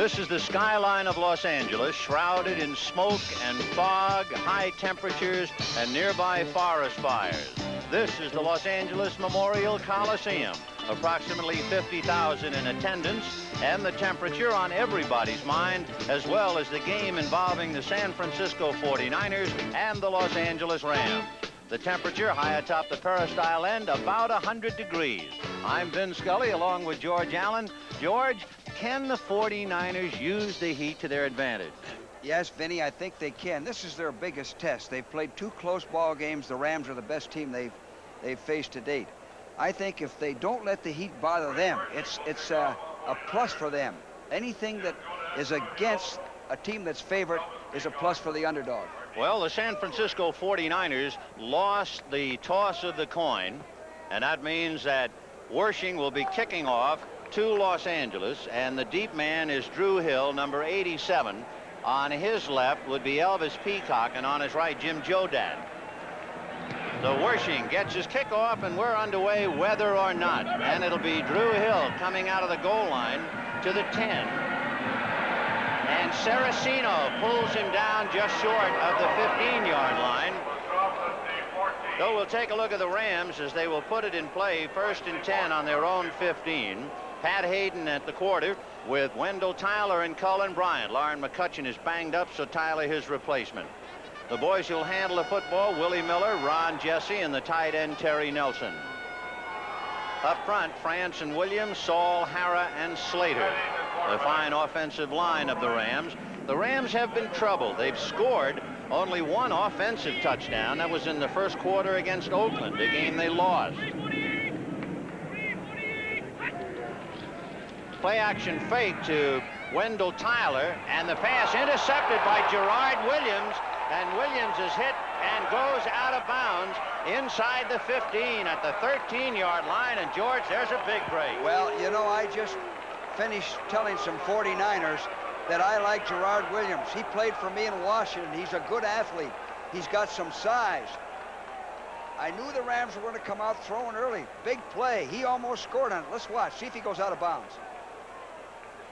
This is the skyline of Los Angeles, shrouded in smoke and fog, high temperatures, and nearby forest fires. This is the Los Angeles Memorial Coliseum, approximately 50,000 in attendance, and the temperature on everybody's mind, as well as the game involving the San Francisco 49ers and the Los Angeles Rams. The temperature high atop the peristyle end, about 100 degrees. I'm Vin Scully along with George Allen. George, can the 49ers use the heat to their advantage? Yes, Vinny, I think they can. This is their biggest test. They've played 2 close ball games. The Rams are the best team they've faced to date. I think if they don't let the heat bother them, it's a plus for them. Anything that is against a team that's favored is a plus for the underdog. Well, the San Francisco 49ers lost the toss of the coin, and that means that Wersching will be kicking off to Los Angeles, and the deep man is Drew Hill, number 87. On his left would be Elvis Peacock, and on his right, Jim Jodan. So Wersching gets his kickoff, and we're underway whether or not. And it'll be Drew Hill coming out of the goal line to the 10. And Saraceno pulls him down just short of the 15-yard line. So we'll take a look at the Rams as they will put it in play, 1st and 10 on their own 15. Pat Hayden at the quarter with Wendell Tyler and Cullen Bryant. Lauren McCutcheon is banged up, so Tyler his replacement. The boys who'll handle the football, Willie Miller, Ron Jesse, and the tight end Terry Nelson. Up front, France and Williams, Saul, Hara, and Slater. The fine offensive line of the Rams. The Rams have been troubled. They've scored only 1 offensive touchdown. That was in the first quarter against Oakland, a game they lost. Play action fake to Wendell Tyler, and the pass intercepted by Gerard Williams, and Williams is hit and goes out of bounds inside the 15 at the 13-yard line. And George, there's a big break. Well, you know, I just finished telling some 49ers that I like Gerard Williams. He played for me in Washington. He's a good athlete. He's got some size. I knew the Rams were going to come out throwing early. Big play. He almost scored on it. Let's watch. See if he goes out of bounds.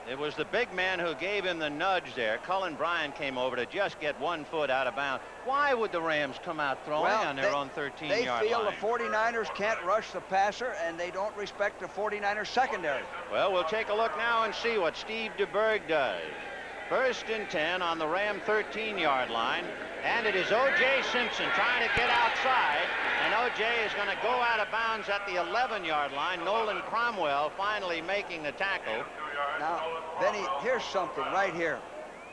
It was the big man who gave him the nudge there. Cullen Bryant came over to just get 1 foot out of bounds. Why would the Rams come out throwing on their own 13-yard line? They feel the 49ers can't rush the passer, and they don't respect the 49ers secondary. Well, we'll take a look now and see what Steve DeBerg does. 1st and 10 on the Ram 13-yard line, and it is O.J. Simpson trying to get outside, and O.J. is going to go out of bounds at the 11-yard line. Nolan Cromwell finally making the tackle. Now, Benny, here's something right here.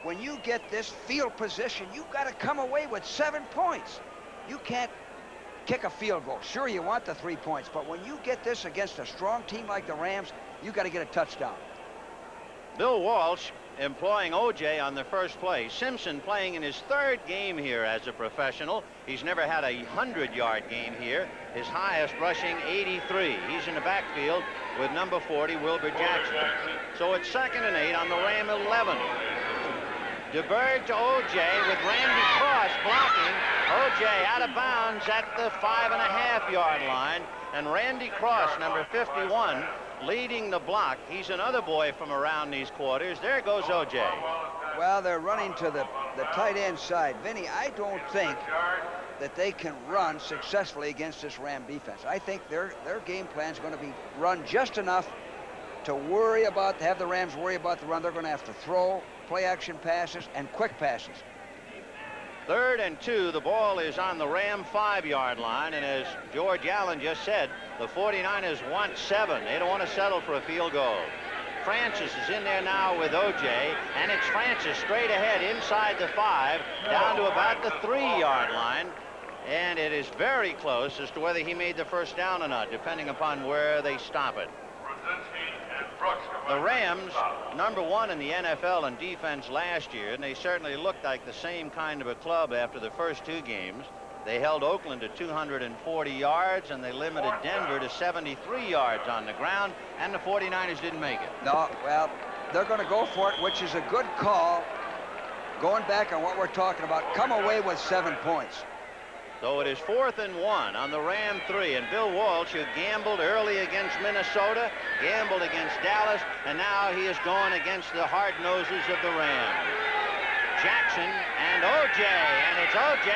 When you get this field position, you've got to come away with 7 points. You can't kick a field goal. Sure, you want the 3 points, but when you get this against a strong team like the Rams, you got to get a touchdown. Bill Walsh employing O.J. on the first play. Simpson playing in his 3rd game here as a professional. He's never had a 100-yard game here. His highest rushing 83. He's in the backfield with number 40, Wilbur Jackson. So it's 2nd and 8 on the Ram 11. DeBerg to O.J. with Randy Cross blocking. O.J. out of bounds at the 5.5-yard line. And Randy Cross, number 51, leading the block. He's another boy from around these quarters. There goes O.J. Well, they're running to the tight end side. Vinny, I don't think that they can run successfully against this Ram defense. I think their game plan is going to be run just enough to have the Rams worry about the run. They're going to have to throw, play action passes, and quick passes. 3rd and 2, the ball is on the Ram 5-yard line, and as George Allen just said, the 49ers want 7. They don't want to settle for a field goal. Francis is in there now with O.J., and it's Francis straight ahead inside the 5, down to about the 3-yard line, and it is very close as to whether he made the first down or not, depending upon where they stop it. The Rams, number 1 in the NFL in defense last year, and they certainly looked like the same kind of a club after the first 2 games. They held Oakland to 240 yards, and they limited Denver to 73 yards on the ground, and the 49ers didn't make it. No, well, they're going to go for it, which is a good call. Going back on what we're talking about, come away with 7 points. So it is 4th and 1 on the Ram 3, and Bill Walsh, who gambled early against Minnesota, gambled against Dallas, and now he is going against the hard noses of the Rams. Jackson and O.J., and it's O.J.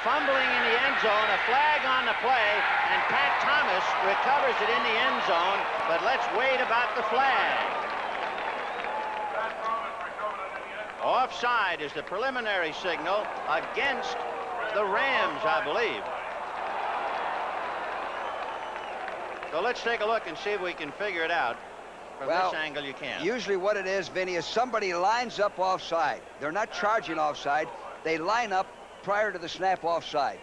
fumbling in the end zone, a flag on the play, and Pat Thomas recovers it in the end zone, but let's wait about the flag. Offside is the preliminary signal against the Rams, I believe. So let's take a look and see if we can figure it out. From this angle, you can. Usually what it is, Vinny, is somebody lines up offside. They're not charging offside. They line up prior to the snap offside.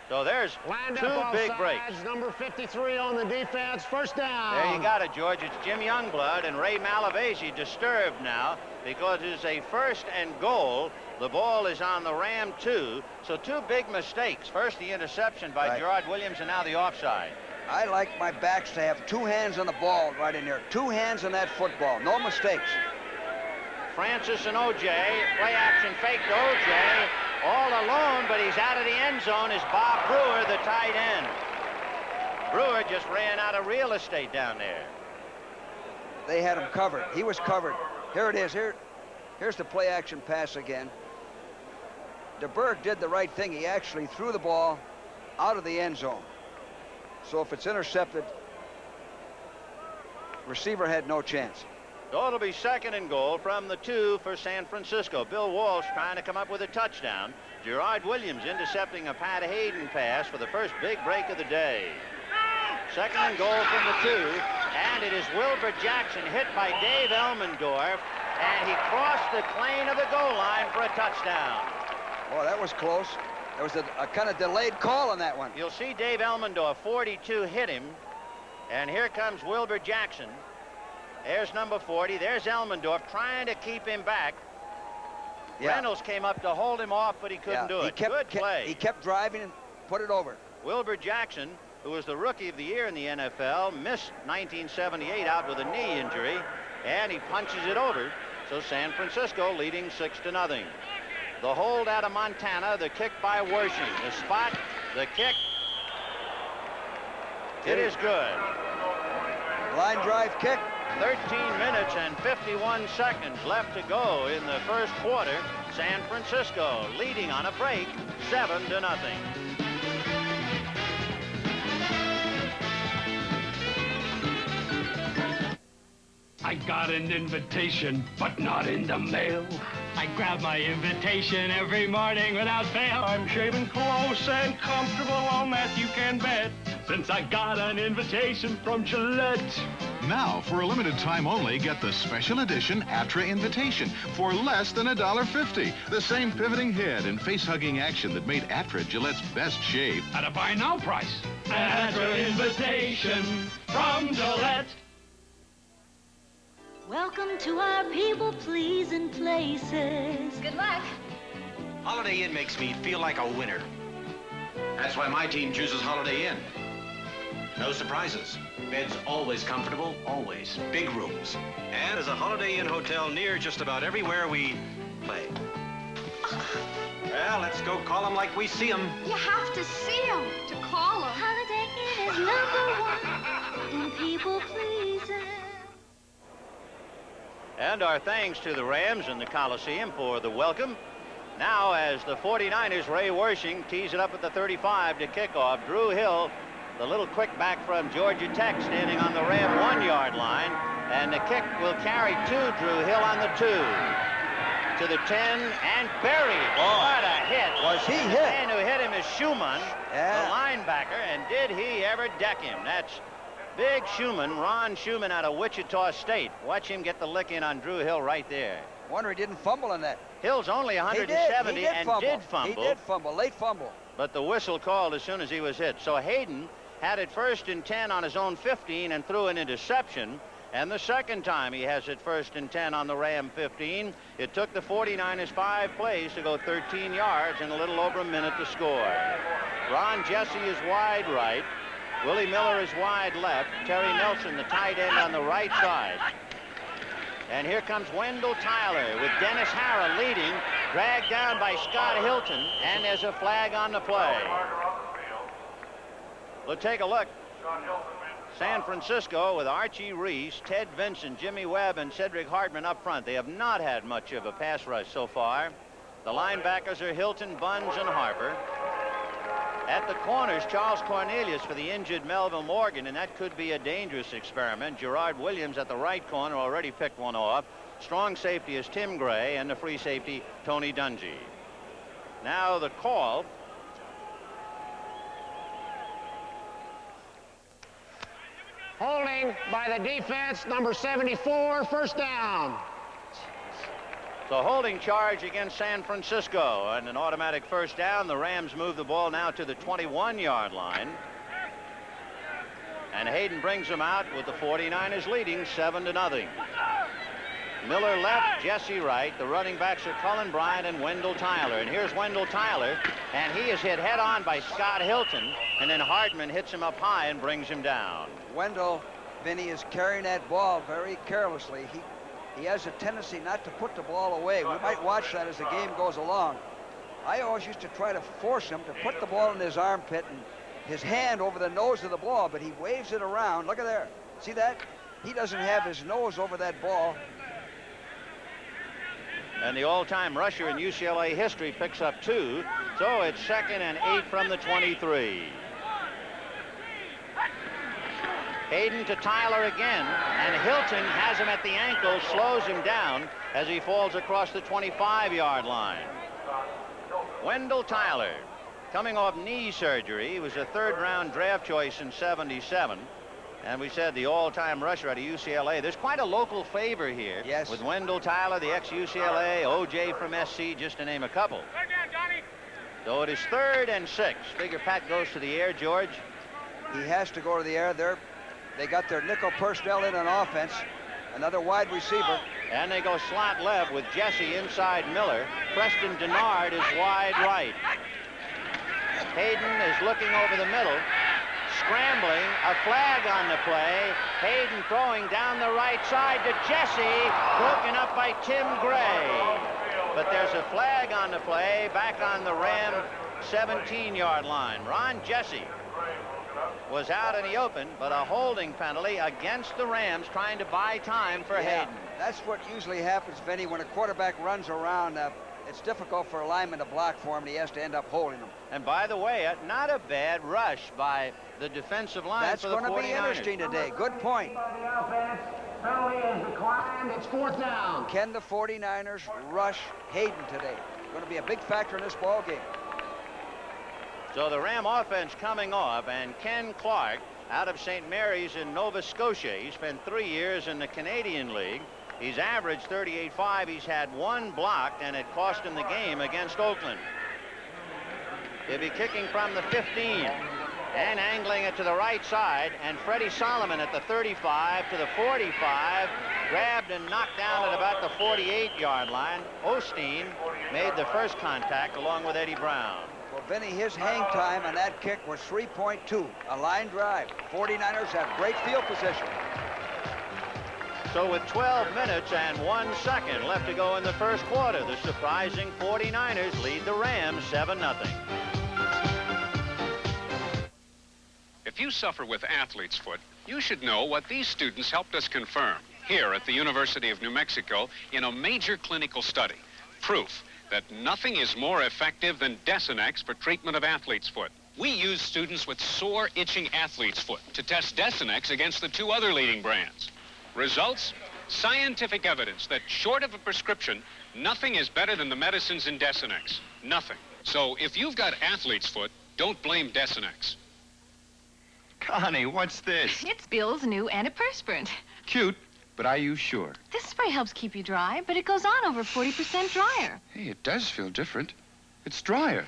So there's two big breaks. Number 53 on the defense. First down. There you got it, George. It's Jim Youngblood and Ray Malavasi disturbed now because it's a 1st and goal. The ball is on the Ram 2. So 2 big mistakes. First, the interception by Gerard Williams, and now the offside. I like my backs to have 2 hands on the ball right in there. 2 hands on that football. No mistakes. Francis and O.J. Play action fake to O.J. All alone, but he's out of the end zone is Bob Brewer, the tight end. Brewer just ran out of real estate down there. They had him covered. He was covered. Here it is. Here's the play action pass again. DeBerg did the right thing. He actually threw the ball out of the end zone. So if it's intercepted, receiver had no chance. So it'll be 2nd and goal from the 2 for San Francisco. Bill Walsh trying to come up with a touchdown. Gerard Williams intercepting a Pat Hayden pass for the first big break of the day. 2nd and goal from the 2, and it is Wilbur Jackson hit by Dave Elmendorf, and he crossed the plane of the goal line for a touchdown. Boy, that was close. There was a kind of delayed call on that one. You'll see Dave Elmendorf, 42, hit him, and here comes Wilbur Jackson. There's number 40. There's Elmendorf trying to keep him back. Yeah. Reynolds came up to hold him off, but he couldn't do it. Good play. He kept driving and put it over. Wilbur Jackson, who was the Rookie of the Year in the NFL, missed 1978 out with a knee injury, and he punches it over. So San Francisco leading 6-0. The hold out of Montana, the kick by Wershing. The spot, the kick. It is good. Line drive kick. 13 minutes and 51 seconds left to go in the first quarter. San Francisco leading on a break, 7-0. I got an invitation, but not in the mail. I grab my invitation every morning without fail. I'm shaving close and comfortable, on that you can bet, since I got an invitation from Gillette. Now, for a limited time only, get the special edition Atra Invitation for less than $1.50. The same pivoting head and face-hugging action that made Atra Gillette's best shave. At a buy now price. Atra Invitation from Gillette. Welcome to our people-pleasing places. Good luck. Holiday Inn makes me feel like a winner. That's why my team chooses Holiday Inn. No surprises. Beds always comfortable, always. Big rooms. And there's a Holiday Inn hotel near just about everywhere we play. Well, let's go call them like we see them. You have to see them to call them. Holiday Inn is number 1 in people-pleasing. And our thanks to the Rams and the Coliseum for the welcome. Now, as the 49ers, Ray Wershing tees it up at the 35 to kick off. Drew Hill, the little quick back from Georgia Tech, standing on the Ram 1-yard line. And the kick will carry to Drew Hill on the 2. To the 10, and buried. What a hit. Was he hit? The man who hit him is Schumann, the linebacker, and did he ever deck him? That's Big Schumann, Ron Schumann out of Wichita State. Watch him get the lick in on Drew Hill right there. Wonder he didn't fumble on that. Hill's only 170 He did fumble. He did fumble, late fumble. But the whistle called as soon as he was hit. So Hayden had it 1st and 10 on his own 15 and threw an interception. And the second time he has it 1st and 10 on the Ram 15. It took the 49ers 5 plays to go 13 yards and a little over a minute to score. Ron Jesse is wide right. Willie Miller is wide left. Terry Nelson, the tight end, on the right side. And here comes Wendell Tyler with Dennis Harrah leading. Dragged down by Scott Hilton, and there's a flag on the play. We'll take a look. San Francisco with Archie Reese, Ted Vincent, Jimmy Webb, and Cedric Hartman up front. They have not had much of a pass rush so far. The linebackers are Hilton, Buns, and Harper. At the corners, Charles Cornelius for the injured Melville Morgan, and that could be a dangerous experiment. Gerard Williams at the right corner already picked one off. Strong safety is Tim Gray, and the free safety, Tony Dungy. Now the call. Holding by the defense, number 74, first down. So holding charge against San Francisco, and an automatic first down. The Rams move the ball now to the 21-yard line. And Hayden brings them out with the 49ers leading 7-0. Miller left, Jesse right. The running backs are Cullen Bryant and Wendell Tyler. And here's Wendell Tyler, and he is hit head-on by Scott Hilton, and then Hartman hits him up high and brings him down. Wendell, Vinny, is carrying that ball very carelessly. He has a tendency not to put the ball away. We might watch that as the game goes along. I always used to try to force him to put the ball in his armpit and his hand over the nose of the ball, but he waves it around. Look at there. See that? He doesn't have his nose over that ball. And the all-time rusher in UCLA history picks up 2. So it's 2nd and 8 from the 23. Hayden to Tyler again, and Hilton has him at the ankle, slows him down as he falls across the 25-yard line. Wendell Tyler, coming off knee surgery. He was a 3rd-round draft choice in '77. And we said the all-time rusher out of UCLA. There's quite a local favor here. Yes. With Wendell Tyler, the ex-UCLA, O.J. from SC, just to name a couple. So it is 3rd and 6. Figure Pat goes to the air, George. He has to go to the air there. They got their nickel personnel in on offense. Another wide receiver. And they go slot left with Jesse inside Miller. Preston Denard is wide right. Hayden is looking over the middle. Scrambling, a flag on the play. Hayden throwing down the right side to Jesse, broken up by Tim Gray. But there's a flag on the play, back on the Ram 17-yard line. Ron Jesse was out in the open, but a holding penalty against the Rams, trying to buy time for Hayden. That's what usually happens, Vinny, when a quarterback runs around. It's difficult for a lineman to block for him, and he has to end up holding him. And by the way, not a bad rush by the defensive line. That's for the 49ers. going to be interesting today. Good point. Penalty is declined. It's 4th down. Can the 49ers rush Hayden today? It's going to be a big factor in this ball game. So the Ram offense coming off, and Ken Clark out of St. Mary's in Nova Scotia. He spent 3 years in the Canadian League. He's averaged 38.5. He's had 1 blocked, and it cost him the game against Oakland. He'll be kicking from the 15 and angling it to the right side, and Freddie Solomon at the 35 to the 45, grabbed and knocked down at about the 48-yard line. Osteen made the first contact along with Eddie Brown. Well, Vinny, his hang time on that kick was 3.2, a line drive. 49ers have great field position. So with 12 minutes and 1 second left to go in the first quarter, the surprising 49ers lead the Rams 7-0. If you suffer with athlete's foot, you should know what these students helped us confirm here at the University of New Mexico in a major clinical study. Proof that nothing is more effective than Desenex for treatment of athlete's foot. We use students with sore, itching athlete's foot to test Desenex against the 2 other leading brands. Results? Scientific evidence that short of a prescription, nothing is better than the medicines in Desenex. Nothing. So if you've got athlete's foot, don't blame Desenex. Connie, what's this? It's Bill's new antiperspirant. Cute, but are you sure? This spray helps keep you dry, but it goes on over 40% drier. Hey, it does feel different. It's drier.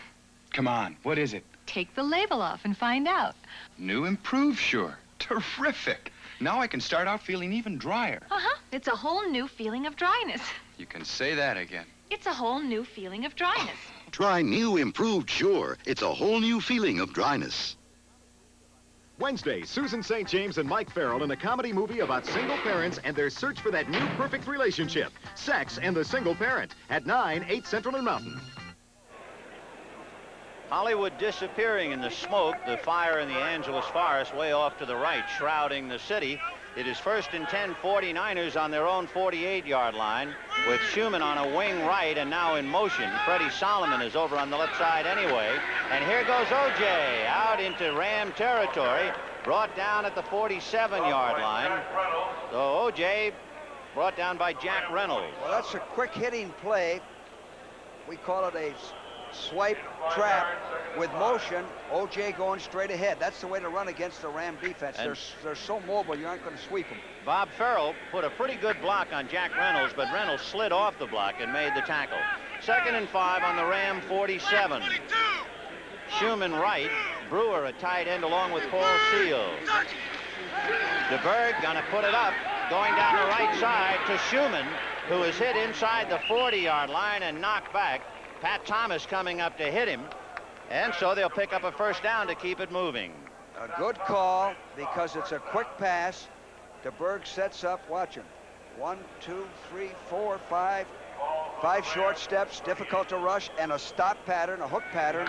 Come on, what is it? Take the label off and find out. New Improved Sure. Terrific. Now I can start out feeling even drier. Uh-huh. It's a whole new feeling of dryness. You can say that again. It's a whole new feeling of dryness. Try New Improved Sure. It's a whole new feeling of dryness. Wednesday, Susan St. James and Mike Farrell in a comedy movie about single parents and their search for that new perfect relationship. Sex and the Single Parent at 9, 8 Central and Mountain. Hollywood disappearing in the smoke. The fire in the Angeles forest way off to the right, shrouding the city. It is 1st and 10, 49ers on their own 48-yard line with Schumann on a wing right and now in motion. Freddie Solomon is over on the left side anyway. And here goes O.J. out into Ram territory, brought down at the 47-yard line. So O.J. brought down by Jack Reynolds. Well, that's a quick hitting play. We call it a swipe trap with motion. O.J. going straight ahead. That's the way to run against the Ram defense. They're so mobile, you aren't going to sweep them. Bob Farrell put a pretty good block on Jack Reynolds, but Reynolds slid off the block and made the tackle. 2nd and 5 on the Ram 47. Schumann right, Brewer a tight end along with Paul Seal. DeBerg gonna put it up, going down the right side to Schumann, who is hit inside the 40-yard line and knocked back. Pat Thomas coming up to hit him, and so they'll pick up a 1st down to keep it moving. A good call because it's a quick pass. DeBerg sets up, watch him. 1, 2, 3, 4, 5. 5 short steps, difficult to rush, and a stop pattern, a hook pattern,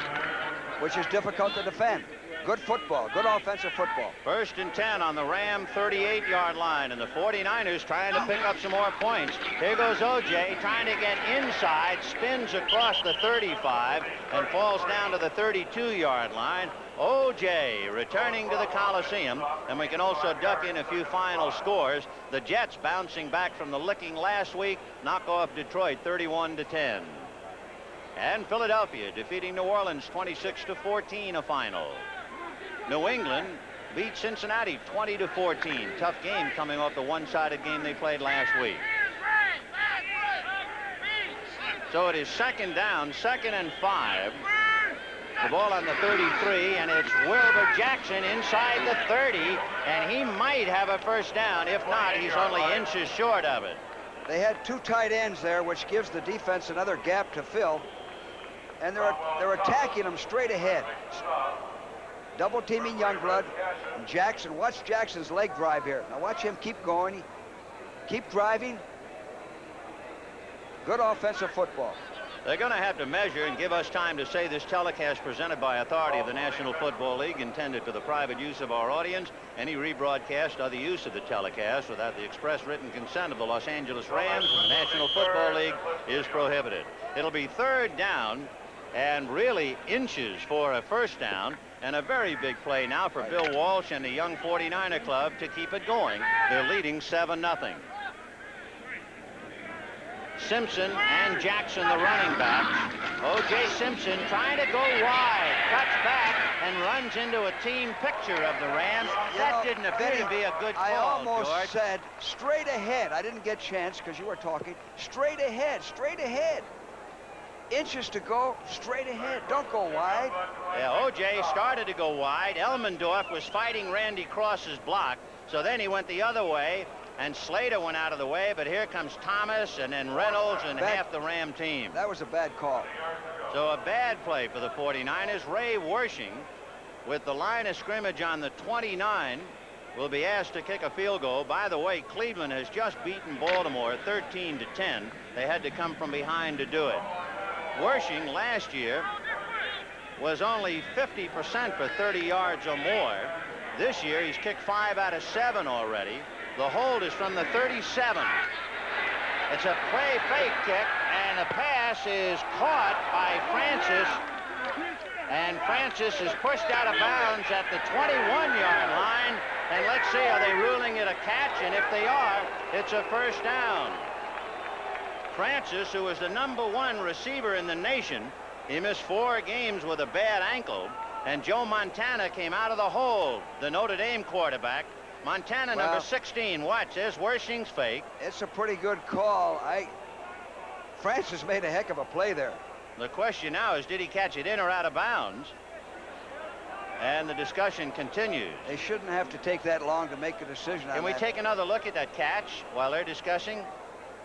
which is difficult to defend. Good football, good offensive football. 1st and 10 on the Ram 38-yard line, and the 49ers trying to pick up some more points. Here goes O.J. trying to get inside, spins across the 35, and falls down to the 32-yard line. O.J. returning to the Coliseum, and we can also duck in a few final scores. The Jets bouncing back from the licking last week, knock off Detroit 31-10. And Philadelphia defeating New Orleans 26-14, a final. New England beat Cincinnati 20-14. Tough game coming off the one-sided game they played last week. So it is 2nd down, 2nd and 5. The ball on the 33, and it's Wilbur Jackson inside the 30, and he might have a 1st down. If not, he's only inches short of it. They had 2 tight ends there, which gives the defense another gap to fill, and they're attacking them straight ahead. Double teaming Youngblood and Jackson. Watch Jackson's leg drive here. Now watch him keep going, keep driving. Good offensive football. They're going to have to measure and give us time to say this telecast presented by authority of the National Football League, intended for the private use of our audience. Any rebroadcast or the use of the telecast without the express written consent of the Los Angeles Rams and the National Football League is prohibited. It'll be 3rd down and really inches for a 1st down, and a very big play now for Bill Walsh and the young 49er club to keep it going. They're leading 7-0. Simpson and Jackson, the running backs. O.J. Simpson trying to go wide, cuts back, and runs into a team picture of the Rams. That didn't appear to be a good call, I almost George. said straight ahead. I didn't get a chance because you were talking. Straight ahead, straight ahead. Inches to go, straight ahead. Don't go wide. Yeah, O.J. started to go wide. Elmendorf was fighting Randy Cross's block, so then he went the other way, and Slater went out of the way, but here comes Thomas and then Reynolds and half the Ram team. That was a bad call. So a bad play for the 49ers. Ray Wershing, with the line of scrimmage on the 29, will be asked to kick a field goal. By the way, Cleveland has just beaten Baltimore 13-10. They had to come from behind to do it. Wershing last year was only 50% for 30 yards or more. This year he's kicked 5 out of 7 already. The hold is from the 37. It's a play fake kick, and the pass is caught by Francis, and Francis is pushed out of bounds at the 21-yard line. And let's see, are they ruling it a catch? And if they are, it's a 1st down. Francis, who was the #1 receiver in the nation, he missed 4 games with a bad ankle, and Joe Montana came out of the hole, the Notre Dame quarterback. Montana, number 16. Watch, there's Wershing's fake. It's a pretty good call. Francis made a heck of a play there. The question now is, did he catch it in or out of bounds? And the discussion continues. They shouldn't have to take that long to make a decision on that. Can we take another look at that catch while they're discussing?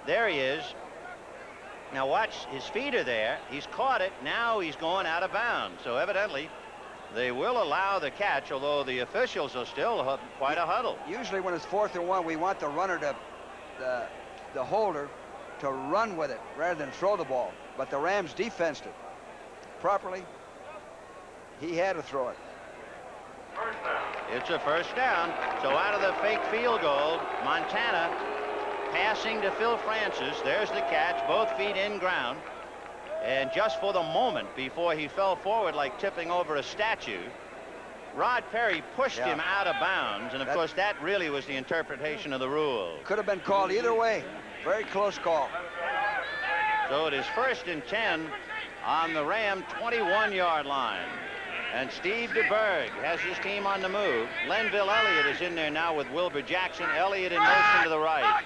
There he is. Now watch, his feet are there. He's caught it. Now he's going out of bounds. So evidently They will allow the catch, although the officials are still quite a huddle. Usually when it's 4th and 1, we want the runner to, the holder, to run with it rather than throw the ball. But the Rams defensed it properly. He had to throw it. It's a first down. So out of the fake field goal, Montana passing to Phil Francis. There's the catch, both feet in ground. And just for the moment before he fell forward like tipping over a statue, Rod Perry pushed him out of bounds. And, of course, that really was the interpretation of the rule. Could have been called either way. Very close call. So it is 1st and 10 on the Ram 21-yard line. And Steve DeBerg has his team on the move. Lenville Elliott is in there now with Wilbur Jackson. Elliott in motion to the right.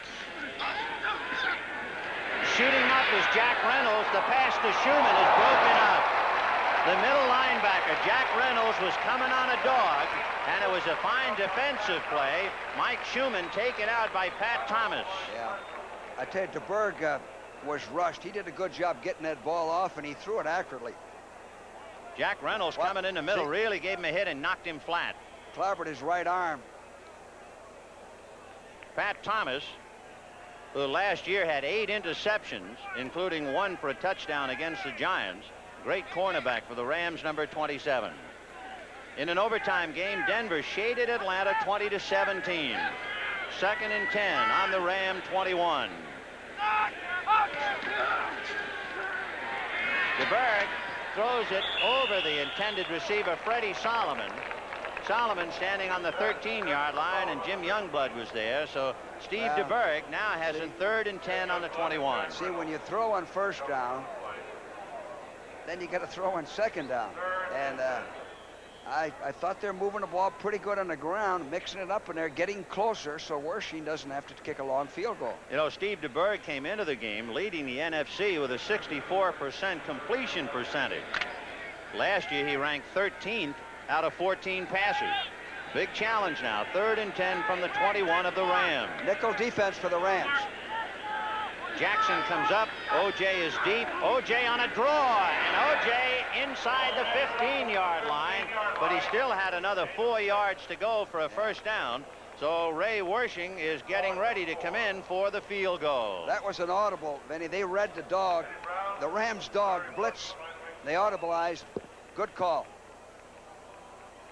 Shooting up is Jack Reynolds. The pass to Schumann is broken up. The middle linebacker, Jack Reynolds, was coming on a dog, and it was a fine defensive play. Mike Schumann taken out by Pat Thomas. Yeah. I tell you, DeBerg was rushed. He did a good job getting that ball off, and he threw it accurately. Jack Reynolds coming in the middle really gave him a hit and knocked him flat. Clobbered his right arm. Pat Thomas, who last year had 8 interceptions, including 1 for a touchdown against the Giants. Great cornerback for the Rams, number 27. In an overtime game, Denver shaded Atlanta 20-17. 2nd and 10 on the Ram 21. DeBerg throws it over the intended receiver, Freddie Solomon. Solomon standing on the 13-yard line, and Jim Youngblood was there. So Steve DeBerg now has a 3rd and 10 on the 21. See, when you throw on 1st down, then you got to throw on 2nd down. And I thought they're moving the ball pretty good on the ground, mixing it up, and they're getting closer, so Wershing doesn't have to kick a long field goal. You know, Steve DeBerg came into the game leading the NFC with a 64% completion percentage. Last year, he ranked 13th out of 14 passes. Big challenge now. 3rd and 10 from the 21 of the Rams. Nickel defense for the Rams. Jackson comes up. O.J. is deep. O.J. on a draw. And O.J. inside the 15-yard line. But he still had another 4 yards to go for a first down. So Ray Wershing is getting ready to come in for the field goal. That was an audible, Benny. They read the dog. The Rams dog blitz. They audibleized. Good call.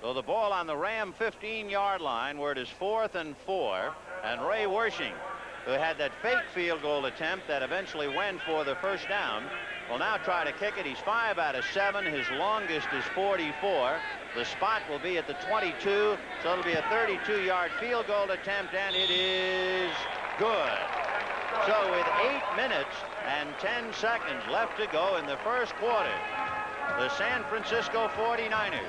So the ball on the Ram 15-yard line where it is 4th and 4. And Ray Wershing, who had that fake field goal attempt that eventually went for the first down, will now try to kick it. He's 5 out of 7. His longest is 44. The spot will be at the 22, so it'll be a 32-yard field goal attempt, and it is good. So with 8 minutes and 10 seconds left to go in the first quarter, the San Francisco 49ers,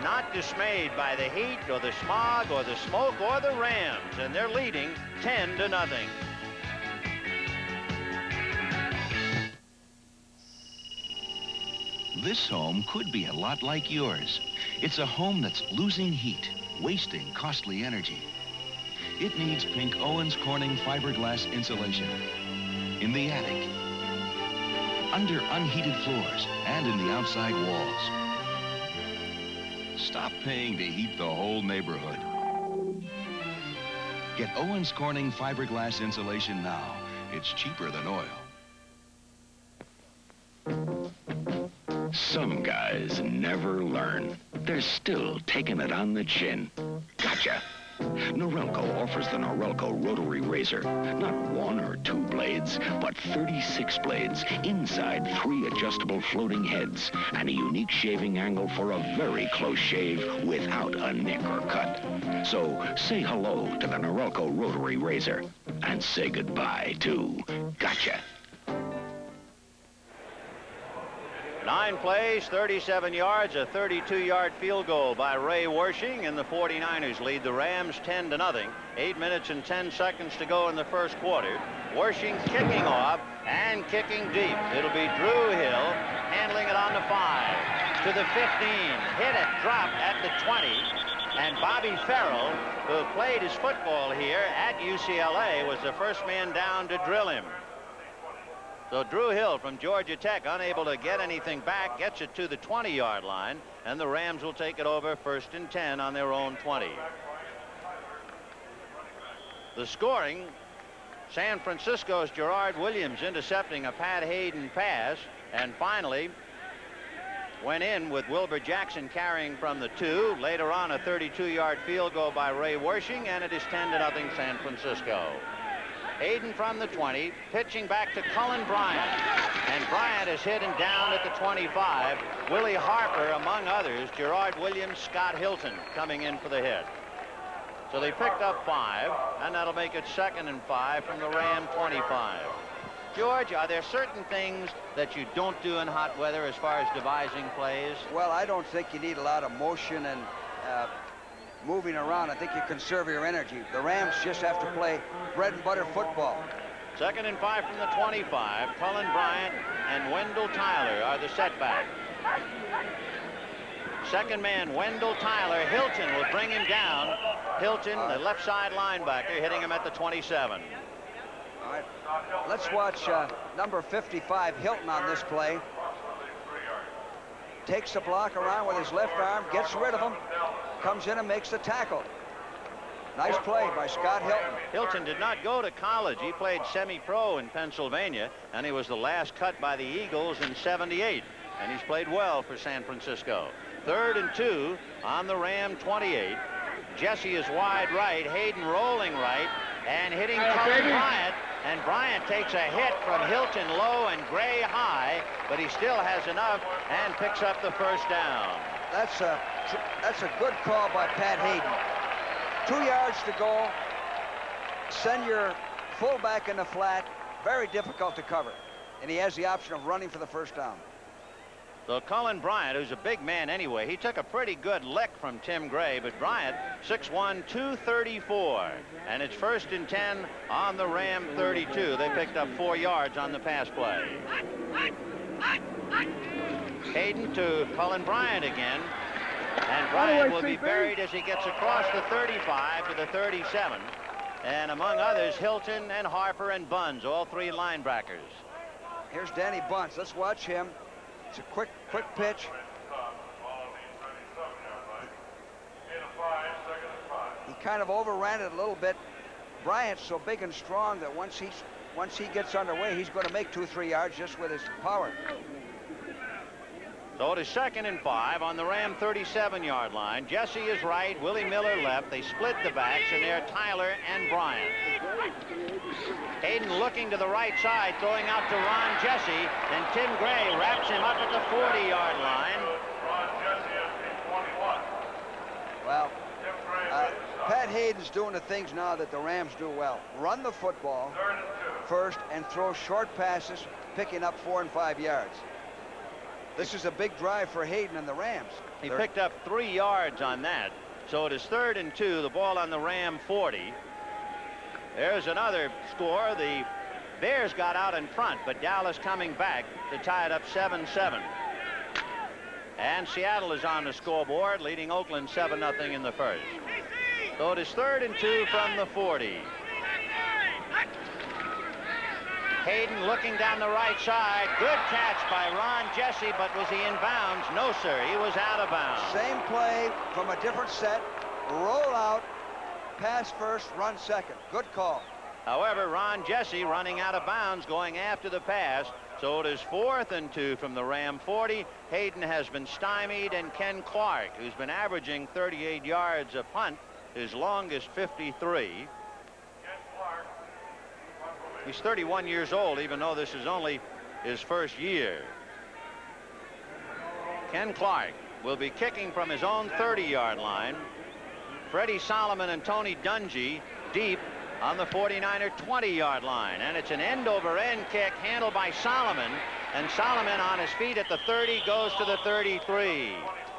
not dismayed by the heat or the smog or the smoke or the Rams, and they're leading 10-0. This home could be a lot like yours. It's a home that's losing heat, wasting costly energy. It needs Pink Owens Corning fiberglass insulation. In the attic, under unheated floors, and in the outside walls. Stop paying to heat the whole neighborhood. Get Owens Corning fiberglass insulation now. It's cheaper than oil. Some guys never learn. They're still taking it on the chin. Gotcha. Norelco offers the Norelco rotary razor. Not 1 or 2 blades, but 36 blades inside 3 adjustable floating heads and a unique shaving angle for a very close shave without a nick or cut. So say hello to the Norelco rotary razor and say goodbye to Gotcha. 9 plays, 37 yards, a 32-yard field goal by Ray Wershing, and the 49ers lead the Rams 10-0. 8 minutes and 10 seconds to go in the first quarter. Wershing kicking off and kicking deep. It'll be Drew Hill handling it on the 5 to the 15. Hit it, dropped at the 20. And Bobby Farrell, who played his football here at UCLA, was the first man down to drill him. So Drew Hill from Georgia Tech, unable to get anything back, gets it to the 20-yard line, and the Rams will take it over 1st and 10 on their own 20. The scoring, San Francisco's Gerard Williams intercepting a Pat Hayden pass, and finally went in with Wilbur Jackson carrying from the 2. Later on, a 32-yard field goal by Ray Wershing, and it is 10-0 San Francisco. Hayden from the 20, pitching back to Cullen Bryant. And Bryant is hit and down at the 25. Willie Harper, among others, Gerard Williams, Scott Hilton coming in for the hit. So they picked up 5, and that'll make it 2nd and 5 from the Ram 25. George, are there certain things that you don't do in hot weather as far as devising plays? Well, I don't think you need a lot of motion and moving around. I think you conserve your energy. The Rams just have to play bread and butter football. 2nd and 5 from the 25. Cullen Bryant and Wendell Tyler are the setback. Second man, Wendell Tyler. Hilton will bring him down. Hilton, the left side linebacker, hitting him at the 27. All right, let's watch number 55, Hilton, on this play. Takes the block around with his left arm, gets rid of him, comes in and makes the tackle. Nice play by Scott Hilton. Hilton did not go to college. He played semi-pro in Pennsylvania, and he was the last cut by the Eagles in '78. And he's played well for San Francisco. 3rd and 2 on the Ram 28. Jesse is wide right, Hayden rolling right, and hitting Cullen Bryant. And Bryant takes a hit from Hilton low and Gray high, but he still has enough and picks up the 1st down. That's a good call by Pat Hayden. 2 yards to go. Send your fullback in the flat. Very difficult to cover. And he has the option of running for the 1st down. So Cullen Bryant, who's a big man anyway, he took a pretty good lick from Tim Gray, but Bryant, 6'1", 234. And it's 1st and 10 on the Ram 32. They picked up 4 yards on the pass play. Hayden to Cullen Bryant again. And Bryant will be buried as he gets across the 35 to the 37. And among others, Hilton and Harper and Buns, all 3 linebackers. Here's Danny Bunce. Let's watch him. It's a quick pitch. He kind of overran it a little bit. Bryant's so big and strong that once he gets underway, he's going to make 2-3 yards just with his power. So it is 2nd and 5 on the Ram 37-yard line. Jesse is right, Willie Miller left. They split the backs, and they're Tyler and Bryant. Hayden looking to the right side, throwing out to Ron Jesse, and Tim Gray wraps him up at the 40-yard line. Well, Pat Hayden's doing the things now that the Rams do well. Run the football first and throw short passes, picking up 4 and 5 yards. This is a big drive for Hayden and the Rams. He picked up 3 yards on that. So it is 3rd and 2, the ball on the Ram 40. There's another score. The Bears got out in front, but Dallas coming back to tie it up 7-7. And Seattle is on the scoreboard, leading Oakland 7-0 in the 1st. So it is 3rd and 2 from the 40. Hayden looking down the right side. Good catch by Ron Jesse, but was he in bounds? No, sir. He was out of bounds. Same play from a different set. Roll out. Pass first, run second. Good call. However, Ron Jesse running out of bounds, going after the pass. So it is 4th and 2 from the Ram 40. Hayden has been stymied, and Ken Clark, who's been averaging 38 yards a punt, his longest 53. He's 31 years old, even though this is only his 1st year. Ken Clark will be kicking from his own 30-yard line. Freddie Solomon and Tony Dungy deep on the 49er 20-yard line. And it's an end-over-end kick handled by Solomon. And Solomon on his feet at the 30 goes to the 33.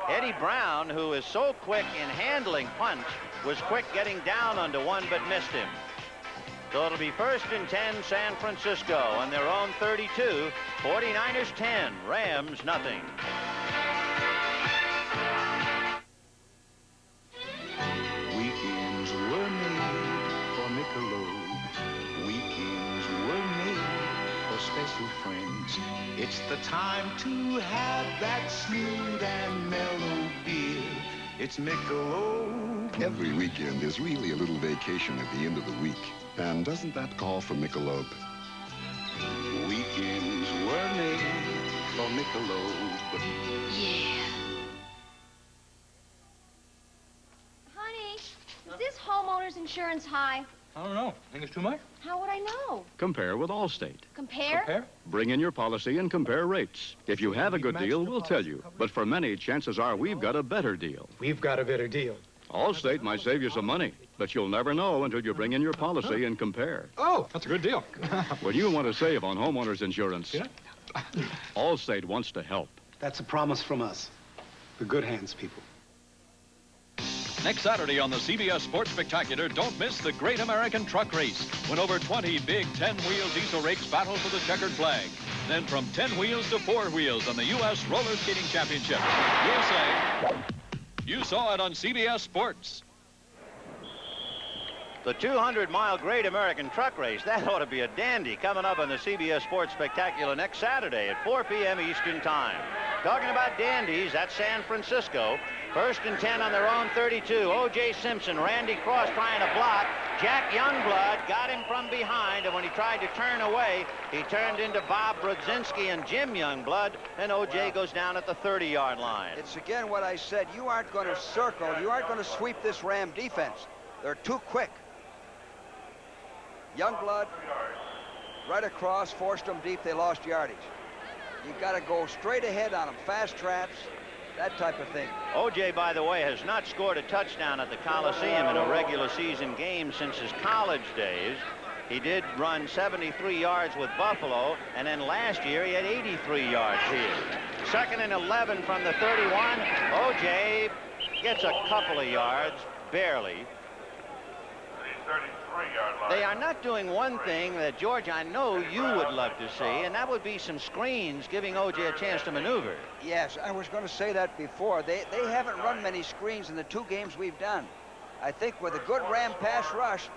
Eddie Brown, who is so quick in handling punts, was quick getting down onto one but missed him. So it'll be 1st and 10 San Francisco on their own 32. 49ers 10, Rams nothing. Weekends were made for Michelob. Weekends were made for special friends. It's the time to have that smooth and mellow beer. It's Michelob. Every weekend is really a little vacation at the end of the week. And doesn't that call for Michelob? Weekends were made for Michelob. Yeah. Honey, is this homeowner's insurance high? I don't know. Think it's too much? How would I know? Compare with Allstate. Compare? Bring in your policy and compare rates. If you have a good deal, we'll tell you. But for many, chances are we've got a better deal. We've got a better deal. Allstate might save you some money, but you'll never know until you bring in your policy and compare. Oh, that's a good deal. When you want to save on homeowners insurance, Allstate wants to help. That's a promise from us. The good hands people. Next Saturday on the CBS Sports Spectacular, don't miss the Great American Truck Race, when over 20 big 10-wheel diesel rakes battle for the checkered flag. Then from 10 wheels to 4 wheels on the U.S. Roller Skating Championship. You'll say, you saw it on CBS Sports. The 200-mile Great American Truck Race, that ought to be a dandy, coming up on the CBS Sports Spectacular next Saturday at 4 p.m. Eastern Time. Talking about dandies, that's San Francisco. First and 10 on their own 32. O.J. Simpson, Randy Cross trying to block. Jack Youngblood got him from behind, and when he tried to turn away, he turned into Bob Brudzinski and Jim Youngblood, and O.J. goes down at the 30-yard line. It's again what I said. You aren't going to circle. You aren't going to sweep this Ram defense. They're too quick. Youngblood, right across, forced them deep. They lost yardage. You got to go straight ahead on them, fast traps, that type of thing. O.J., by the way, has not scored a touchdown at the Coliseum in a regular season game since his college days. He did run 73 yards with Buffalo, and then last year he had 83 yards here. Second and 11 from the 31. O.J. gets a couple of yards, barely. They are not doing one thing that, George, I know you would love to see, and that would be some screens giving O.J. a chance to maneuver. Yes, I was going to say that before. They haven't run many screens in the 2 games we've done. I think with a good Ram pass rush,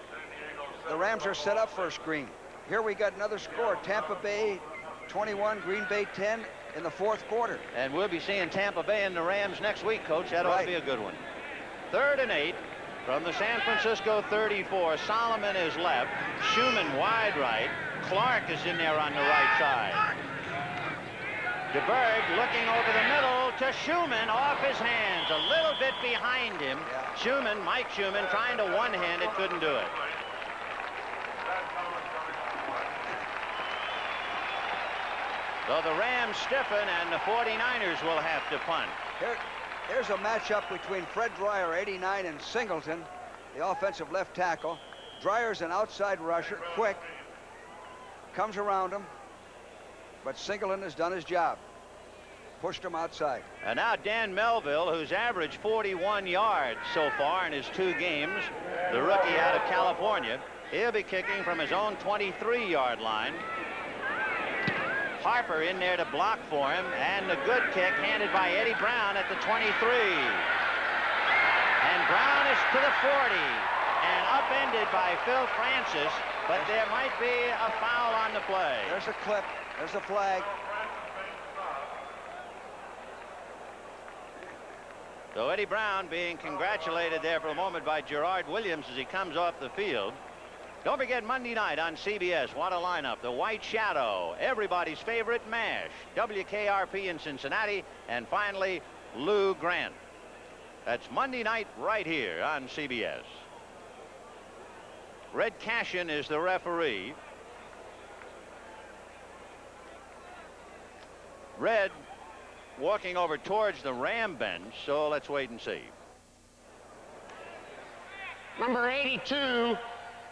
the Rams are set up for a screen. Here we got another score. Tampa Bay 21, Green Bay 10 in the 4th quarter. And we'll be seeing Tampa Bay and the Rams next week, Coach. That ought to be a good one. 3rd and 8. From the San Francisco 34, Solomon is left, Schumann wide right, Clark is in there on the right side. DeBerg looking over the middle to Schumann, off his hands, a little bit behind him. Schumann, Mike Schumann, trying to one-hand it, couldn't do it. So the Rams stiffen and the 49ers will have to punt. Here's a matchup between Fred Dreyer, 89, and Singleton, the offensive left tackle. Dreyer's an outside rusher, quick, comes around him, but Singleton has done his job. Pushed him outside. And now Dan Melville, who's averaged 41 yards so far in his 2 games, the rookie out of California. He'll be kicking from his own 23-yard line. Harper in there to block for him, and a good kick handed by Eddie Brown at the 23. And Brown is to the 40 and upended by Phil Francis, but there might be a foul on the play. There's a clip. There's a flag. So Eddie Brown being congratulated there for a moment by Gerard Williams as he comes off the field. Don't forget Monday night on CBS. What a lineup. The White Shadow, everybody's favorite MASH, WKRP in Cincinnati, and finally Lou Grant. That's Monday night right here on CBS. Red Cashin is the referee. Red walking over towards the Ram bench, so let's wait and see. Number 82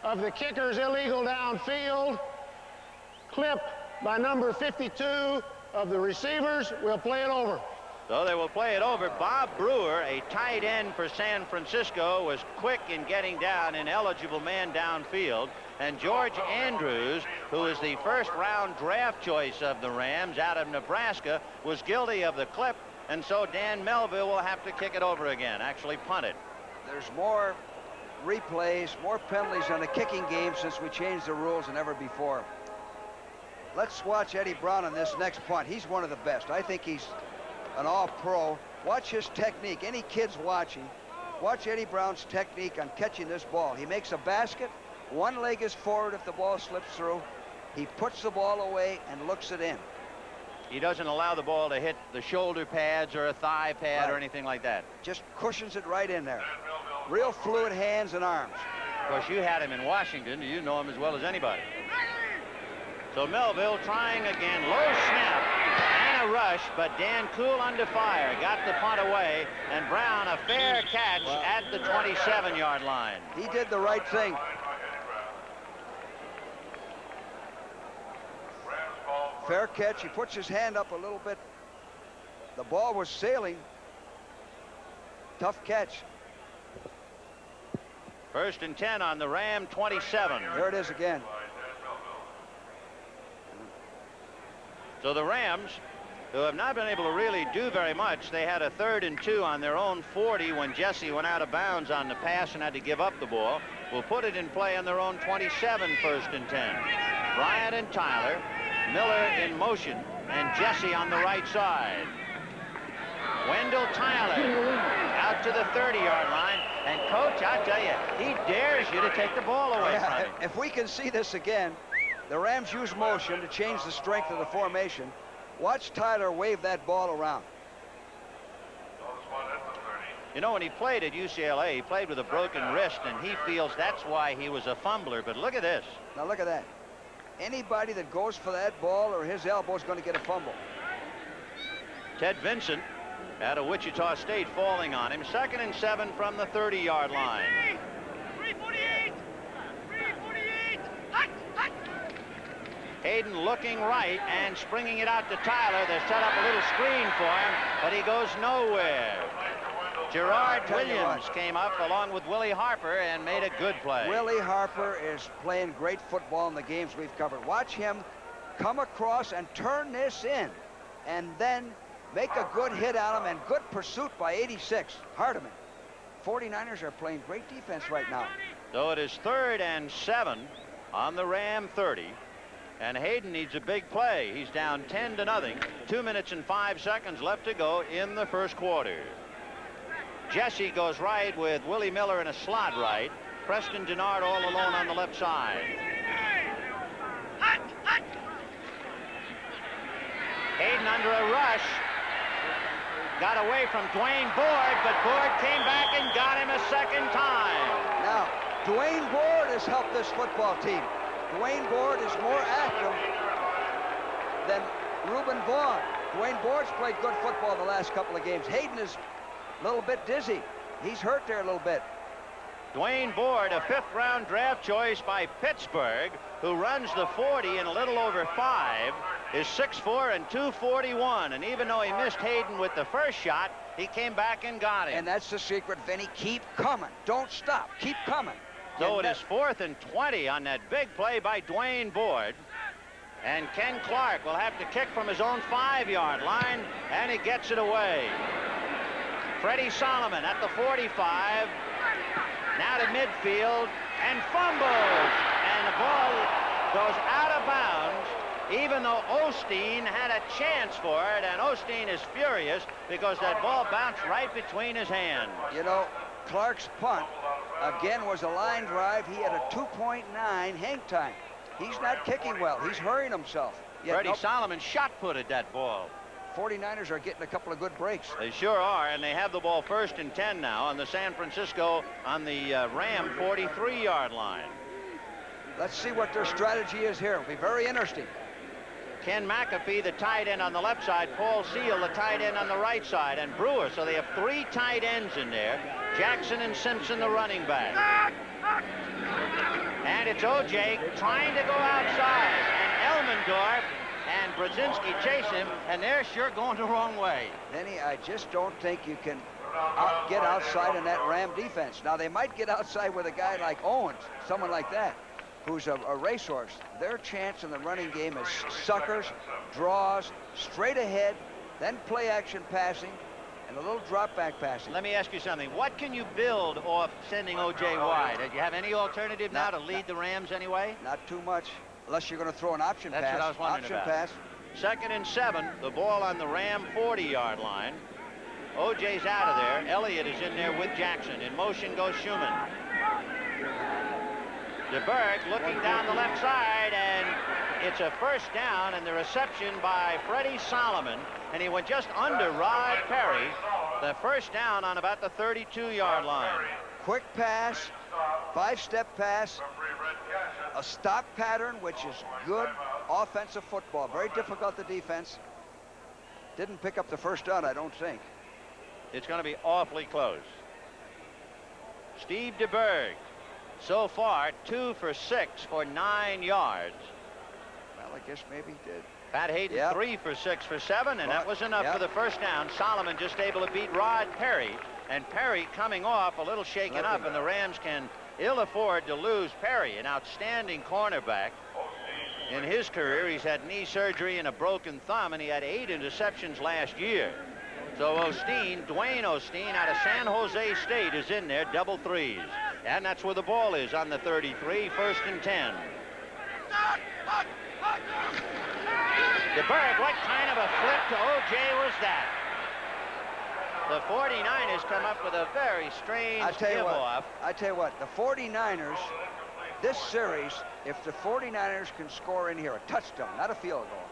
of the kicker's illegal downfield. Clip by number 52 of the receivers. We'll play it over. So they will play it over. Bob Brewer, a tight end for San Francisco, was quick in getting down an eligible man downfield. And George Andrews, who is the first-round draft choice of the Rams out of Nebraska, was guilty of the clip. And so Dan Melville will have to kick it over again, actually punt it. There's more replays, more penalties on the kicking game since we changed the rules than ever before. Let's watch Eddie Brown on this next punt. He's one of the best. I think he's an all-pro. Watch his technique. Any kids watching, watch Eddie Brown's technique on catching this ball. He makes a basket. One leg is forward if the ball slips through. He puts the ball away and looks it in. He doesn't allow the ball to hit the shoulder pads or a thigh pad or anything like that. Just cushions it right in there. Real fluid hands and arms. Of course, you had him in Washington. You know him as well as anybody. So Melville trying again. Low snap and a rush, but Dan Kuhl under fire. Got the punt away, and Brown a fair catch at the 27-yard line. He did the right thing. Fair catch. He puts his hand up a little bit. The ball was sailing. Tough catch. 1st and 10 on the Ram 27. There it is again. So the Rams, who have not been able to really do very much, they had a 3rd and 2 on their own 40 when Jesse went out of bounds on the pass and had to give up the ball. Will put it in play on their own 27, 1st and 10. Bryant and Tyler, Miller in motion, and Jesse on the right side. Wendell Tyler out to the 30-yard line. And, Coach, I tell you, he dares you to take the ball away from him. If we can see this again, the Rams use motion to change the strength of the formation. Watch Tyler wave that ball around. You know, when he played at UCLA, he played with a broken wrist, and he feels that's why he was a fumbler. But look at this. Now, look at that. Anybody that goes for that ball or his elbow is going to get a fumble. Ted Vincent out of Wichita State falling on him. 2nd and 7 from the 30-yard line. 348! 348! Hayden looking right and springing it out to Tyler. They set up a little screen for him, but he goes nowhere. Gerard Williams came up along with Willie Harper and made a good play. Willie Harper is playing great football in the games we've covered. Watch him come across and turn this in, and then make a good hit on him, and good pursuit by 86, Hardiman. 49ers are playing great defense right now. So it is 3rd and 7 on the Ram 30. And Hayden needs a big play. He's down 10-0. 2 minutes and 5 seconds left to go in the 1st quarter. Jesse goes right with Willie Miller in a slot right. Preston Denard all alone on the left side. Hayden under a rush. Got away from Dwayne Board, but Board came back and got him a second time. Now, Dwayne Board has helped this football team. Dwayne Board is more active than Reuben Vaughn. Dwayne Board's played good football the last couple of games. Hayden is a little bit dizzy. He's hurt there a little bit. Dwayne Board, a 5th-round draft choice by Pittsburgh, who runs the 40 in a little over 5, is 6'4" and 241. And even though he missed Hayden with the first shot, he came back and got him. And that's the secret, Vinny. Keep coming. Don't stop. Keep coming. So it is 4th and 20 on that big play by Dwayne Board. And Ken Clark will have to kick from his own 5-yard line, and he gets it away. Freddie Solomon at the 45. Now to midfield and fumbles. And the ball goes out of bounds, even though Osteen had a chance for it. And Osteen is furious because that ball bounced right between his hands. You know, Clark's punt, again, was a line drive. He had a 2.9 hang time. He's not kicking well. He's hurrying himself. Yet, Freddie Solomon shot-putted that ball. 49ers are getting a couple of good breaks. They sure are, and they have the ball 1st and 10 now on the San Francisco, on the Ram 43-yard line. Let's see what their strategy is here. It'll be very interesting. Ken McAfee, the tight end on the left side. Paul Seal, the tight end on the right side. And Brewer, so they have 3 tight ends in there. Jackson and Simpson, the running back. And it's O.J. trying to go outside. And Elmendorf and Brzezinski chase him, and they're sure going the wrong way. Denny, I just don't think you can get outside in that Ram defense. Now, they might get outside with a guy like Owens, someone like that, who's a racehorse. Their chance in the running game is suckers, draws, straight ahead, then play-action passing, and a little drop-back passing. Let me ask you something. What can you build off sending O.J. wide? Do you have any alternative now to lead the Rams anyway? Not too much. unless you're going to throw an option That's pass. what I was wondering option about. pass. 2nd and 7, the ball on the Ram 40-yard line. O.J.'s out of there. Elliott is in there with Jackson. In motion goes Schumann. DeBerg looking down the left side, and it's a first down, and the reception by Freddie Solomon, and he went just under Rod Perry. The first down on about the 32-yard line. Quick pass, 5-step pass, a stop pattern, which is good offensive football. Very difficult to defense. Didn't pick up the first down, I don't think. It's going to be awfully close. Steve DeBerg, so far 2 for 6 for 9 yards. Well, I guess maybe he did. Pat Hayden 3 for 6 for 7, and that was enough for the first down. Solomon just able to beat Rod Perry, and Perry coming off a little shaken up, and the Rams can ill afford to lose Perry, an outstanding cornerback. In his career, he's had knee surgery and a broken thumb, and he had 8 interceptions last year. So Osteen, Dwayne Osteen out of San Jose State is in there, double threes. And that's where the ball is on the 33, 1st and 10. DeBerg, what kind of a flip to O.J. was that? The 49ers come up with a very strange give-off. I tell you what, the 49ers, this series, if the 49ers can score in here, a touchdown, not a field goal,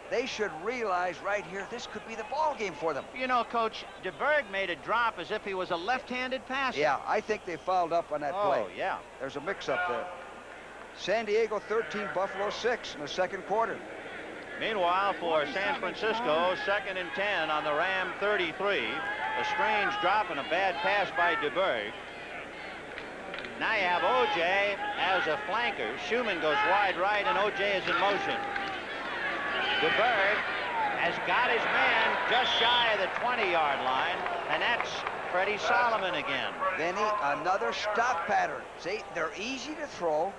they should realize right here this could be the ball game for them. You know, Coach, DeBerg made a drop as if he was a left-handed passer. Yeah, I think they fouled up on that play. Oh, yeah. There's a mix-up there. San Diego 13, Buffalo 6 in the 2nd quarter. Meanwhile, for San Francisco, 2nd and 10 on the Ram 33. A strange drop and a bad pass by DeBerg. Now you have O.J. as a flanker. Schumann goes wide right, and O.J. is in motion. DeBerg has got his man just shy of the 20-yard line, and that's Freddie Solomon again. Vinny, another stop pattern. See, they're easy to throw,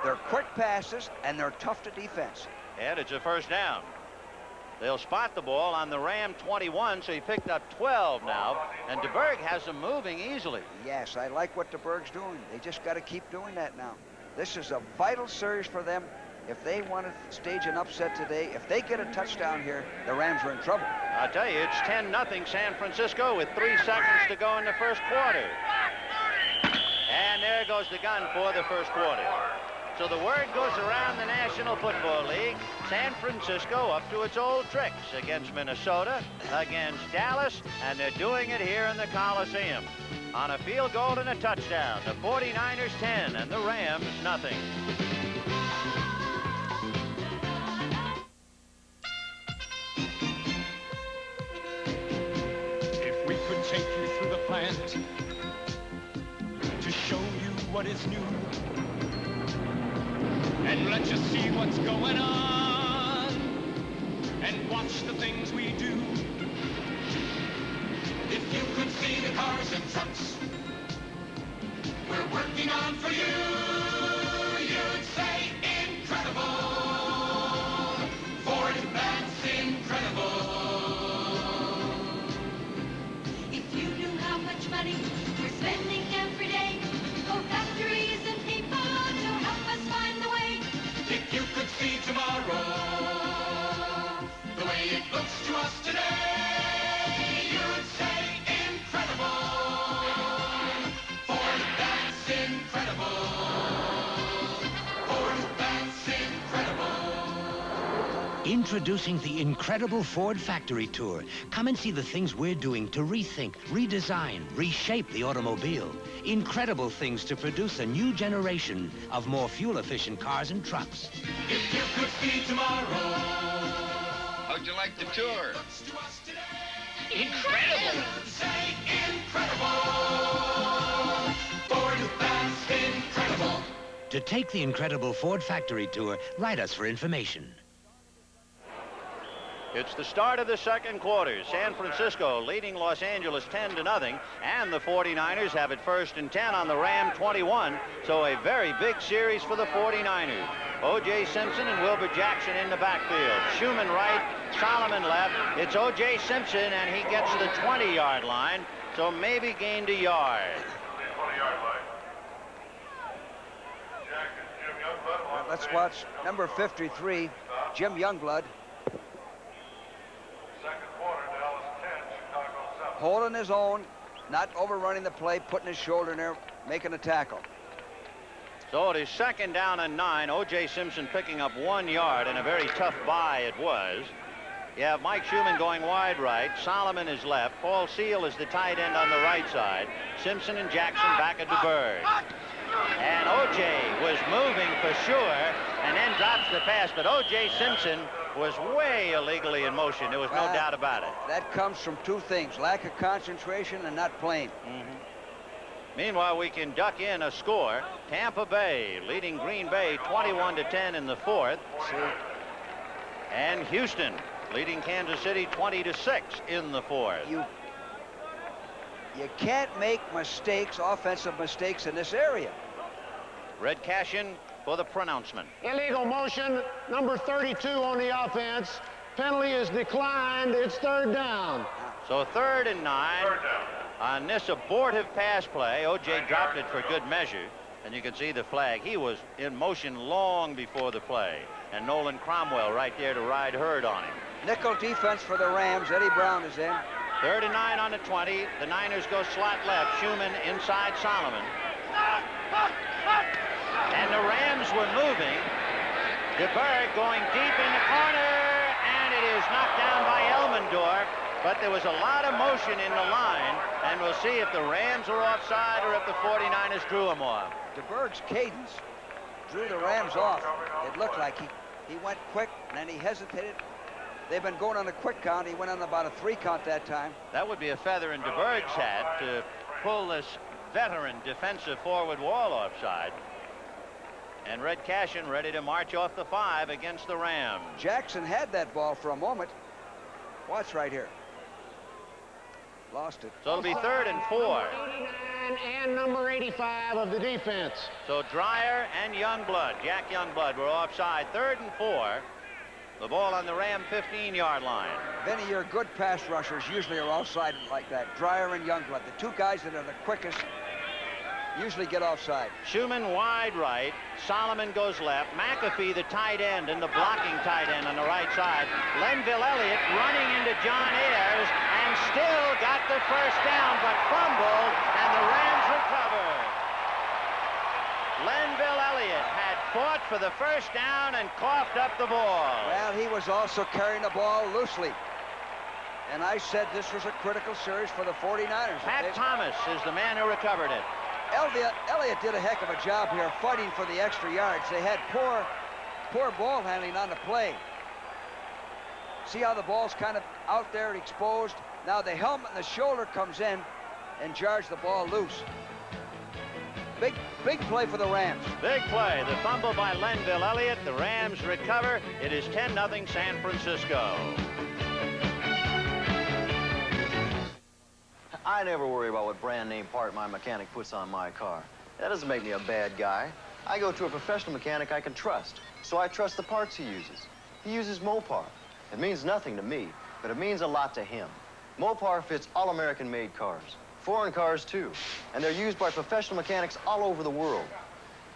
they're quick passes, and they're tough to defense. And it's a first down. They'll spot the ball on the Ram 21, so he picked up 12 now, and DeBerg has them moving easily. Yes, I like what DeBerg's doing. They just got to keep doing that now. This is a vital series for them. If they want to stage an upset today, if they get a touchdown here, the Rams are in trouble. I'll tell you, it's 10-0 San Francisco with 3 seconds to go in the first quarter. And there goes the gun for the first quarter. So the word goes around the National Football League. San Francisco up to its old tricks against Minnesota, against Dallas, and they're doing it here in the Coliseum. On a field goal and a touchdown, the 49ers 10 and the Rams nothing. If we could take you through the plant to show you what is new and let you see what's going on and watch the things we do. If you could see the cars and trucks we're working on for you, you'd say incredible. Ford, that's incredible. If you knew how much money we're spending every day for factories and people to help us find the way. If you could see tomorrow the way it looks to us today, you'd say incredible. Ford, that's incredible. Ford, that's incredible. Introducing the incredible Ford Factory Tour. Come and see the things we're doing to rethink, redesign, reshape the automobile. Incredible things to produce a new generation of more fuel-efficient cars and trucks. If you could see tomorrow. How'd you like the tour? Incredible! Say incredible! Ford, that's incredible! To take the incredible Ford Factory Tour, write us for information. It's the start of the second quarter. San Francisco leading Los Angeles 10-0, and the 49ers have it 1st and 10 on the Ram 21, so a very big series for the 49ers. O.J. Simpson and Wilbur Jackson in the backfield. Schumann right, Solomon left. It's O.J. Simpson, and he gets to the 20-yard line, so maybe gained a yard. let's watch number 53, Jim Youngblood. Holding his own, not overrunning the play, putting his shoulder in there, making a tackle. So it is 2nd down and 9. O.J. Simpson picking up 1 yard, and a very tough buy it was. You have Mike Schumann going wide right. Solomon is left. Paul Seal is the tight end on the right side. Simpson and Jackson back at DeBerg. And O.J. was moving for sure, and then drops the pass. But O.J. Simpson was way illegally in motion. There was no doubt about it. That comes from 2 things, lack of concentration and not playing. Meanwhile, we can duck in a score. Tampa Bay leading Green Bay 21-10 in the 4th. And Houston leading Kansas City 20-6 in the 4th. You can't make mistakes, offensive mistakes in this area. Red Cashin for the pronouncement. Illegal motion, number 32 on the offense. Penalty is declined. It's 3rd down. So 3rd and 9. On this abortive pass play, O.J. dropped it for good measure. And you can see the flag. He was in motion long before the play. And Nolan Cromwell right there to ride herd on him. Nickel defense for the Rams. Eddie Brown is in. 3rd and 9 on the 20. The Niners go slot left. Schumann inside Solomon. And the Rams were moving. DeBerg going deep in the corner, and it is knocked down by Elmendorf. But there was a lot of motion in the line, and we'll see if the Rams were offside or if the 49ers drew them off. DeBerg's cadence drew the Rams off. It looked like he went quick, and then he hesitated. They've been going on a quick count. He went on about a 3 count that time. That would be a feather in DeBerg's hat to pull this veteran defensive forward wall offside. And Red Cashin ready to march off the 5 against the Rams. Jackson had that ball for a moment. Watch right here. Lost it. So it'll be 3rd and 4. 89 and number 85 of the defense. So Dreyer and Youngblood, Jack Youngblood, were offside. 3rd and 4. The ball on the Ram 15-yard line. Benny, your good pass rushers usually are offside like that. Dreyer and Youngblood, the 2 guys that are the quickest, usually get offside. Schumann wide right. Solomon goes left. McAfee, the tight end, and the blocking tight end on the right side. Lenville Elliott running into John Ayers and still got the 1st down, but fumbled, and the Rams recovered. Lenville Elliott had fought for the 1st down and coughed up the ball. Well, he was also carrying the ball loosely. And I said this was a critical series for the 49ers. Pat Thomas is the man who recovered it. Elliott did a heck of a job here fighting for the extra yards. They had poor ball handling on the play. See how the ball's kind of out there exposed? Now the helmet and the shoulder comes in and jars the ball loose. Big play for the Rams. Big play. The fumble by Lenville Elliott. The Rams recover. It is 10-0 San Francisco. I never worry about what brand name part my mechanic puts on my car. That doesn't make me a bad guy. I go to a professional mechanic I can trust, so I trust the parts he uses. He uses Mopar. It means nothing to me, but it means a lot to him. Mopar fits all American-made cars, foreign cars too, and they're used by professional mechanics all over the world.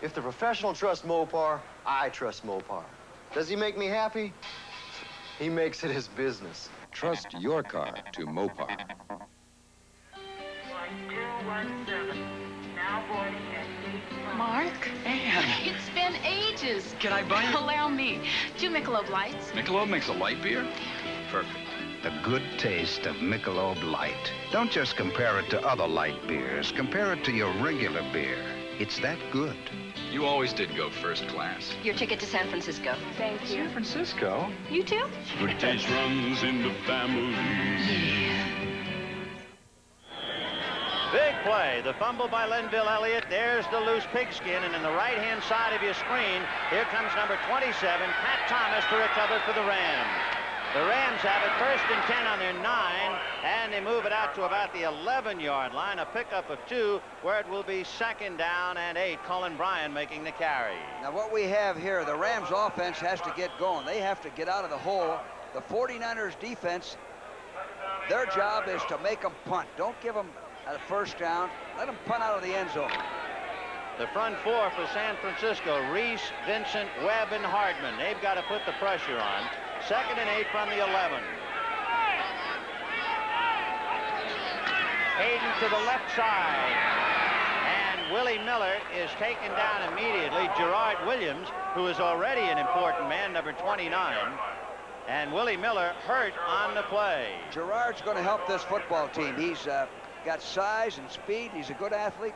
If the professional trusts Mopar, I trust Mopar. Does he make me happy? He makes it his business. Trust your car to Mopar. 217. Now boarding at Mark? Ann. It's been ages. Can I buy you? Allow me. 2 Michelob Lights. Michelob makes a light beer? Perfect. The good taste of Michelob Light. Don't just compare it to other light beers. Compare it to your regular beer. It's that good. You always did go first class. Your ticket to San Francisco. Thank you. San Francisco? You too? Good taste runs in the family. Big play. The fumble by Lenville Elliott. There's the loose pigskin. And in the right-hand side of your screen, here comes number 27, Pat Thomas, to recover for the Rams. The Rams have it 1st and 10 on their 9, and they move it out to about the 11-yard line. A pickup of 2, where it will be 2nd down and 8. Colin Bryan making the carry. Now what we have here, the Rams offense has to get going. They have to get out of the hole. The 49ers defense, their job is to make them punt. Don't give them a 1st down. Let them punt out of the end zone. The front four for San Francisco, Reese, Vincent, Webb, and Hardman. They've got to put the pressure on. 2nd and 8 from the 11. Hayden to the left side. And Willie Miller is taken down immediately. Gerard Williams, who is already an important man, number 29. And Willie Miller hurt on the play. Gerard's going to help this football team. He's got size and speed. He's a good athlete.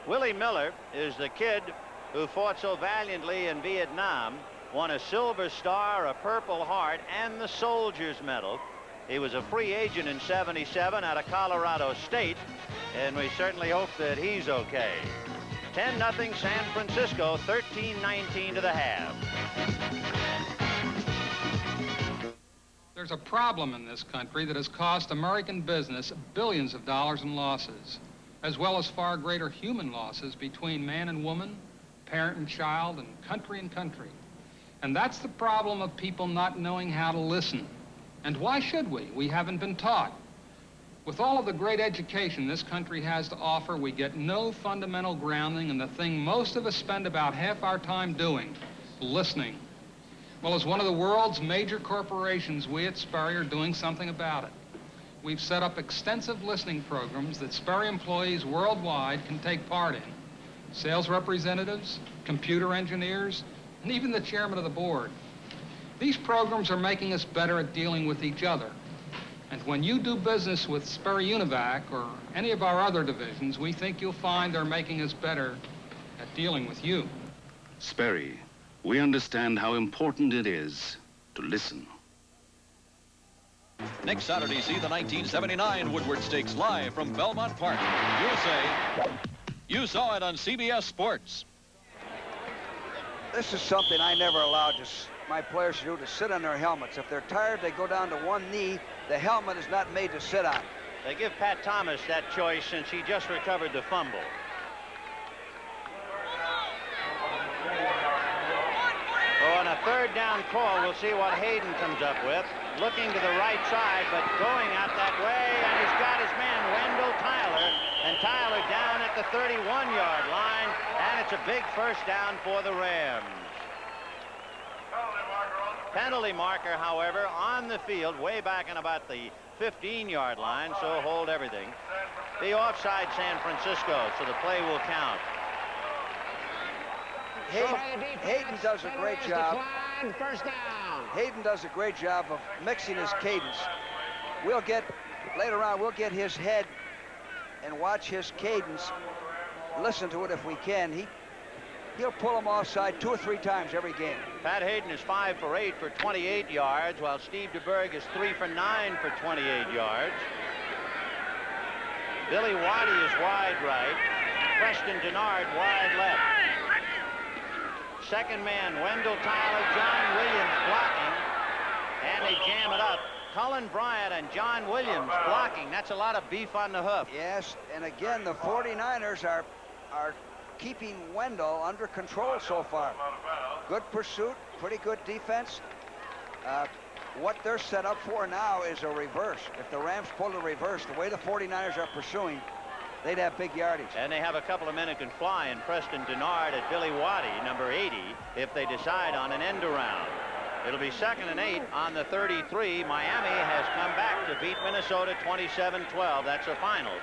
Willie Miller is the kid who fought so valiantly in Vietnam, won a Silver Star, a Purple Heart, and the Soldier's Medal. He was a free agent in '77 out of Colorado State, and we certainly hope that he's okay. 10-0 San Francisco, 13-19 to the half. There's a problem in this country that has cost American business billions of dollars in losses, as well as far greater human losses between man and woman, parent and child, and country. And that's the problem of people not knowing how to listen. And why should we? We haven't been taught. With all of the great education this country has to offer, we get no fundamental grounding in the thing most of us spend about half our time doing, listening. Well, as one of the world's major corporations, we at Sperry are doing something about it. We've set up extensive listening programs that Sperry employees worldwide can take part in. Sales representatives, computer engineers, and even the chairman of the board. These programs are making us better at dealing with each other. And when you do business with Sperry Univac or any of our other divisions, we think you'll find they're making us better at dealing with you. Sperry, we understand how important it is to listen. Next Saturday, see the 1979 Woodward Stakes live from Belmont Park. You'll say, you saw it on CBS Sports. This is something I never allowed my players to do, to sit on their helmets. If they're tired, they go down to one knee. The helmet is not made to sit on. They give Pat Thomas that choice since he just recovered the fumble. On a 3rd down call, we'll see what Hayden comes up with. Looking to the right side, but going out that way, and he's got his man, Wendell Tyler. And Tyler down at the 31-yard line, and it's a big first down for the Rams. Penalty marker, however, on the field, way back in about the 15-yard line, so hold everything. The offside San Francisco, so the play will count. Hayden does a great job. First down. Hayden does a great job of mixing his cadence. Later on, we'll get his head and watch his cadence. Listen to it if we can. He'll pull him offside 2 or 3 times every game. Pat Hayden is 5 for 8 for 28 yards, while Steve DeBerg is 3 for 9 for 28 yards. Billy Waddy is wide right. Preston Denard wide left. Second man, Wendell Tyler, John Williams blocking, and they jam it up. Cullen Bryant and John Williams blocking. That's a lot of beef on the hoof. Yes, and again, the 49ers are keeping Wendell under control so far. Good pursuit, pretty good defense. What they're set up for now is a reverse. If the Rams pull the reverse, the way the 49ers are pursuing, they'd have big yardage. And they have a couple of men who can fly in Preston Denard at Billy Waddy, number 80, if they decide on an end around. It'll be 2nd and 8 on the 33. Miami has come back to beat Minnesota 27-12. That's a final,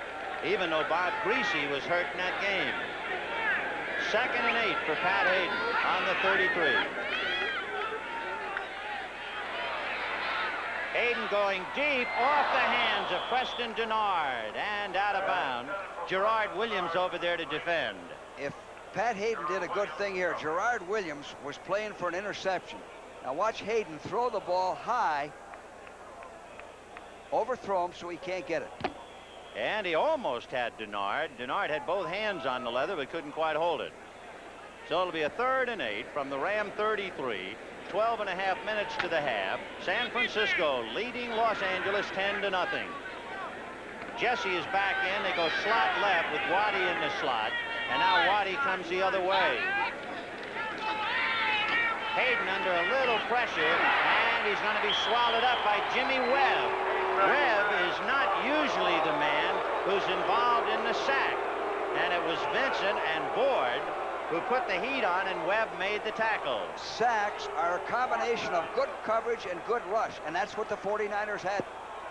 even though Bob Greasy was hurt in that game. 2nd and 8 for Pat Hayden on the 33. Hayden going deep off the hands of Preston Denard and out of bounds. Gerard Williams over there to defend. If Pat Hayden did a good thing here, Gerard Williams was playing for an interception. Now watch Hayden throw the ball high, overthrow him so he can't get it. And he almost had Denard. Denard had both hands on the leather but couldn't quite hold it. So it'll be a 3rd and 8 from the Ram 33. 12.5 minutes to the half. San Francisco leading Los Angeles 10-0. Jesse is back in. They go slot left with Waddy in the slot. And now Waddy comes the other way. Hayden under a little pressure, and he's going to be swallowed up by Jimmy Webb. Webb is not usually the man who's involved in the sack. and it was Vincent and Board who put the heat on, and Webb made the tackle. Sacks are a combination of good coverage and good rush, and that's what the 49ers had.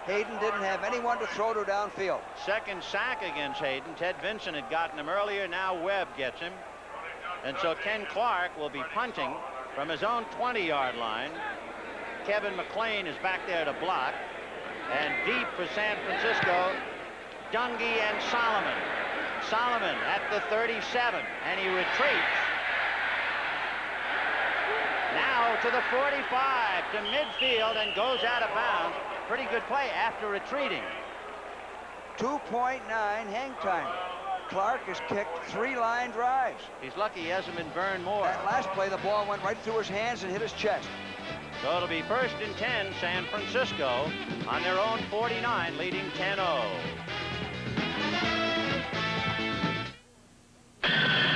Hayden didn't have anyone to throw to downfield. Second sack against Hayden. Ted Vincent had gotten him earlier. Now Webb gets him. And so Ken Clark will be punting from his own 20-yard line. Kevin McLean is back there to block. And deep for San Francisco, Dungy and Solomon. Solomon at the 37, and he retreats. Now to the 45, to midfield, and goes out of bounds. Pretty good play after retreating. 2.9 hang time. Clark has kicked 3 line drives. He's lucky he hasn't been burned more. That last play, the ball went right through his hands and hit his chest. So it'll be 1st and 10, San Francisco, on their own 49, leading 10-0.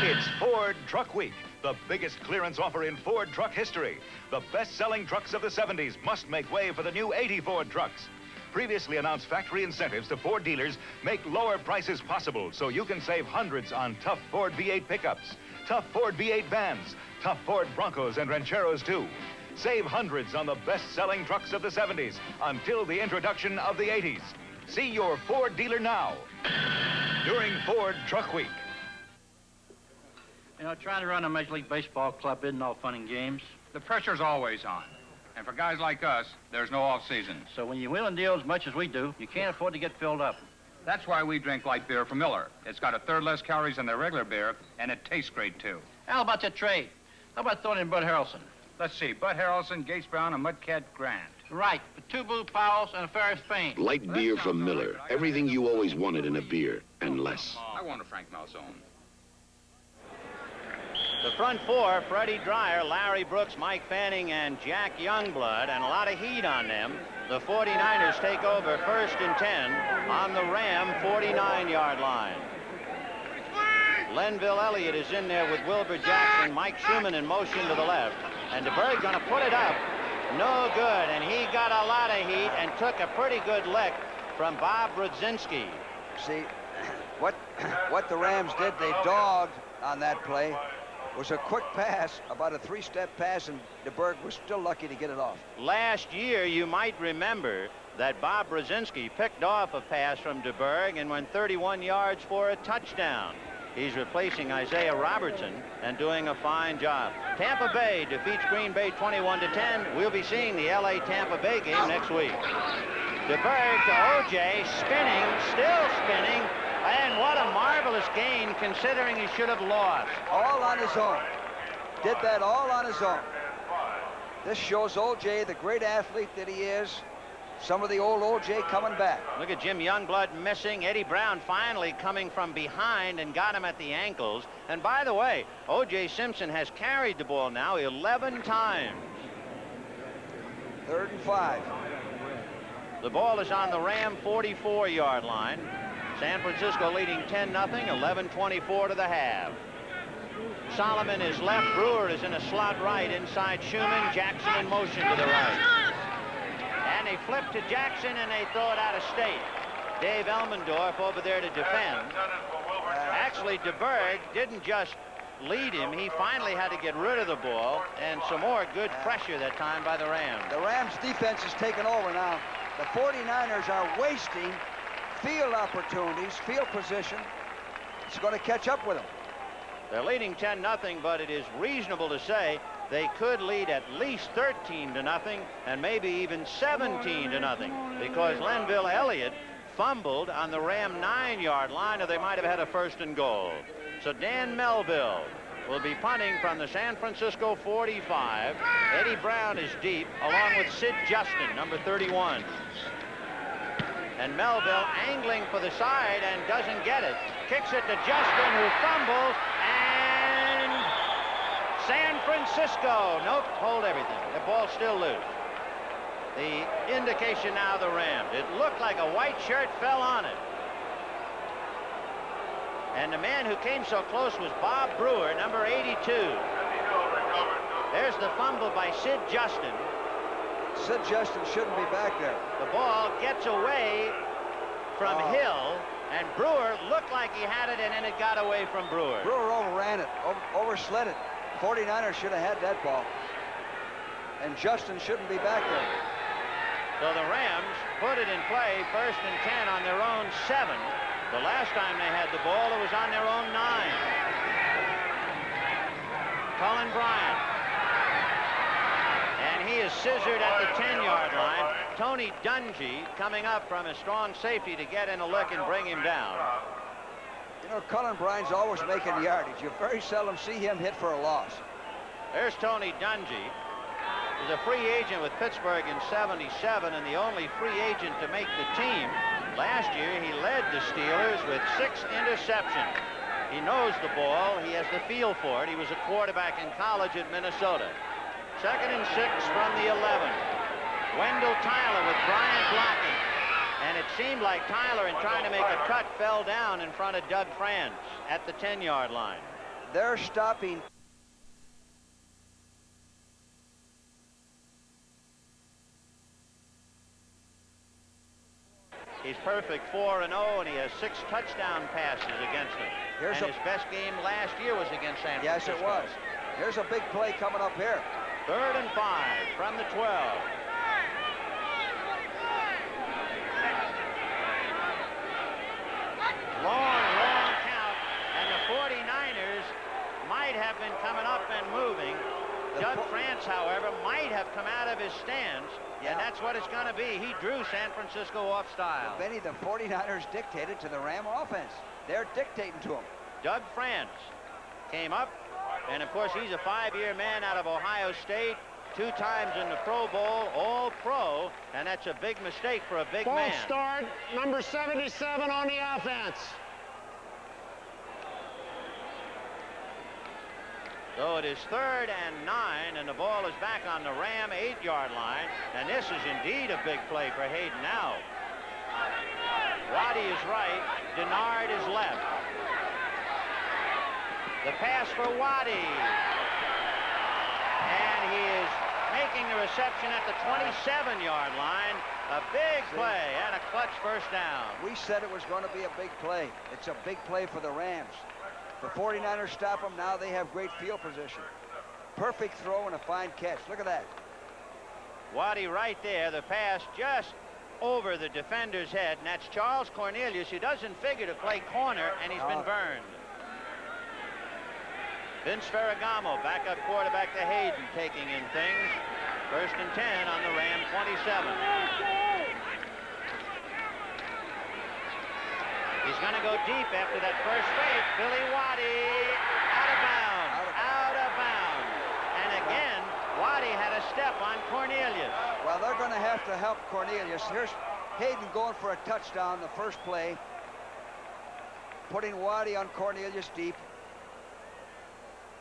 It's Ford Truck Week, the biggest clearance offer in Ford truck history. The best-selling trucks of the 70s must make way for the new 80 Ford trucks. Previously announced factory incentives to Ford dealers make lower prices possible, so you can save hundreds on tough Ford V8 pickups, tough Ford V8 vans, tough Ford Broncos and Rancheros too. Save hundreds on the best-selling trucks of the 70s until the introduction of the 80s. See your Ford dealer now during Ford Truck Week. You know, trying to run a Major League Baseball club isn't all fun and games. The pressure's always on. And for guys like us, there's no off-season. So when you wheel and deal as much as we do, you can't afford to get filled up. That's why we drink light beer from Miller. It's got a third less calories than their regular beer, and it tastes great, too. How about that trade? How about throwing in Bud Harrelson? Let's see, Bud Harrelson, Gates Brown, and Mudcat Grant. Right, with 2 Boo Powells and a Ferris Payne. Light beer from Miller. Everything you always wanted in a beer, and less. I want a Frank Malzone. The front four, Freddie Dreyer, Larry Brooks, Mike Fanning, and Jack Youngblood, and a lot of heat on them. The 49ers take over 1st and 10 on the Ram 49-yard line. Lenville Elliott is in there with Wilbur Jackson, Mike Schumann in motion to the left, and DeBerg going to put it up. No good, and he got a lot of heat and took a pretty good lick from Bob Brudzinski. See, what the Rams did, they dogged on that play. Was a quick pass, about a 3-step pass, and DeBerg was still lucky to get it off. Last year, you might remember that Bob Brzezinski picked off a pass from DeBerg and went 31 yards for a touchdown. He's replacing Isaiah Robertson and doing a fine job. Tampa Bay defeats Green Bay 21-10. We'll be seeing the LA-Tampa Bay game next week. DeBerg to O.J., spinning, still spinning. And what a marvelous gain, considering he should have lost. All on his own. Did that all on his own. This shows O.J., the great athlete that he is. Some of the old O.J. coming back. Look at Jim Youngblood missing. Eddie Brown finally coming from behind and got him at the ankles. And by the way, O.J. Simpson has carried the ball now 11 times. 3rd and 5. The ball is on the Ram 44-yard line. San Francisco leading 10-0, 11:24 to the half. Solomon is left. Brewer is in a slot right inside Schumann. Jackson in motion to the right. And they flip to Jackson and they throw it out of state. Dave Elmendorf over there to defend. Actually, DeBerg didn't just lead him. He finally had to get rid of the ball, and some more good pressure that time by the Rams. The Rams defense is taking over now. The 49ers are wasting field opportunities, field position. It's going to catch up with them. They're leading 10-0, but it is reasonable to say they could lead at least 13-0 and maybe even 17-0 because Lenville Elliott fumbled on the Ram 9-yard line, or they might have had a 1st and goal. So Dan Melville will be punting from the San Francisco 45. Eddie Brown is deep, along with Sid Justin, number 31. And Melville angling for the side and doesn't get it. Kicks it to Justin, who fumbles, and San Francisco. Nope, hold everything. The ball's still loose. The indication now the Rams. It looked like a white shirt fell on it. And the man who came so close was Bob Brewer, number 82. There's the fumble by Sid Justin. Sid Justin shouldn't be back there. The ball gets away from Hill, And Brewer looked like he had it, and then it got away from Brewer. Brewer overran it, overslid it. 49ers should have had that ball. And Justin shouldn't be back there. So the Rams put it in play, 1st and 10 on their own 7. The last time they had the ball, it was on their own 9. Cullen Bryant. And he is scissored at the 10-yard line. Tony Dungy coming up from a strong safety to get in a look and bring him down. You know, Cullen Bryant's always making yardage. You very seldom see him hit for a loss. There's Tony Dungy. He's a free agent with Pittsburgh in '77 and the only free agent to make the team. Last year, he led the Steelers with 6 interceptions. He knows the ball. He has the feel for it. He was a quarterback in college at Minnesota. 2nd and 6 from the 11. Wendell Tyler with Bryant blocking. And it seemed like Tyler, in trying to make a cut, fell down in front of Doug France at the 10-yard line. They're stopping. He's perfect 4-0, and he has 6 touchdown passes against him. His best game last year was against San Francisco. Yes, it was. Here's a big play coming up here. 3rd and 5 from the 12. Long count, and the 49ers might have been coming up and moving. Doug France, however, might have come out of his stance, and that's what it's going to be. He drew San Francisco off style. Well, Benny, the 49ers dictated to the Ram offense. They're dictating to him. Doug France came up, and of course he's a 5-year man out of Ohio State, 2 times in the Pro Bowl, all pro, and that's a big mistake for a big man. False start, number 77 on the offense. So it is 3rd and 9, and the ball is back on the Ram 8-yard line, and this is indeed a big play for Hayden now. Waddy is right, Denard is left. The pass for Waddy. And he is making the reception at the 27-yard line. A big play and a clutch first down. We said it was going to be a big play. It's a big play for the Rams. The 49ers stop them. Now they have great field position. Perfect throw and a fine catch. Look at that. Waddy right there. The pass just over the defender's head, and that's Charles Cornelius, who doesn't figure to play corner, and he's been burned. Vince Ferragamo, backup quarterback to Hayden, taking in things. 1st and 10 on the Ram 27. He's going to go deep after that first fake. Billy Waddy out of bounds. Out of bounds. And again, Waddy had a step on Cornelius. Well, they're going to have to help Cornelius. Here's Hayden going for a touchdown the first play. Putting Waddy on Cornelius deep.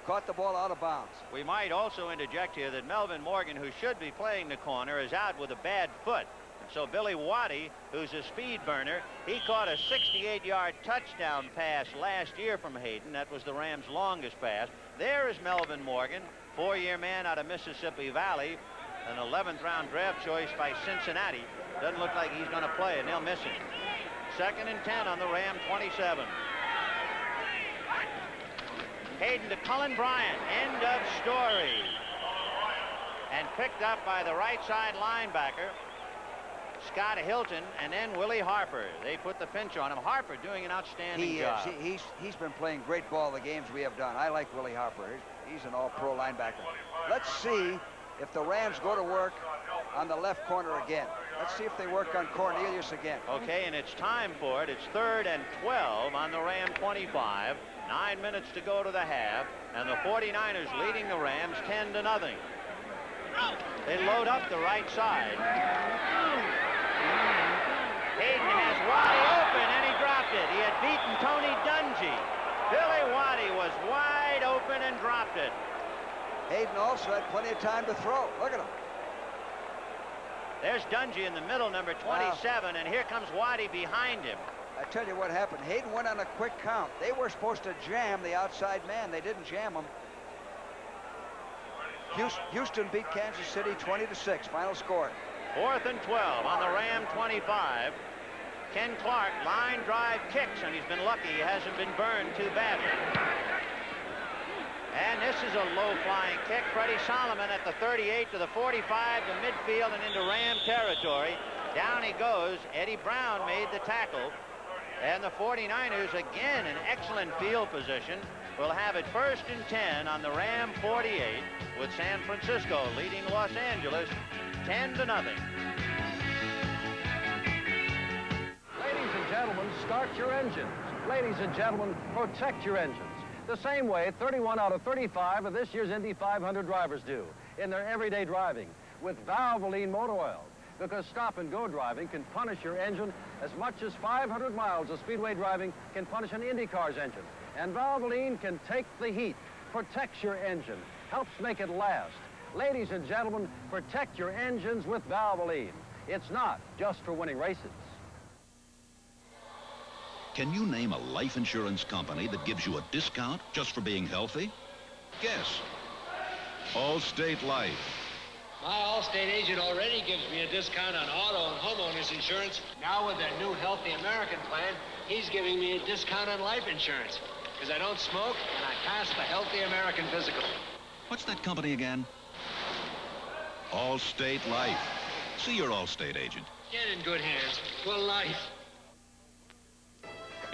Caught the ball out of bounds. We might also interject here that Melvin Morgan, who should be playing the corner, is out with a bad foot. And so Billy Waddy, who's a speed burner, he caught a 68-yard touchdown pass last year from Hayden. That was the Rams' longest pass. There is Melvin Morgan, 4-year man out of Mississippi Valley, an 11th round draft choice by Cincinnati. Doesn't look like he's going to play, and they'll miss him. 2nd and 10 on the Ram 27. Hayden to Cullen Bryant, end of story. And picked up by the right side linebacker, Scott Hilton, and then Willie Harper. They put the pinch on him. Harper doing an outstanding job. He's been playing great ball the games we have done. I like Willie Harper. He's an all-pro linebacker. Let's see if the Rams go to work on the left corner again. Let's see if they work on Cornelius again. Okay, and it's time for it. It's 3rd and 12 on the Ram 25. 9 minutes to go to the half, and the 49ers leading the Rams 10-0. They load up the right side. Hayden has Waddy open, and he dropped it. He had beaten Tony Dungy. Billy Waddy was wide open and dropped it. Hayden also had plenty of time to throw. Look at him. There's Dungy in the middle, number 27, and here comes Waddy behind him. I tell you what happened. Hayden went on a quick count. They were supposed to jam the outside man. They didn't jam him. Houston beat Kansas City 20-6. Final score. 4th and 12 on the Ram 25. Ken Clark line drive kicks, and he's been lucky he hasn't been burned too badly. And this is a low-flying kick. Freddie Solomon at the 38 to the 45 to midfield and into Ram territory. Down he goes. Eddie Brown made the tackle. And the 49ers, again, in excellent field position, will have it 1st and 10 on the Ram 48 with San Francisco leading Los Angeles 10-0. Ladies and gentlemen, start your engines. Ladies and gentlemen, protect your engines. The same way 31 out of 35 of this year's Indy 500 drivers do in their everyday driving with Valvoline motor oil. Because stop-and-go driving can punish your engine as much as 500 miles of speedway driving can punish an IndyCar's engine. And Valvoline can take the heat, protects your engine, helps make it last. Ladies and gentlemen, protect your engines with Valvoline. It's not just for winning races. Can you name a life insurance company that gives you a discount just for being healthy? Guess. Allstate Life. My Allstate agent already gives me a discount on auto and homeowners insurance. Now with their new Healthy American plan, he's giving me a discount on life insurance. Because I don't smoke and I passed the Healthy American physical. What's that company again? Allstate Life. See your Allstate agent. Get in good hands for life.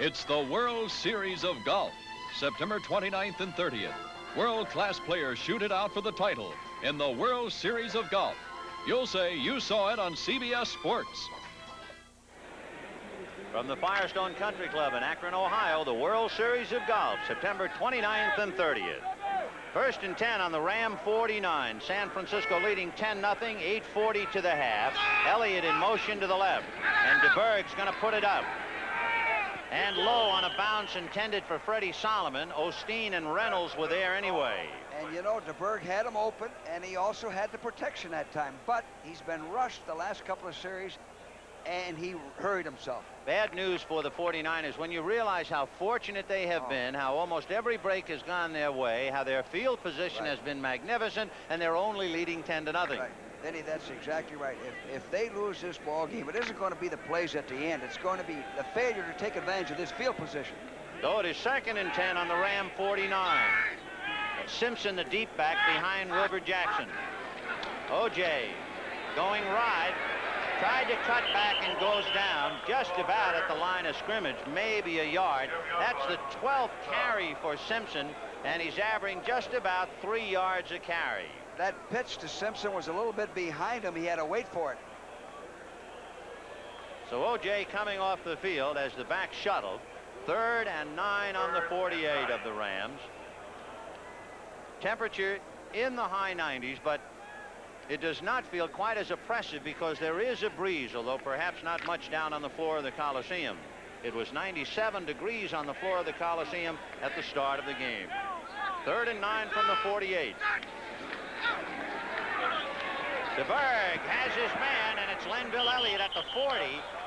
It's the World Series of Golf, September 29th and 30th. World-class players shoot it out for the title in the World Series of Golf. You'll say you saw it on CBS Sports. From the Firestone Country Club in Akron, Ohio, the World Series of Golf, September 29th and 30th. 1st and 10 on the Ram 49. San Francisco leading 10-0, 8:40 to the half. Elliott in motion to the left, and DeBerg's going to put it up. And low on a bounce intended for Freddie Solomon. Osteen and Reynolds were there anyway. And you know, DeBerg had him open, and he also had the protection that time. But he's been rushed the last couple of series, and he hurried himself. Bad news for the 49ers when you realize how fortunate they have been, how almost every break has gone their way, how their field position has been magnificent, and they're only leading 10-0. Right. Denny, that's exactly right. If they lose this ball game, it isn't going to be the plays at the end. It's going to be the failure to take advantage of this field position. So it is 2nd and 10 on the Ram 49. Simpson, the deep back behind Wilbur Jackson. O.J. going right. Tried to cut back and goes down just about at the line of scrimmage, maybe a yard. That's the 12th carry for Simpson, and he's averaging just about 3 yards a carry. That pitch to Simpson was a little bit behind him. He had to wait for it. So O.J. coming off the field as the back shuttle. 3rd and 9 on the 48 of the Rams. Temperature in the high 90s, but it does not feel quite as oppressive because there is a breeze, although perhaps not much down on the floor of the Coliseum. It was 97 degrees on the floor of the Coliseum at the start of the game. 3rd and 9 from the 48. DeBerg has his man, and it's Lenville Elliott at the 40.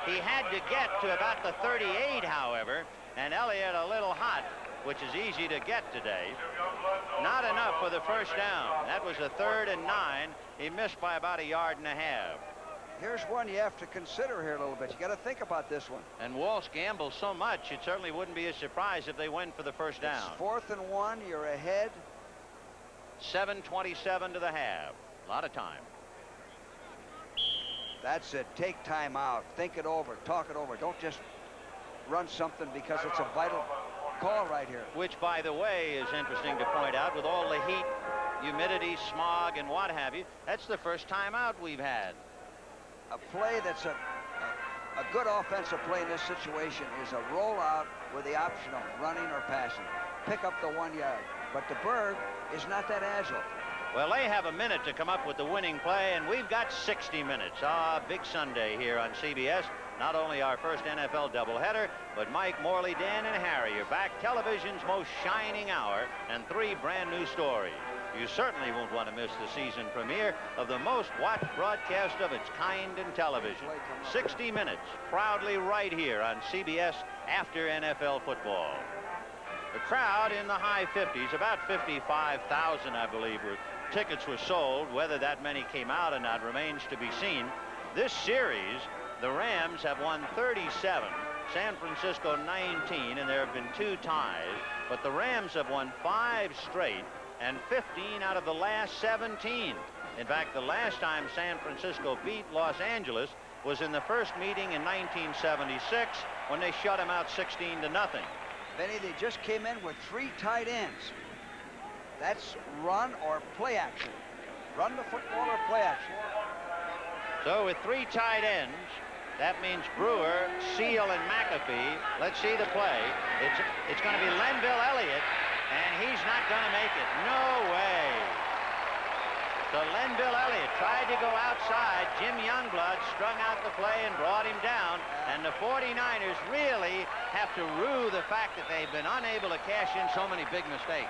He had to get to about the 38, however, and Elliott a little hot, which is easy to get today. Not enough for the first down. That was a 3rd and 9. He missed by about 1.5 yards. Here's one you have to consider here a little bit. You got to think about this one. And Walsh gambles so much, it certainly wouldn't be a surprise if they went for the first down. It's 4th and 1. You're ahead. 7:27 to the half. A lot of time. That's it. Take time out. Think it over. Talk it over. Don't just run something because it's a vital call right here. Which, by the way, is interesting to point out with all the heat, humidity, smog, and what have you. That's the first timeout we've had. A play that's a good offensive play in this situation is a rollout with the option of running or passing. Pick up the 1 yard. But DeBerg is not that agile. Well, they have a minute to come up with the winning play, and we've got 60 minutes. Big Sunday here on CBS. Not only our first NFL doubleheader, but Mike, Morley, Dan, and Harry are back, television's most shining hour, and 3 brand new stories. You certainly won't want to miss the season premiere of the most watched broadcast of its kind in television. 60 minutes, proudly right here on CBS after NFL football. The crowd in the high 50s, about 55,000, I believe, tickets were sold. Whether that many came out or not remains to be seen. This series The Rams have won 37, San Francisco 19, and there have been 2 ties. But the Rams have won 5 straight and 15 out of the last 17. In fact, the last time San Francisco beat Los Angeles was in the first meeting in 1976 when they shut them out 16-0. Benny, they just came in with 3 tight ends. That's run or play action. Run the football or play action. So with 3 tight ends, that means Brewer, Seal, and McAfee. Let's see the play. It's going to be Lenville Elliott, and he's not going to make it. No way. So Lenville Elliott tried to go outside. Jim Youngblood strung out the play and brought him down. And the 49ers really have to rue the fact that they've been unable to cash in so many big mistakes.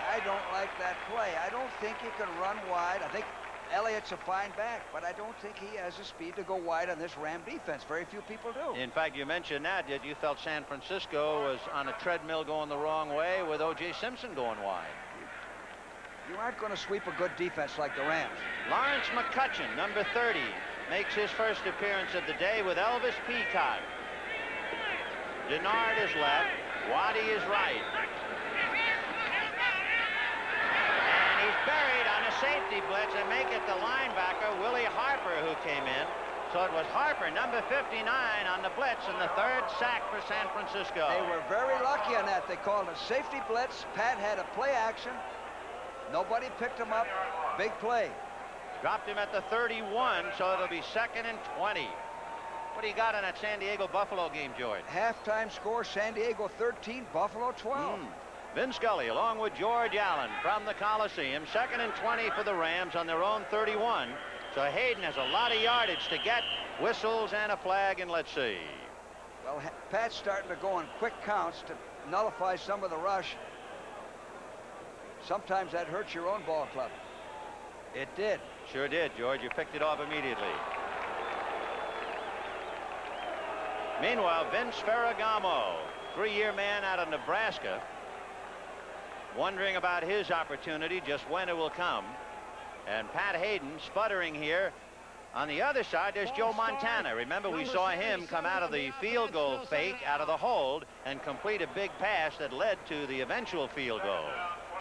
I don't like that play. I don't think he can run wide. I think Elliott's a fine back, but I don't think he has the speed to go wide on this Ram defense. Very few people do. In fact, you mentioned that you felt San Francisco was on a treadmill going the wrong way with O.J. Simpson going wide. You aren't going to sweep a good defense like the Rams. Lawrence McCutcheon, number 30, makes his first appearance of the day with Elvis Peacock. Denard is left. Waddy is right. And he's buried on a safety blitz, and make it the linebacker, Willie Harper, who came in. So it was Harper, number 59, on the blitz, and the 3rd sack for San Francisco. They were very lucky on that. They called a safety blitz. Pat had a play action. Nobody picked him up. Big play. Dropped him at the 31, so it'll be 2nd and 20. What do you got on that San Diego-Buffalo game, George? Halftime score, San Diego 13, Buffalo 12. Vin Scully along with George Allen from the Coliseum. 2nd and 20 for the Rams on their own 31. So Hayden has a lot of yardage to get. Whistles and a flag, and let's see. Well, Pat's starting to go on quick counts to nullify some of the rush. Sometimes that hurts your own ball club. It did. Sure did, George. You picked it off immediately. Meanwhile, Vince Ferragamo, 3-year man out of Nebraska, wondering about his opportunity, just when it will come. And Pat Hayden sputtering here. On the other side, there's Joe Montana. Remember, we saw him come out of the field goal fake, out of the hold, and complete a big pass that led to the eventual field goal.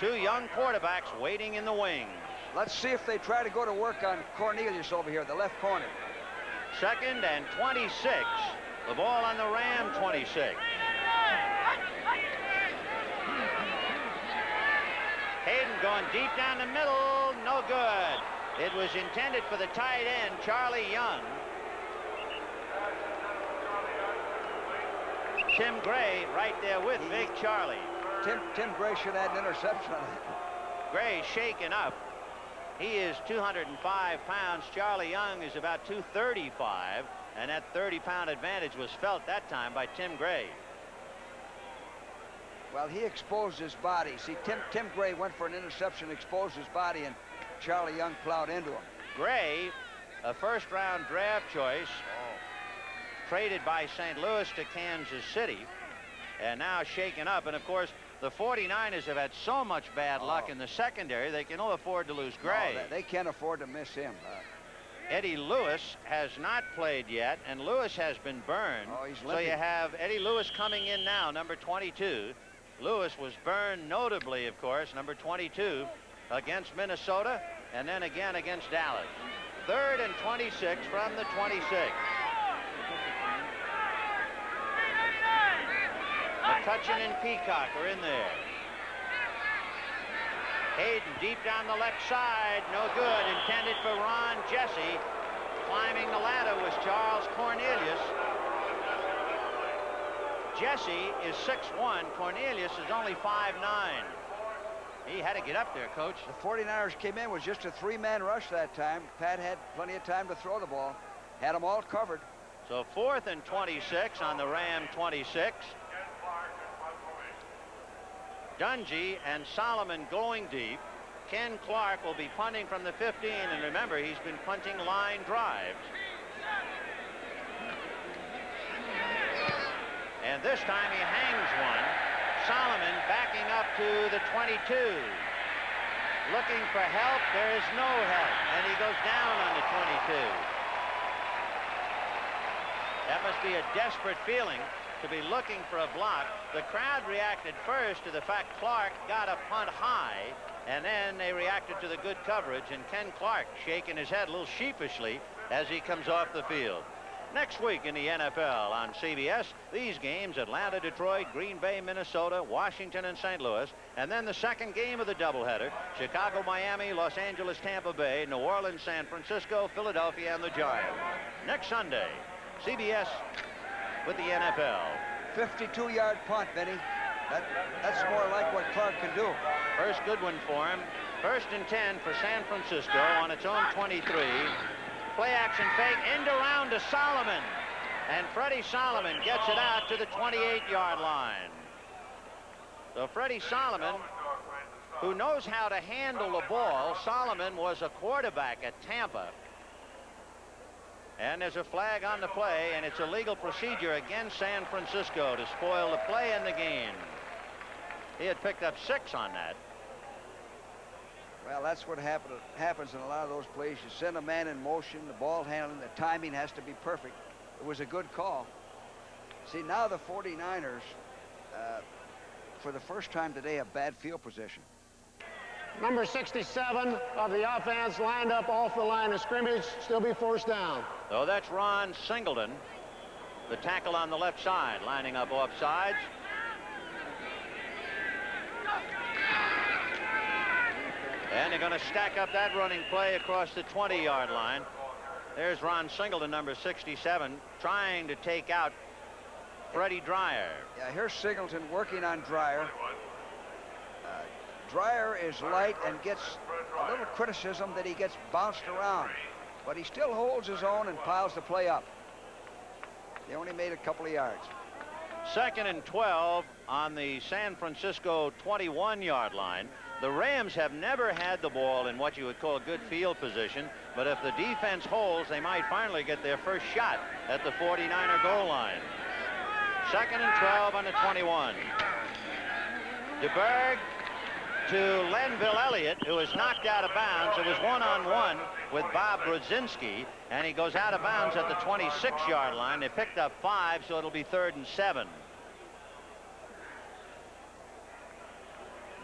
2 young quarterbacks waiting in the wings. Let's see if they try to go to work on Cornelius over here, the left corner. 2nd and 26. The ball on the Ram 26. Hayden going deep down the middle. No good. It was intended for the tight end, Charlie Young. Tim Gray right there with Big Charlie. Tim Gray should have had an interception on that. Gray shaken up. He is 205 pounds. Charlie Young is about 235. And that 30-pound advantage was felt that time by Tim Gray. Well, he exposed his body. See, Tim Gray went for an interception, exposed his body, and Charlie Young plowed into him. Gray, a first-round draft choice, traded by St. Louis to Kansas City, and now shaken up. And, of course, the 49ers have had so much bad luck in the secondary, they can only afford to lose Gray. No, they can't afford to miss him. Eddie Lewis has not played yet, and Lewis has been burned. So you have Eddie Lewis coming in now, number 22. Lewis was burned notably, of course, number 22, against Minnesota, and then again against Dallas. 3rd and 26 from the 26. McCutcheon and Peacock are in there. Hayden deep down the left side, no good. Intended for Ron Jesse. Climbing the ladder was Charles Cornelius. Jesse is 6'1". Cornelius is only 5'9". He had to get up there, Coach. The 49ers came in with just a 3-man rush that time. Pat had plenty of time to throw the ball. Had them all covered. So 4th and 26 on the Ram 26. Dungy and Solomon going deep. Ken Clark will be punting from the 15, and remember, he's been punting line drives. And this time he hangs one. Solomon backing up to the 22. Looking for help. There is no help, and he goes down on the 22. That must be a desperate feeling to be looking for a block. The crowd reacted first to the fact Clark got a punt high, and then they reacted to the good coverage, and Ken Clark shaking his head a little sheepishly as he comes off the field. Next week in the NFL on CBS, these games: Atlanta, Detroit, Green Bay, Minnesota, Washington, and St. Louis. And then the second game of the doubleheader: Chicago, Miami, Los Angeles, Tampa Bay, New Orleans, San Francisco, Philadelphia, and the Giants. Next Sunday, CBS with the NFL. 52-yard punt, Benny. That's more like what Clark can do. First good one for him. 1st and 10 for San Francisco on its own 23. Play action fake, end around to Solomon. And Freddie Solomon gets it out to the 28-yard line. So Freddie Solomon, who knows how to handle the ball. Solomon was a quarterback at Tampa. And there's a flag on the play, and it's a legal procedure against San Francisco to spoil the play in the game. He had picked up 6 on that. Well, that's what happens in a lot of those plays. You send a man in motion, the ball handling, the timing has to be perfect. It was a good call. See, now the 49ers, for the first time today, have bad field position. Number 67 of the offense lined up off the line of scrimmage, still be forced down. So that's Ron Singleton, the tackle on the left side, lining up off sides. And they're going to stack up that running play across the 20-yard line. There's Ron Singleton, number 67, trying to take out Freddie Dreyer. Yeah, here's Singleton working on Dreyer. Dreyer is light and gets a little criticism that he gets bounced around, but he still holds his own and piles the play up. They only made a couple of yards. 2nd and 12 on the San Francisco 21-yard line. The Rams have never had the ball in what you would call good field position, but if the defense holds, they might finally get their first shot at the 49er goal line. 2nd and 12 on the 21. DeBerg to Lenville Elliott, who is knocked out of bounds. It was one-on-one with Bob Brzezinski, and he goes out of bounds at the 26-yard line. They picked up 5, so it'll be 3rd and 7.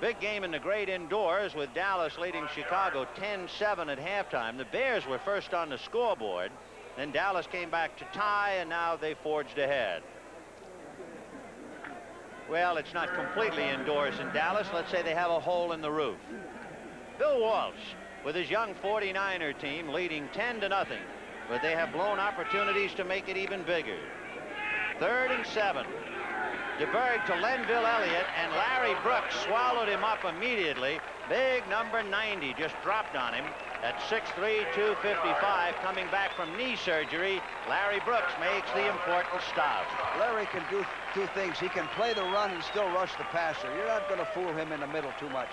Big game in the great indoors with Dallas leading Chicago 10-7 at halftime. The Bears were first on the scoreboard. Then Dallas came back to tie, and now they forged ahead. Well, it's not completely indoors in Dallas. Let's say they have a hole in the roof. Bill Walsh with his young 49er team leading 10-0, but they have blown opportunities to make it even bigger. 3rd and 7. DeBerg to Lenville Elliott, and Larry Brooks swallowed him up immediately. Big number 90 just dropped on him at 6'3", 255, coming back from knee surgery. Larry Brooks makes the important stop. Larry can do 2 things. He can play the run and still rush the passer. You're not going to fool him in the middle too much.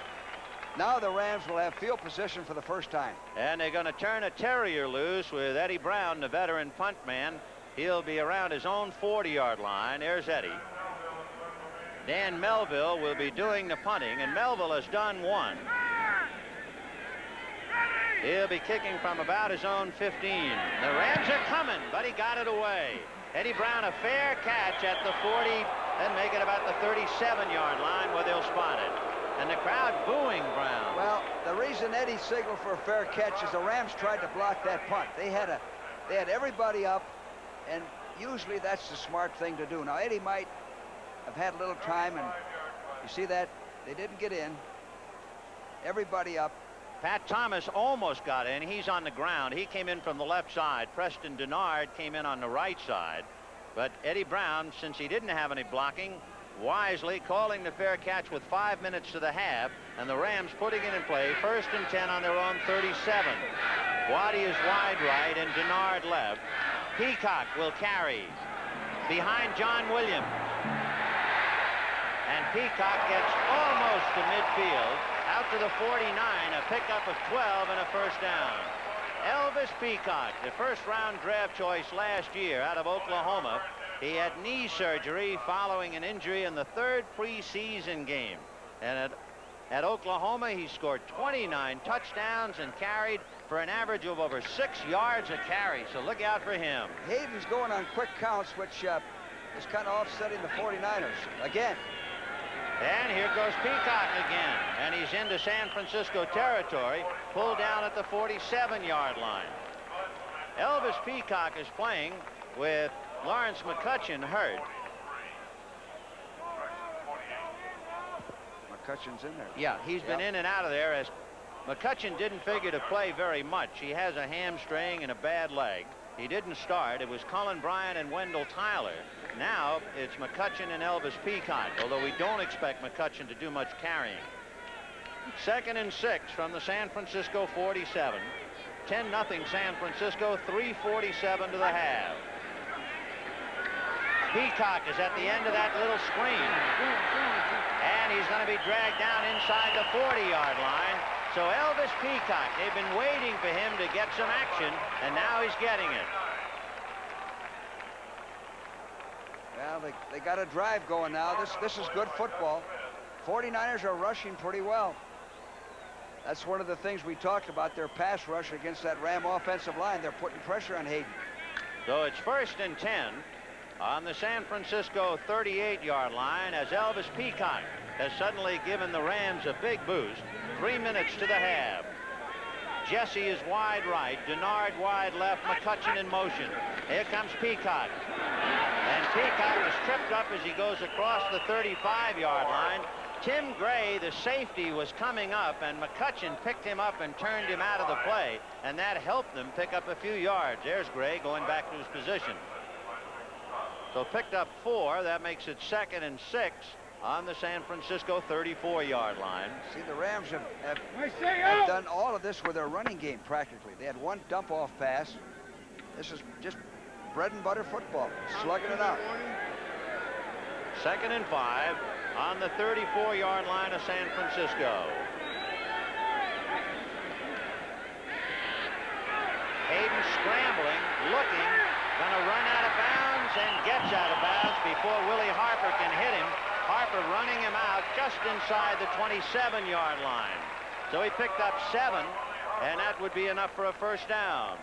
Now the Rams will have field position for the first time. And they're going to turn a terrier loose with Eddie Brown, the veteran punt man. He'll be around his own 40-yard line. There's Eddie. Dan Melville will be doing the punting, and Melville has done 1. He'll be kicking from about his own 15. The Rams are coming, but he got it away. Eddie Brown, a fair catch at the 40, then make it about the 37-yard line where they'll spot it. And the crowd booing Brown. Well, the reason Eddie signaled for a fair catch is the Rams tried to block that punt. They had everybody up, and usually that's the smart thing to do. Now, Eddie might have had a little time, and you see that? They didn't get in. Everybody up. Pat Thomas almost got in. He's on the ground. He came in from the left side. Preston Denard came in on the right side. But Eddie Brown, since he didn't have any blocking, wisely calling the fair catch with 5 minutes to the half, and the Rams putting it in play. 1st and 10 on their own 37. Waddy is wide right and Denard left. Peacock will carry behind John Williams. And Peacock gets almost to midfield, out to the 49, a pickup of 12 and a first down. Elvis Peacock, the first-round draft choice last year out of Oklahoma. He had knee surgery following an injury in the 3rd preseason game. And at Oklahoma, he scored 29 touchdowns and carried for an average of over 6 yards a carry, so look out for him. Hayden's going on quick counts, which is kind of offsetting the 49ers. Again. And here goes Peacock again. And he's into San Francisco territory, pulled down at the 47-yard line. Elvis Peacock is playing with Lawrence McCutcheon hurt. McCutcheon's in there. Yeah, he's been in and out of there as McCutcheon didn't figure to play very much. He has a hamstring and a bad leg. He didn't start. It was Cullen Bryant and Wendell Tyler. Now it's McCutcheon and Elvis Peacock, although we don't expect McCutcheon to do much carrying. 2nd and 6 from the San Francisco 47. 10-0 San Francisco, 3:47 to the half. Peacock is at the end of that little screen. And he's going to be dragged down inside the 40-yard line. So Elvis Peacock, they've been waiting for him to get some action, and now he's getting it. Well, they got a drive going now. This is good football. 49ers are rushing pretty well. That's one of the things we talked about, their pass rush against that Ram offensive line. They're putting pressure on Hayden. So it's 1st and 10 on the San Francisco 38-yard line as Elvis Peacock has suddenly given the Rams a big boost. 3 minutes to the half. Jesse is wide right, Denard wide left, McCutcheon in motion. Here comes Peacock. And Peacock is tripped up as he goes across the 35-yard line. Tim Gray, the safety, was coming up, and McCutcheon picked him up and turned him out of the play, and that helped them pick up a few yards. There's Gray going back to his position. So picked up 4. That makes it 2nd and 6 on the San Francisco 34-yard line. See, the Rams have done all of this with their running game practically. They had one dump-off pass. This is just bread and butter football, slugging it out. 2nd and 5 on the 34-yard line of San Francisco. Hayden scrambling, looking, gonna run out of bounds and gets out of bounds before Willie Harper can hit him. Harper running him out just inside the 27-yard line. So he picked up 7, and that would be enough for a first down.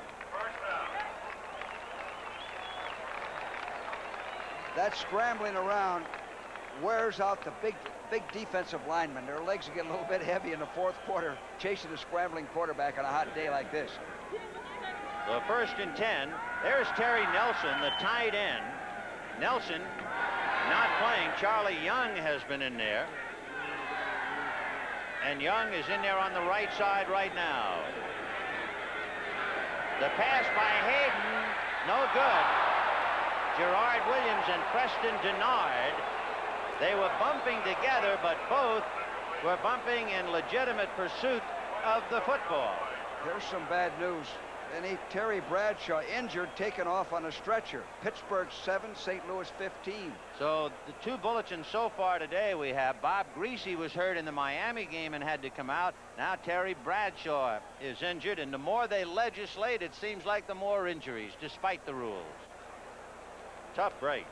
That scrambling around wears out the big defensive linemen. Their legs get a little bit heavy in the 4th quarter, chasing a scrambling quarterback on a hot day like this. The 1st and 10. There's Terry Nelson, the tight end. Nelson not playing. Charlie Young has been in there. And Young is in there on the right side right now. The pass by Hayden, no good. Gerard Williams and Preston Denard, they were bumping together, but both were bumping in legitimate pursuit of the football. There's some bad news. Terry Bradshaw injured, taken off on a stretcher. Pittsburgh 7, St. Louis 15. So the 2 bulletins so far today we have Bob Greasy was hurt in the Miami game and had to come out. Now Terry Bradshaw is injured, and the more they legislate, it seems like the more injuries, despite the rules. Tough break.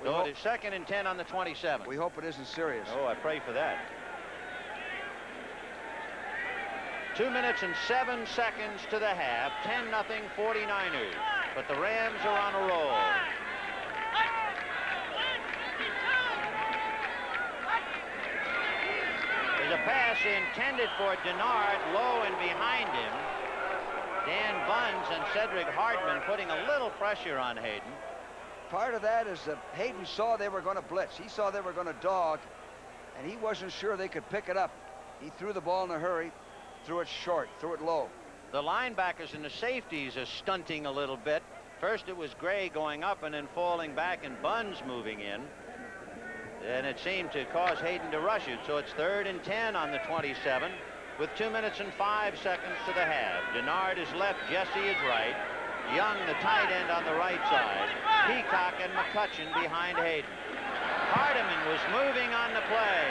So it is 2nd and 10 on the 27. We hope it isn't serious. Oh, I pray for that. 2 minutes and 7 seconds to the half. 10-0 49ers. But the Rams are on a roll. There's a pass intended for Denard, low and behind him. Dan Buns and Cedric Hardman putting a little pressure on Hayden. Part of that is that Hayden saw they were going to blitz. He saw they were going to dog, and he wasn't sure they could pick it up. He threw the ball in a hurry, threw it short, threw it low. The linebackers and the safeties are stunting a little bit. First it was Gray going up and then falling back, and Buns moving in. And it seemed to cause Hayden to rush it. So it's 3rd and 10 on the 27 with 2 minutes and 5 seconds to the half. Denard is left, Jesse is right. Young, the tight end, on the right side. Peacock and McCutcheon behind Hayden. Hardiman was moving on the play.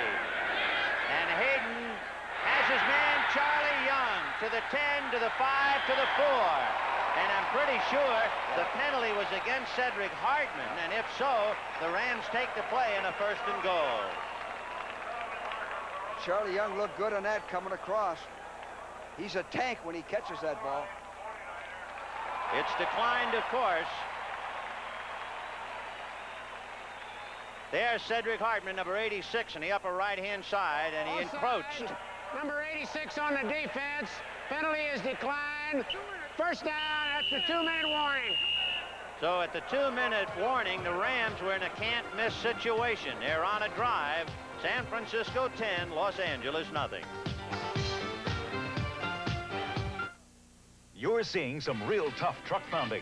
And Hayden has his man Charlie Young to the 10, to the 5, to the 4. And I'm pretty sure the penalty was against Cedric Hardman, and if so, the Rams take the play in a 1st and goal. Charlie Young looked good on that coming across. He's a tank when he catches that ball. It's declined, of course. There's Cedric Hartman, number 86, in the upper right-hand side, and he encroached. Number 86 on the defense. Penalty is declined. First down after 2-minute warning. So at the 2-minute warning, the Rams were in a can't-miss situation. They're on a drive. San Francisco 10, Los Angeles nothing. You're seeing some real tough truck pounding.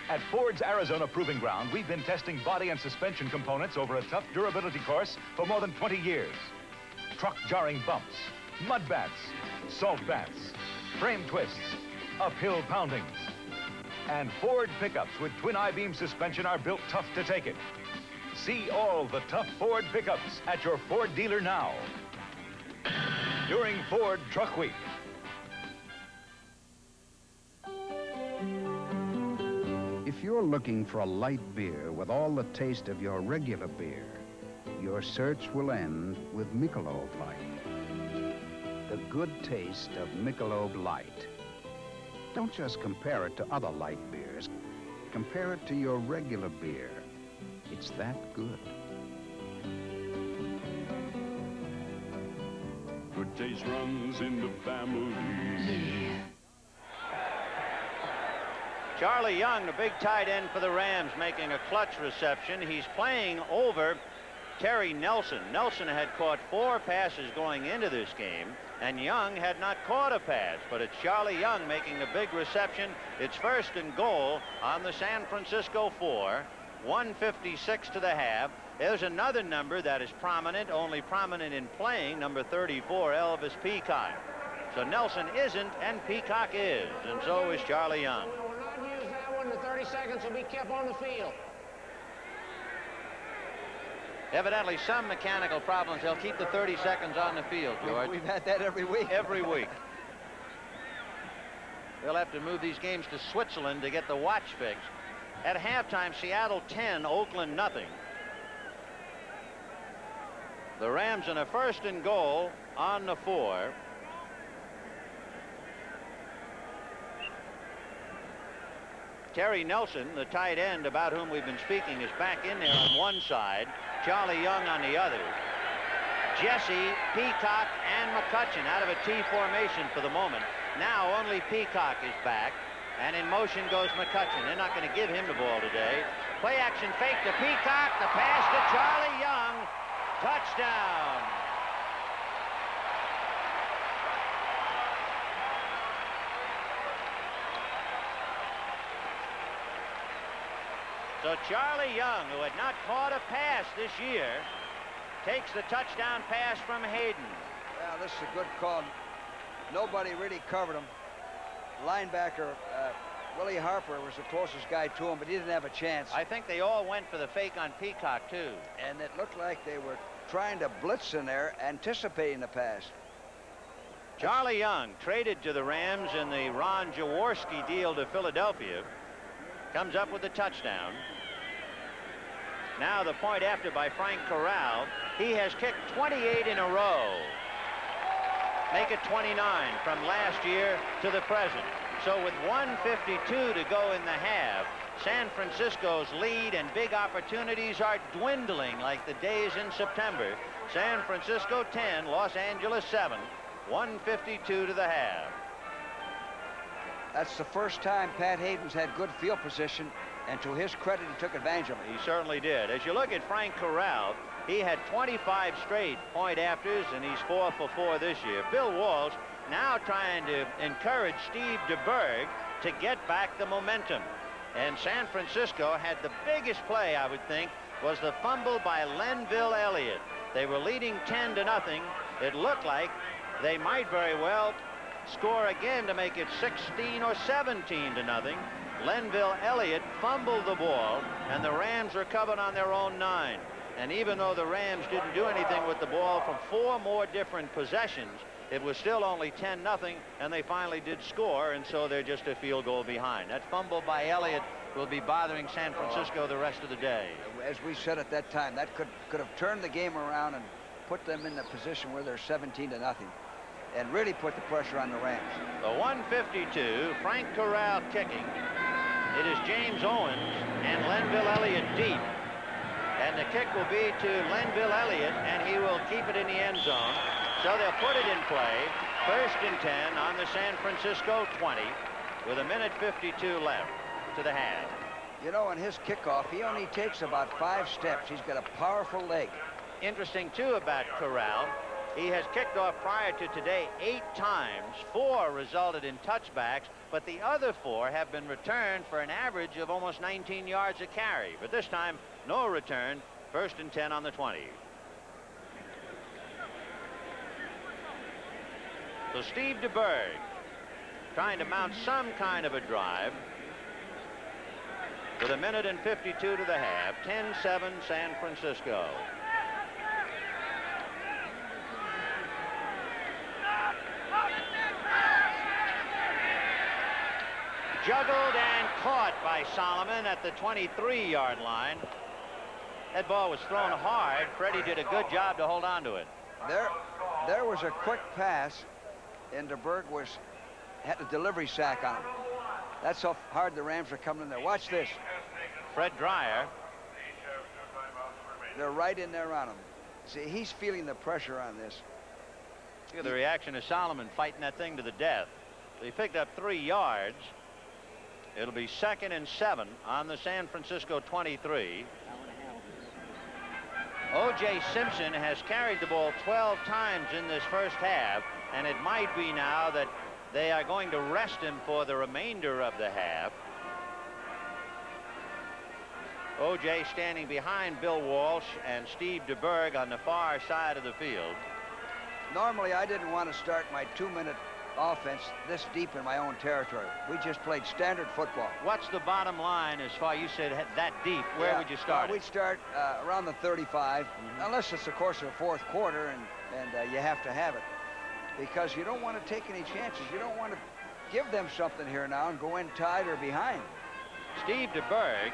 At Ford's Arizona Proving Ground, we've been testing body and suspension components over a tough durability course for more than 20 years. Truck jarring bumps, mud bats, salt bats, frame twists, uphill poundings. And Ford pickups with twin I-beam suspension are built tough to take it. See all the tough Ford pickups at your Ford dealer now. During Ford Truck Week. If you're looking for a light beer with all the taste of your regular beer, your search will end with Michelob Light. The good taste of Michelob Light. Don't just compare it to other light beers. Compare it to your regular beer. It's that good. Good taste runs in the family. Yeah. Charlie Young, the big tight end for the Rams, making a clutch reception. He's playing over Terry Nelson. Nelson had caught 4 passes going into this game, and Young had not caught a pass. But it's Charlie Young making the big reception. It's first and goal on the San Francisco 4. 1:56 to the half. There's another number that is prominent, only prominent in playing, number 34, Elvis Peacock. So Nelson isn't, and Peacock is, and so is Charlie Young. We will not use that one. The 30 seconds will be kept on the field. Evidently some mechanical problems. They'll keep the 30 seconds on the field, George. We've had that every week. Every week. They'll have to move these games to Switzerland to get the watch fixed. At halftime, Seattle 10, Oakland nothing. The Rams in a first and goal on the 4. Terry Nelson, the tight end about whom we've been speaking, is back in there on one side. Charlie Young on the other. Jesse, Peacock, and McCutcheon out of a T formation for the moment. Now only Peacock is back, and in motion goes McCutcheon. They're not going to give him the ball today. Play action fake to Peacock. The pass to Charlie Young. Touchdown. So Charlie Young, who had not caught a pass this year, takes the touchdown pass from Hayden. Yeah, this is a good call. Nobody really covered him. Linebacker Willie Harper was the closest guy to him, but he didn't have a chance. I think they all went for the fake on Peacock, too. And it looked like they were trying to blitz in there, anticipating the pass. Charlie Young, traded to the Rams in the Ron Jaworski deal to Philadelphia, comes up with the touchdown. Now the point after by Frank Corral. He has kicked 28 in a row. Make it 29 from last year to the present. So with 1:52 to go in the half, San Francisco's lead and big opportunities are dwindling like the days in September. San Francisco 10, Los Angeles 7, 1:52 to the half. That's the first time Pat Hayden's had good field position, and to his credit, he took advantage of it. He certainly did. As you look at Frank Corral, he had 25 straight point afters, and he's 4 for 4 this year. Bill Walsh now trying to encourage Steve DeBerg to get back the momentum. And San Francisco had the biggest play, I would think, was the fumble by Lenville Elliott. They were leading 10-0. It looked like they might very well score again to make it 16 or 17-0. Lenville Elliott fumbled the ball, and the Rams recovered on their own 9. And even though the Rams didn't do anything with the ball from 4 more different possessions, it was still only 10-0, and they finally did score, and so they're just a field goal behind. That fumble by Elliott will be bothering San Francisco the rest of the day. As we said at that time, that could have turned the game around and put them in the position where they're 17-0. and really put the pressure on the Rams. The 152, Frank Corral kicking. It is James Owens and Lenville Elliott deep. And the kick will be to Lenville Elliott, and he will keep it in the end zone. So they'll put it in play. 1st and 10 on the San Francisco 20 with 1:52 left to the half. You know, in his kickoff, he only takes about 5 steps. He's got a powerful leg. Interesting, too, about Corral. He has kicked off prior to today 8 times. 4 resulted in touchbacks, but the other 4 have been returned for an average of almost 19 yards a carry. But this time, no return. 1st and 10 on the 20. So Steve DeBerg trying to mount some kind of a drive with 1:52 to the half. 10-7 San Francisco. Juggled and caught by Solomon at the 23-yard line. That ball was thrown hard. Freddie did a good job to hold on to it. There was a quick pass, and DeBerg had a delivery sack on him. That's how hard the Rams are coming in there. Watch this. Fred Dreyer. They're right in there on him. See, he's feeling the pressure on this. Look at the reaction of Solomon fighting that thing to the death. He picked up 3 yards. It'll be 2nd and 7 on the San Francisco 23. O.J. Simpson has carried the ball 12 times in this first half, and it might be now that they are going to rest him for the remainder of the half. O.J. standing behind Bill Walsh and Steve DeBerg on the far side of the field. Normally, I didn't want to start my 2-minute offense this deep in my own territory. We just played standard football. What's the bottom line as far you said that deep? Where would you start? We'd start around the 35, unless it's, of course, the 4th quarter and you have to have it. Because you don't want to take any chances. You don't want to give them something here now and go in tied or behind. Steve DeBerg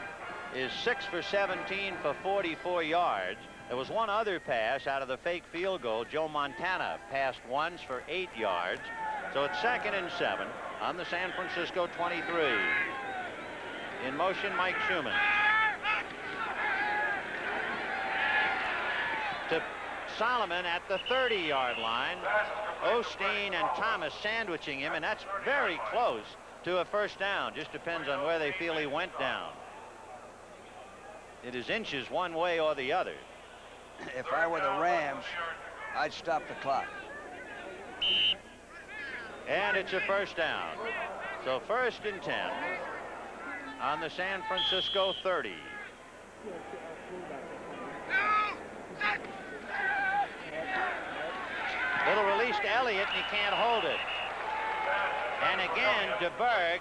is 6 for 17 for 44 yards. There was one other pass out of the fake field goal. Joe Montana passed once for 8 yards. So it's 2nd and 7 on the San Francisco 23. In motion, Mike Schumann. To Solomon at the 30-yard line. Osteen and Thomas sandwiching him, and that's very close to a first down. Just depends on where they feel he went down. It is inches one way or the other. If I were the Rams, I'd stop the clock. And it's a first down. So 1st and 10 on the San Francisco 30. Little release to Elliott, and he can't hold it. And again, DeBerg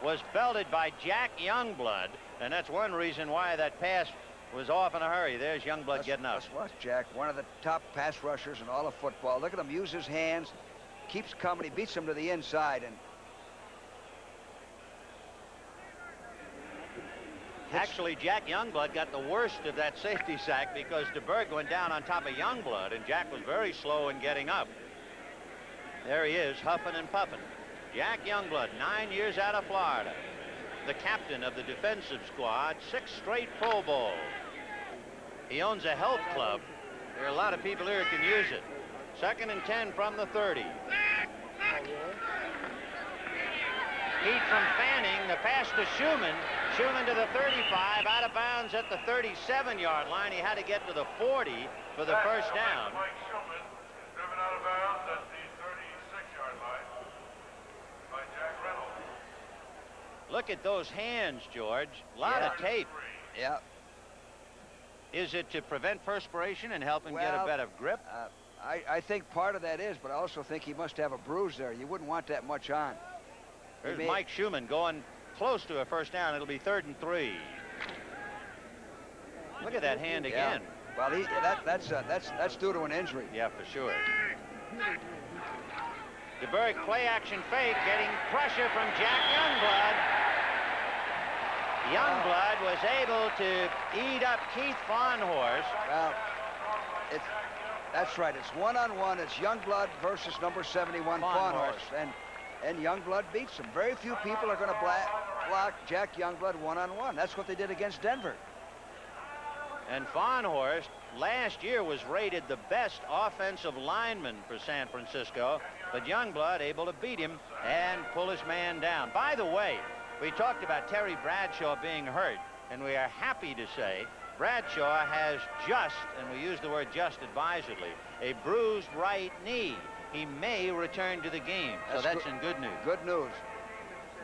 was belted by Jack Youngblood, and that's one reason why that pass was off in a hurry. There's Youngblood getting up. Let's watch Jack, one of the top pass rushers in all of football. Look at him use his hands, keeps coming, he beats him to the inside, and actually, Jack Youngblood got the worst of that safety sack because DeBerg went down on top of Youngblood, and Jack was very slow in getting up. There he is, huffing and puffing. Jack Youngblood, 9 years out of Florida. The captain of the defensive squad, 6 straight Pro Bowls. He owns a health club. There are a lot of people here who can use it. 2nd and 10 from the 30. Heat from Fanning, the pass to Schumann. Schumann to the 35, out of bounds at the 37-yard line. He had to get to the 40 for the first down. Mike Schumann, driven out of bounds at the 36-yard line by Jack Reynolds. Look at those hands, George. A lot of tape. Yeah. Is it to prevent perspiration and help him get a better grip? I think part of that is, but I also think he must have a bruise there. You wouldn't want that much on. There's Mike Schumann going close to a first down. It'll be 3rd and 3. Look at that hand again. Well, that's due to an injury. Yeah, for sure. DeBerg play action fake, getting pressure from Jack Youngblood. Youngblood was able to eat up Keith Von Horst. Well, That's right. It's one-on-one. It's Youngblood versus number 71, Fawnhorse. And Youngblood beats him. Very few people are going to block Jack Youngblood one-on-one. That's what they did against Denver. And Fawnhorse last year was rated the best offensive lineman for San Francisco, but Youngblood able to beat him and pull his man down. By the way, we talked about Terry Bradshaw being hurt, and we are happy to say Bradshaw has just, and we use the word just advisedly, a bruised right knee. He may return to the game, so that's in good news. Good news.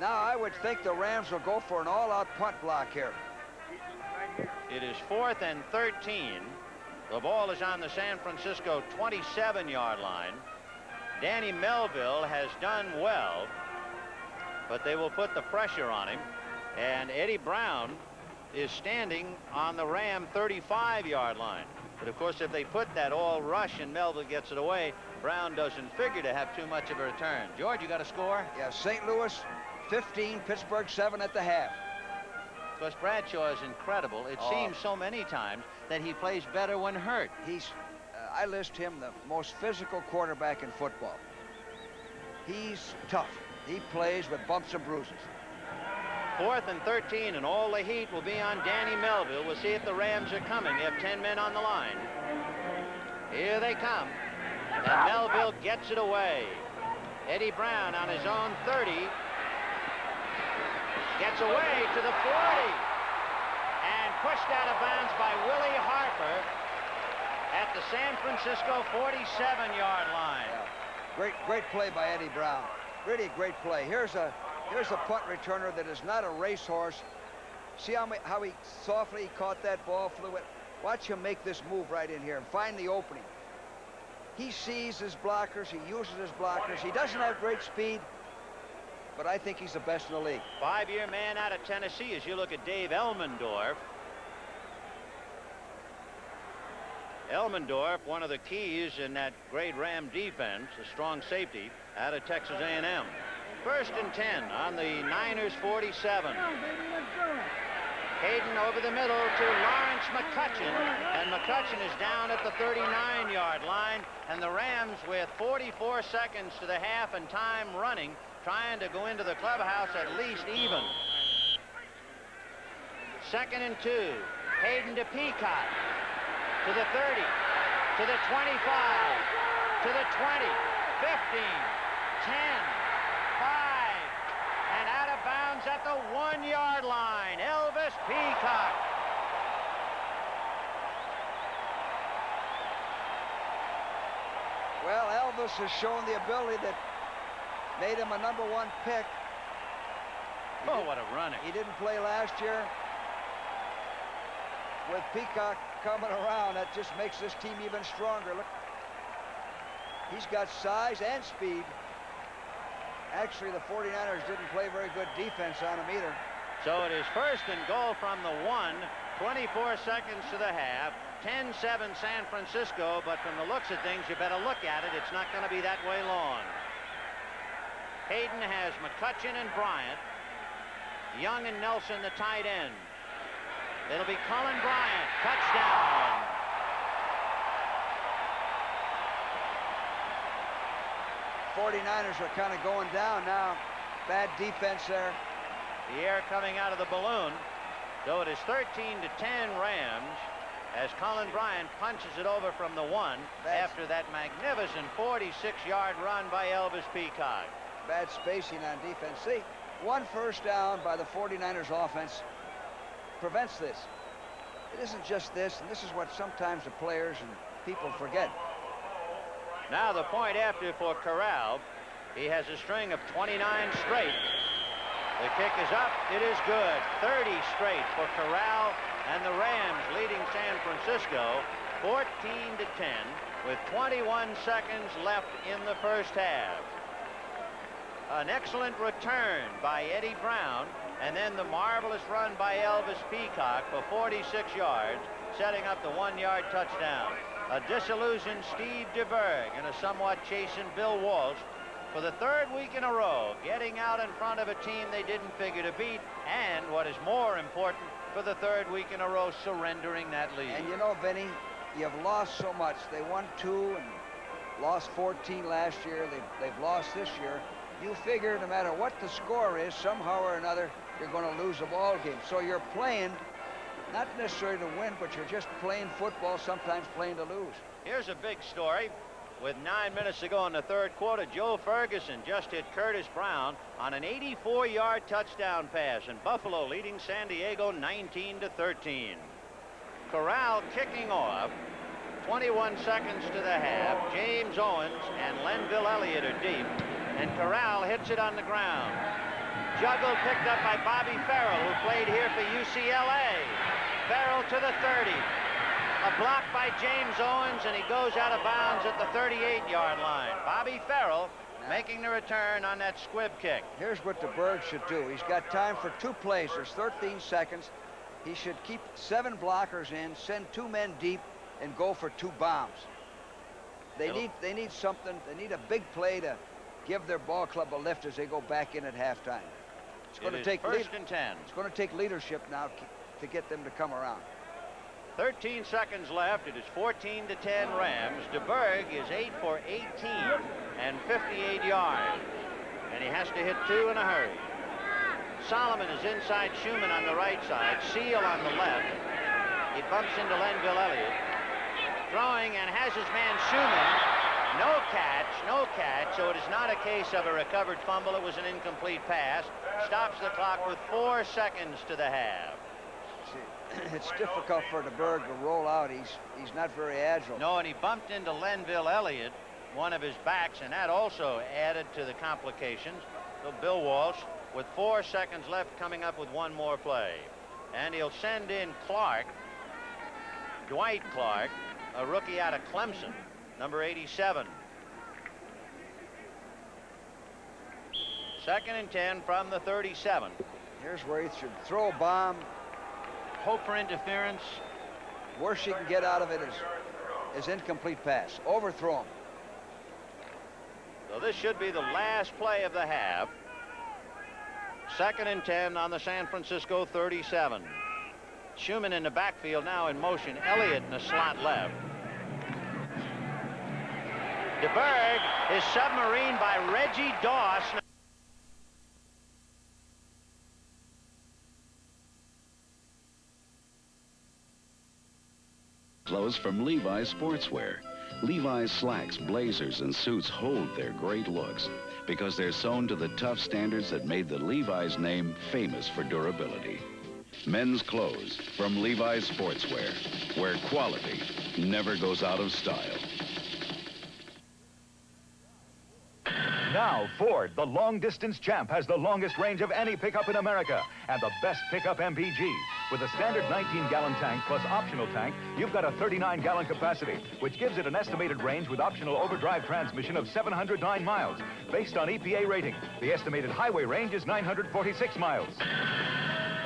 Now, I would think the Rams will go for an all-out punt block here. It is 4th and 13. The ball is on the San Francisco 27-yard line. Danny Melville has done well, but they will put the pressure on him. And Eddie Brown is standing on the Ram 35-yard line. But, of course, if they put that all rush and Melville gets it away, Brown doesn't figure to have too much of a return. George, you got a score? Yeah, St. Louis 15, Pittsburgh 7 at the half. Because Bradshaw is incredible. It seems so many times that he plays better when hurt. I list him the most physical quarterback in football. He's tough. He plays with bumps and bruises. 4th and 13, and all the heat will be on Danny Melville. We'll see if the Rams are coming. They have 10 men on the line. Here they come. And Melville gets it away. Eddie Brown on his own 30. Gets away to the 40. And pushed out of bounds by Willie Harper at the San Francisco 47-yard line. Yeah. Great play by Eddie Brown. Really great play. Here's a punt returner that is not a racehorse. See how he softly caught that ball, flew it. Watch him make this move right in here and find the opening. He sees his blockers. He uses his blockers. He doesn't have great speed, but I think he's the best in the league. 5-year man out of Tennessee as you look at Dave Elmendorf. Elmendorf, one of the keys in that great Ram defense, a strong safety out of Texas A&M. 1st and 10 on the Niners 47. Hayden over the middle to Lawrence McCutcheon, and McCutcheon is down at the 39-yard line, and the Rams with 44 seconds to the half and time running, trying to go into the clubhouse at least even. 2nd and 2. Hayden to Peacock. To the 30. To the 25. To the 20. 15. 10. 5. And out of bounds at the 1-yard line. Elvis Peacock. Well, Elvis has shown the ability that made him a #1 pick. What a runner. He didn't play last year. With Peacock coming around, that just makes this team even stronger. Look, he's got size and speed. Actually, the 49ers didn't play very good defense on him either. So it is 1st and goal from the 1. 24 seconds to the half. 10-7 San Francisco, but from the looks of things, you better look at it. It's not going to be that way long. Hayden has McCutcheon and Bryant. Young and Nelson, the tight end. It'll be Cullen Bryant. Touchdown. '49ers are kind of going down now. Bad defense there. The air coming out of the balloon. So it is 13-10 Rams as Cullen Bryant punches it over from the 1 after that magnificent 46-yard run by Elvis Peacock. Bad spacing on defense. See, 1 first down by the 49ers offense prevents this. It isn't just this, and this is what sometimes the players and people forget. Now the point after for Corral. He has a string of 29 straight. The kick is up. It is good. 30 straight for Corral, and the Rams leading San Francisco 14-10 with 21 seconds left in the first half. An excellent return by Eddie Brown, and then the marvelous run by Elvis Peacock for 46 yards, setting up the 1-yard touchdown. A disillusioned Steve DeBerg and a somewhat chastened Bill Walsh for the 3rd week in a row, getting out in front of a team they didn't figure to beat, and what is more important, for the 3rd week in a row, surrendering that lead. And you know, Vinny, you've lost so much. They won 2 and lost 14 last year. They've lost this year. You figure no matter what the score is, somehow or another, you're going to lose a ball game. So you're playing, not necessarily to win, but you're just playing football, sometimes playing to lose. Here's a big story. With 9 minutes to go in the third quarter, Joe Ferguson just hit Curtis Brown on an 84-yard touchdown pass, and Buffalo leading San Diego 19-13. Corral kicking off. 21 seconds to the half. James Owens and Lenville Elliott are deep, and Corral hits it on the ground. Juggle picked up by Bobby Farrell, who played here for UCLA. Farrell to the 30. A block by James Owens, and he goes out of bounds at the 38-yard line. Bobby Farrell making the return on that squib kick. Here's what DeBerg should do. He's got time for 2 plays. There's 13 seconds. He should keep 7 blockers in, send 2 men deep, and go for 2 bombs. They need something. They need a big play to give their ball club a lift as they go back in at halftime. It's going to take first and 10. It's going to take leadership now to get them to come around. 13 seconds left. It is 14-10 Rams. DeBerg is 8 for 18 and 58 yards. And he has to hit 2 in a hurry. Solomon is inside Schumann on the right side. Seal on the left. He bumps into Lenville Elliott. Throwing and has his man Schumann. No catch. So it is not a case of a recovered fumble. It was an incomplete pass. Stops the clock with 4 seconds to the half. It's difficult for DeBerg to roll out. He's not very agile. No, and he bumped into Lenville Elliott, one of his backs, and that also added to the complications. So Bill Walsh, with 4 seconds left, coming up with 1 more play. And he'll send in Clark, Dwight Clark, a rookie out of Clemson, number 87. 2nd and 10 from the 37. Here's where he should throw a bomb. Hope for interference. Worst you can get out of it is incomplete pass. Overthrow him. So this should be the last play of the half. 2nd and 10 on the San Francisco 37. Schumann in the backfield now in motion. Elliott in the slot left. DeBerg is submarined by Reggie Doss. Clothes from Levi's Sportswear. Levi's slacks, blazers, and suits hold their great looks because they're sewn to the tough standards that made the Levi's name famous for durability. Men's clothes from Levi's Sportswear, where quality never goes out of style. Now, Ford, the long-distance champ, has the longest range of any pickup in America and the best pickup MPG. With a standard 19-gallon tank plus optional tank, you've got a 39-gallon capacity, which gives it an estimated range with optional overdrive transmission of 709 miles. Based on EPA rating, the estimated highway range is 946 miles.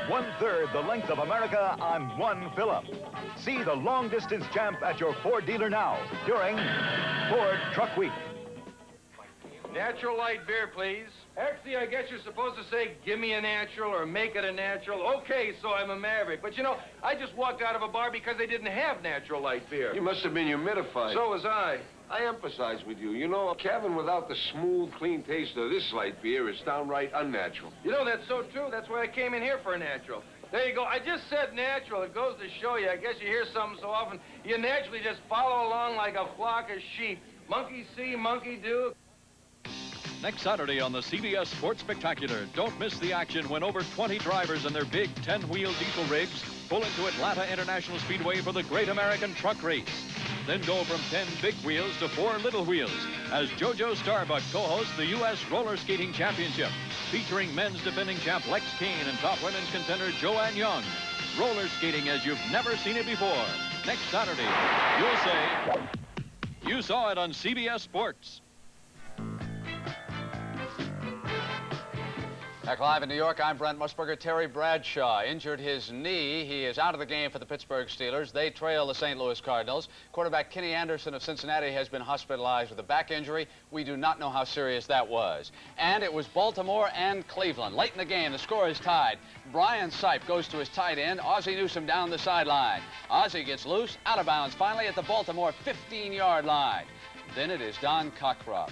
1/3 the length of America on 1 fill-up. See the long-distance champ at your Ford dealer now during Ford Truck Week. Natural light beer, please. Actually, I guess you're supposed to say, give me a natural or make it a natural. Okay, so I'm a maverick. But, you know, I just walked out of a bar because they didn't have natural light beer. You must have been humidified. So was I. I empathize with you. You know, Kevin, without the smooth, clean taste of this light beer is downright unnatural. You know, that's so true. That's why I came in here for a natural. There you go. I just said natural. It goes to show you. I guess you hear something so often, you naturally just follow along like a flock of sheep. Monkey see, monkey do. Next Saturday on the CBS Sports Spectacular, don't miss the action when over 20 drivers in their big 10-wheel diesel rigs pull into Atlanta International Speedway for the Great American Truck Race. Then go from 10 big wheels to 4 little wheels as JoJo Starbuck co-hosts the U.S. Roller Skating Championship, featuring men's defending champ Lex Kane and top women's contender Joanne Young. Roller skating as you've never seen it before. Next Saturday, you'll say, you saw it on CBS Sports. Back live in New York, I'm Brent Musburger. Terry Bradshaw injured his knee. He is out of the game for the Pittsburgh Steelers. They trail the St. Louis Cardinals. Quarterback Kenny Anderson of Cincinnati has been hospitalized with a back injury. We do not know how serious that was. And it was Baltimore and Cleveland. Late in the game, the score is tied. Brian Sipe goes to his tight end. Ozzie Newsome down the sideline. Ozzie gets loose, out of bounds, finally at the Baltimore 15-yard line. Then it is Don Cockcroft.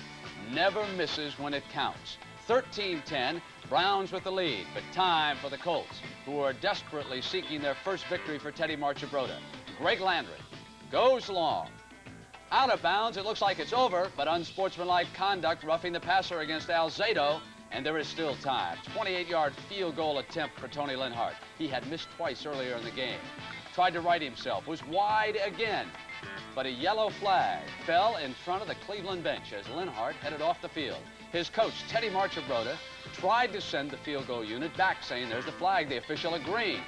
Never misses when it counts. 13-10. Browns with the lead, but time for the Colts, who are desperately seeking their first victory for Teddy Marchibroda. Greg Landry goes long. Out of bounds, it looks like it's over, but unsportsmanlike conduct roughing the passer against Alzado, and there is still time. 28-yard field goal attempt for Tony Linhart. He had missed twice earlier in the game. Tried to right himself, was wide again, but a yellow flag fell in front of the Cleveland bench as Linhart headed off the field. His coach, Teddy Marchibroda, tried to send the field goal unit back, saying there's the flag. The official agreed.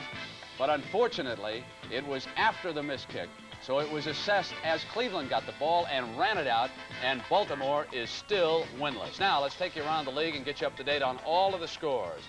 But unfortunately, it was after the missed kick, so it was assessed as Cleveland got the ball and ran it out, and Baltimore is still winless. Now, let's take you around the league and get you up to date on all of the scores.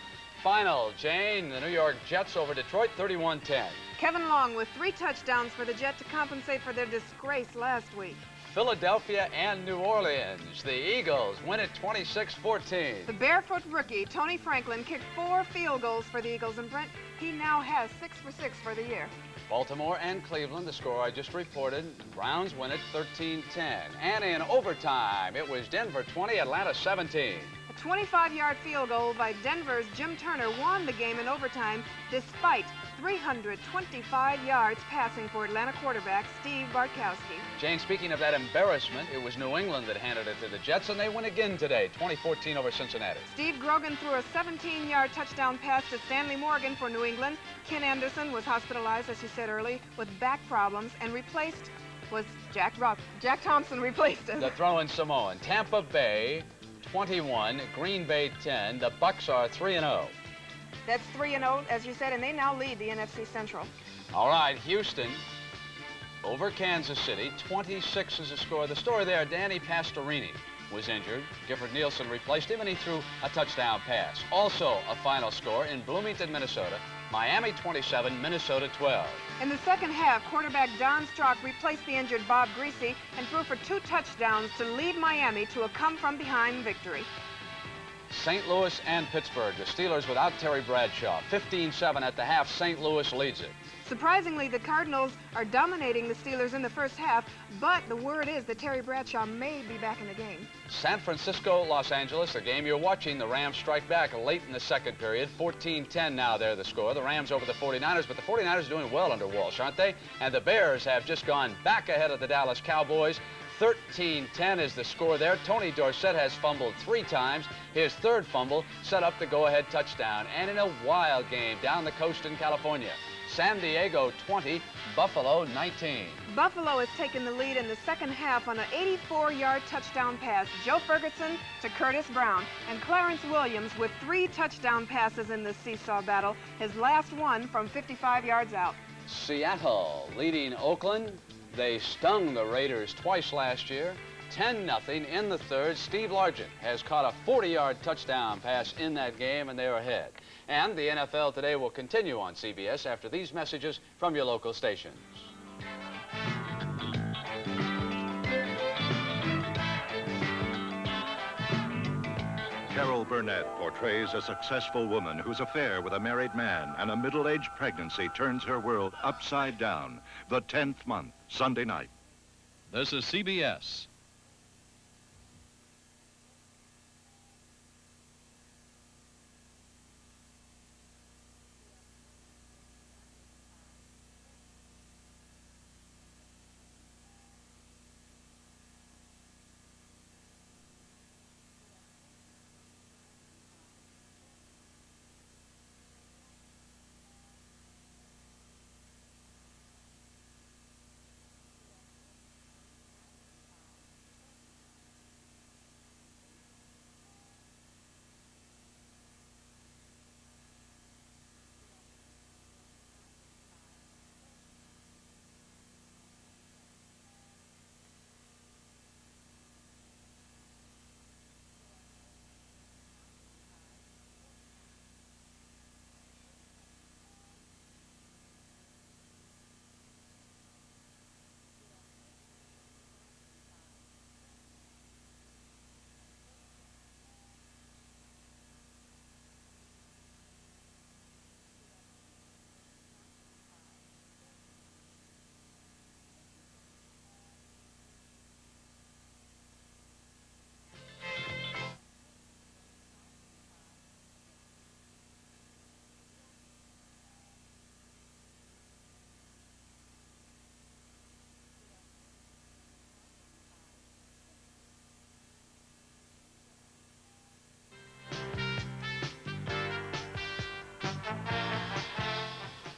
Final, Jane, the New York Jets over Detroit, 31-10. Kevin Long with 3 touchdowns for the Jets to compensate for their disgrace last week. Philadelphia and New Orleans. The Eagles win it 26-14. The barefoot rookie, Tony Franklin, kicked 4 field goals for the Eagles, and Brent, he now has 6 for 6 for the year. Baltimore and Cleveland, the score I just reported. Browns win it 13-10. And in overtime, it was Denver 20, Atlanta 17. A 25-yard field goal by Denver's Jim Turner won the game in overtime despite 325 yards passing for Atlanta quarterback Steve Bartkowski. Jane, speaking of that embarrassment, it was New England that handed it to the Jets, and they win again today, 2014 over Cincinnati. Steve Grogan threw a 17-yard touchdown pass to Stanley Morgan for New England. Ken Anderson was hospitalized, as you said early, with back problems, and replaced was Jack Thompson replaced him. The throw-in Samoan. Tampa Bay 21, Green Bay 10. The Bucks are 3-0. That's 3-0, as you said, and they now lead the NFC Central. All right, Houston over Kansas City, 26 is the score. The story there, Danny Pastorini was injured. Gifford Nielsen replaced him, and he threw a touchdown pass. Also a final score in Bloomington, Minnesota, Miami 27, Minnesota 12. In the second half, quarterback Don Strock replaced the injured Bob Greasy and threw for 2 touchdowns to lead Miami to a come-from-behind victory. St. Louis and Pittsburgh, the Steelers without Terry Bradshaw. 15-7 at the half, St. Louis leads it. Surprisingly, the Cardinals are dominating the Steelers in the first half, but the word is that Terry Bradshaw may be back in the game. San Francisco, Los Angeles, the game you're watching. The Rams strike back late in the second period. 14-10 now they're the score. The Rams over the 49ers, but the 49ers are doing well under Walsh, aren't they? And the Bears have just gone back ahead of the Dallas Cowboys. 13-10 is the score there. Tony Dorsett has fumbled 3 times. His third fumble set up the go-ahead touchdown. And in a wild game down the coast in California, San Diego 20, Buffalo 19. Buffalo has taken the lead in the second half on an 84-yard touchdown pass. Joe Ferguson to Curtis Brown. And Clarence Williams with 3 touchdown passes in this seesaw battle. His last one from 55 yards out. Seattle leading Oakland. They stung the Raiders twice last year. 10-0 in the third. Steve Largent has caught a 40-yard touchdown pass in that game, and they're ahead. And the NFL Today will continue on CBS after these messages from your local stations. Carol Burnett portrays a successful woman whose affair with a married man and a middle-aged pregnancy turns her world upside down. The 10th Month, Sunday night. This is CBS.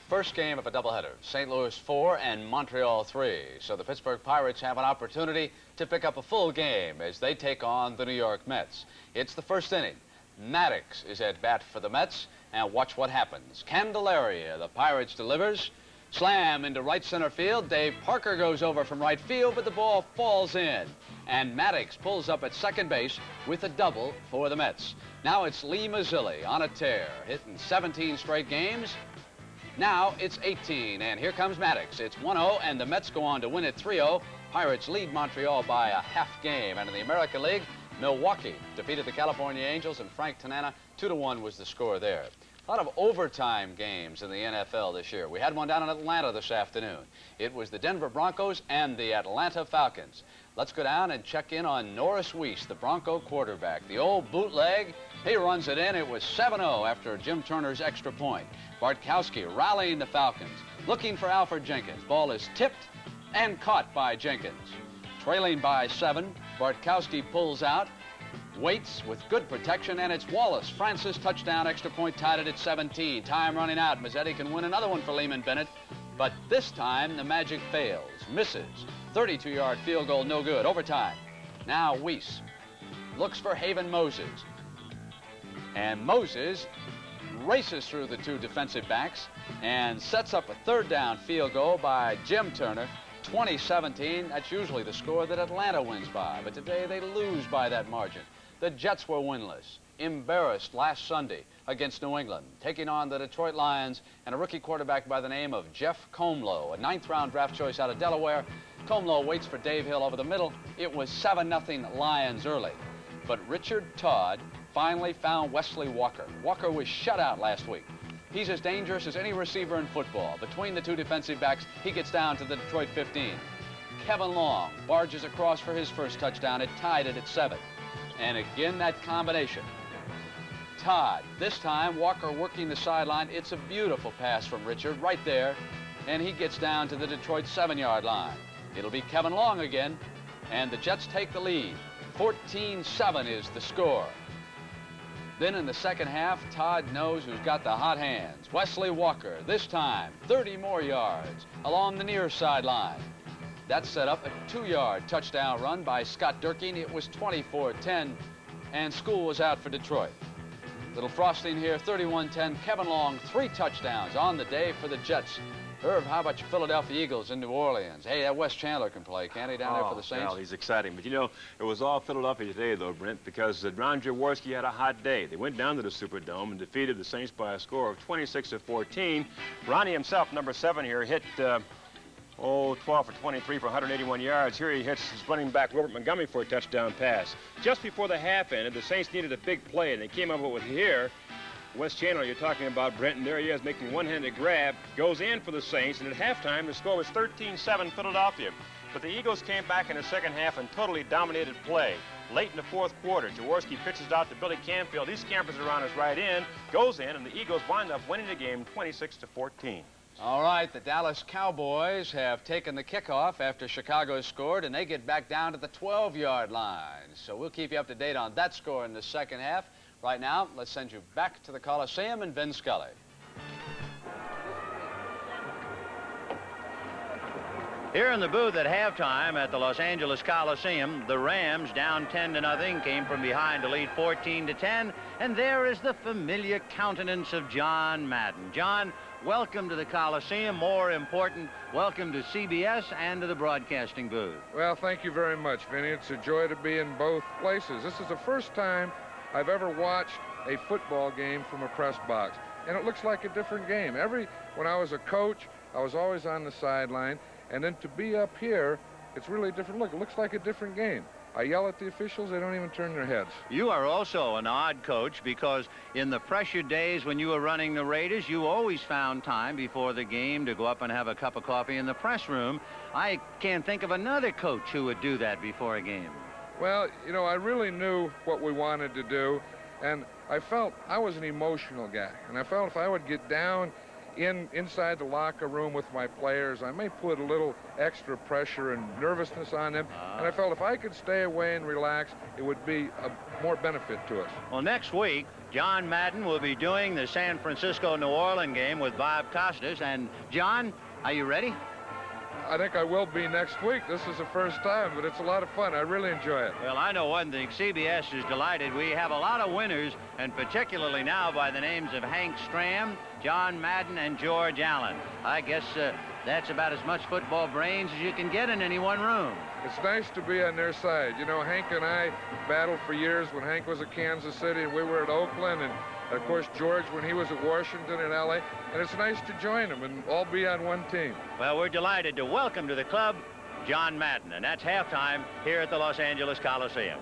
first game of a doubleheader. St. Louis 4 and Montreal 3. So the Pittsburgh Pirates have an opportunity to pick up a full game as they take on the New York Mets. It's the first inning. Maddox is at bat for the Mets, and watch what happens. Candelaria, the Pirates delivers. Slam into right center field. Dave Parker goes over from right field, but the ball falls in. And Maddox pulls up at second base with a double for the Mets. Now it's Lee Mazzilli on a tear, hitting 17 straight games. Now it's 18, and here comes Maddox. It's 1-0, and the Mets go on to win it 3-0. Pirates lead Montreal by a half game. And in the American League, Milwaukee defeated the California Angels, and Frank Tanana, 2-1 was the score there. A lot of overtime games in the NFL this year. We had one down in Atlanta this afternoon. It was the Denver Broncos and the Atlanta Falcons. Let's go down and check in on Norris Weiss, the Bronco quarterback. The old bootleg, he runs it in. It was 7-0 after Jim Turner's extra point. Bartkowski rallying the Falcons, looking for Alfred Jenkins. Ball is tipped and caught by Jenkins. Trailing by 7, Bartkowski pulls out, waits with good protection, and it's Wallace. Francis, touchdown, extra point, tied it at 17. Time running out. Mazzetti can win another one for Lehman Bennett, but this time the magic fails. Misses. 32-yard field goal, no good. Overtime. Now Weiss looks for Haven Moses. And Moses races through the two defensive backs and sets up a third down field goal by Jim Turner. 2017, that's usually the score that Atlanta wins by, but today they lose by that margin. The Jets were winless, embarrassed last Sunday against New England, taking on the Detroit Lions and a rookie quarterback by the name of Jeff Comlow, a 9th-round draft choice out of Delaware. Comlow waits for Dave Hill over the middle. It was 7-0 Lions early, but Richard Todd finally found Wesley Walker. Walker was shut out last week. He's as dangerous as any receiver in football. Between the two defensive backs, he gets down to the Detroit 15. Kevin Long barges across for his first touchdown. It tied it at 7. And again, that combination. Todd, this time Walker working the sideline. It's a beautiful pass from Richard right there. And he gets down to the Detroit 7-yard line. It'll be Kevin Long again. And the Jets take the lead. 14-7 is the score. Then in the second half, Todd knows who's got the hot hands. Wesley Walker, this time 30 more yards along the near sideline. That set up a 2-yard touchdown run by Scott Durkin. It was 24-10, and school was out for Detroit. Little frosting here, 31-10. Kevin Long, 3 touchdowns on the day for the Jets. Herb, how about your Philadelphia Eagles in New Orleans? Hey, that Wes Chandler can play, can't he, down there for the Saints? Well, he's exciting. But, you know, it was all Philadelphia today, though, Brent, because Ron Jaworski had a hot day. They went down to the Superdome and defeated the Saints by a score of 26-14. Ronnie himself, number 7 here, hit 12 for 23 for 181 yards. Here he hits his running back, Robert Montgomery, for a touchdown pass. Just before the half ended, the Saints needed a big play, and they came up with here. Wes Chandler, you're talking about, Brent, and there he is making one-handed grab, goes in for the Saints, and at halftime the score was 13-7 Philadelphia. But the Eagles came back in the second half and totally dominated play. Late in the fourth quarter, Jaworski pitches out to Billy Canfield. He scampers around his right end, goes in, and the Eagles wind up winning the game 26-14. All right, the Dallas Cowboys have taken the kickoff after Chicago scored, and they get back down to the 12-yard line. So we'll keep you up to date on that score in the second half. Right now, let's send you back to the Coliseum and Vin Scully. Here in the booth at halftime at the Los Angeles Coliseum, the Rams, down 10-0, came from behind to lead 14-10, and there is the familiar countenance of John Madden. John, welcome to the Coliseum. More important, welcome to CBS and to the broadcasting booth. Well, thank you very much, Vinny. It's a joy to be in both places. This is the first time I've ever watched a football game from a press box, and it looks like a different game. When I was a coach, I was always on the sideline, and then to be up here, it's really a different look. It looks like a different game. I yell at the officials, they don't even turn their heads. You are also an odd coach because in the pressure days when you were running the Raiders, you always found time before the game to go up and have a cup of coffee in the press room. I can't think of another coach who would do that before a game. Well, you know, I really knew what we wanted to do, and I felt I was an emotional guy, and I felt if I would get down inside the locker room with my players, I may put a little extra pressure and nervousness on them. And I felt if I could stay away and relax, it would be a more benefit to us. Well, next week, John Madden will be doing the San Francisco-New Orleans game with Bob Costas. And, John, are you ready? I think I will be next week. This is the first time, but it's a lot of fun. I really enjoy it. Well, I know one thing. CBS is delighted. We have a lot of winners, and particularly now by the names of Hank Stram, John Madden, and George Allen. I guess that's about as much football brains as you can get in any one room. It's nice to be on their side. You know, Hank and I battled for years when Hank was at Kansas City and we were at Oakland, and of course George when he was at Washington and LA, and it's nice to join them and all be on one team. Well, we're delighted to welcome to the club John Madden, and that's halftime here at the Los Angeles Coliseum.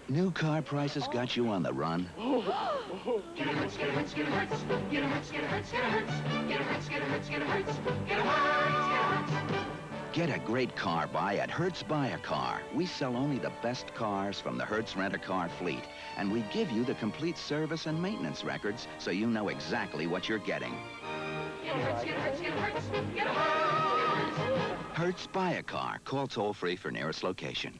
New car prices got you on the run? Get a Hertz, get a Hertz, get a Hertz. Get a Hertz, get a Hertz, get a Hertz. Get a Hertz, get a Hertz, get a Hertz. Get a Hertz, get a Hertz. Get a great car buy at Hertz Buy a Car. We sell only the best cars from the Hertz Rent-A-Car fleet, and we give you the complete service and maintenance records so you know exactly what you're getting. Get a Hertz, get a Hertz, get a Hertz. Get a Hertz. Hertz Buy a Car. Call toll-free for nearest location.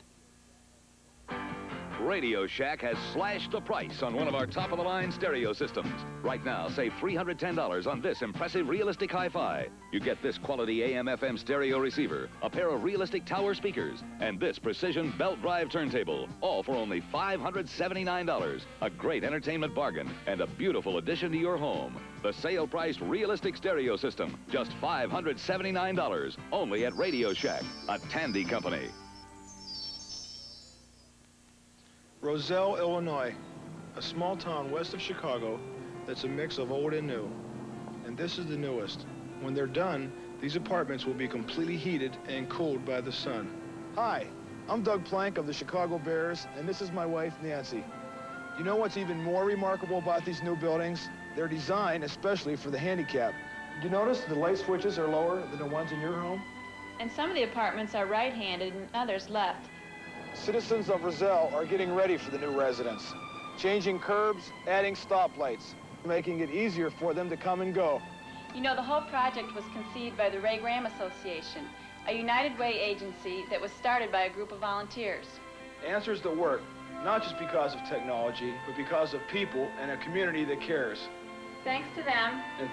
Radio Shack has slashed the price on one of our top-of-the-line stereo systems. Right now, save $310 on this impressive realistic hi-fi. You get this quality AM/FM stereo receiver, a pair of realistic tower speakers, and this precision belt drive turntable, all for only $579. A great entertainment bargain and a beautiful addition to your home. The sale-priced realistic stereo system, just $579, only at Radio Shack, a Tandy company. Roselle, Illinois, a small town west of Chicago that's a mix of old and new. And this is the newest. When they're done, these apartments will be completely heated and cooled by the sun. Hi, I'm Doug Plank of the Chicago Bears, and this is my wife, Nancy. You know what's even more remarkable about these new buildings? They're designed especially for the handicapped. Did you notice the light switches are lower than the ones in your home? And some of the apartments are right-handed and others left. Citizens of Roselle are getting ready for the new residents, changing curbs, adding stoplights, making it easier for them to come and go. You know, the whole project was conceived by the Ray Graham Association, a United Way agency that was started by a group of volunteers. Answers that work, not just because of technology, but because of people and a community that cares. Thanks to them. And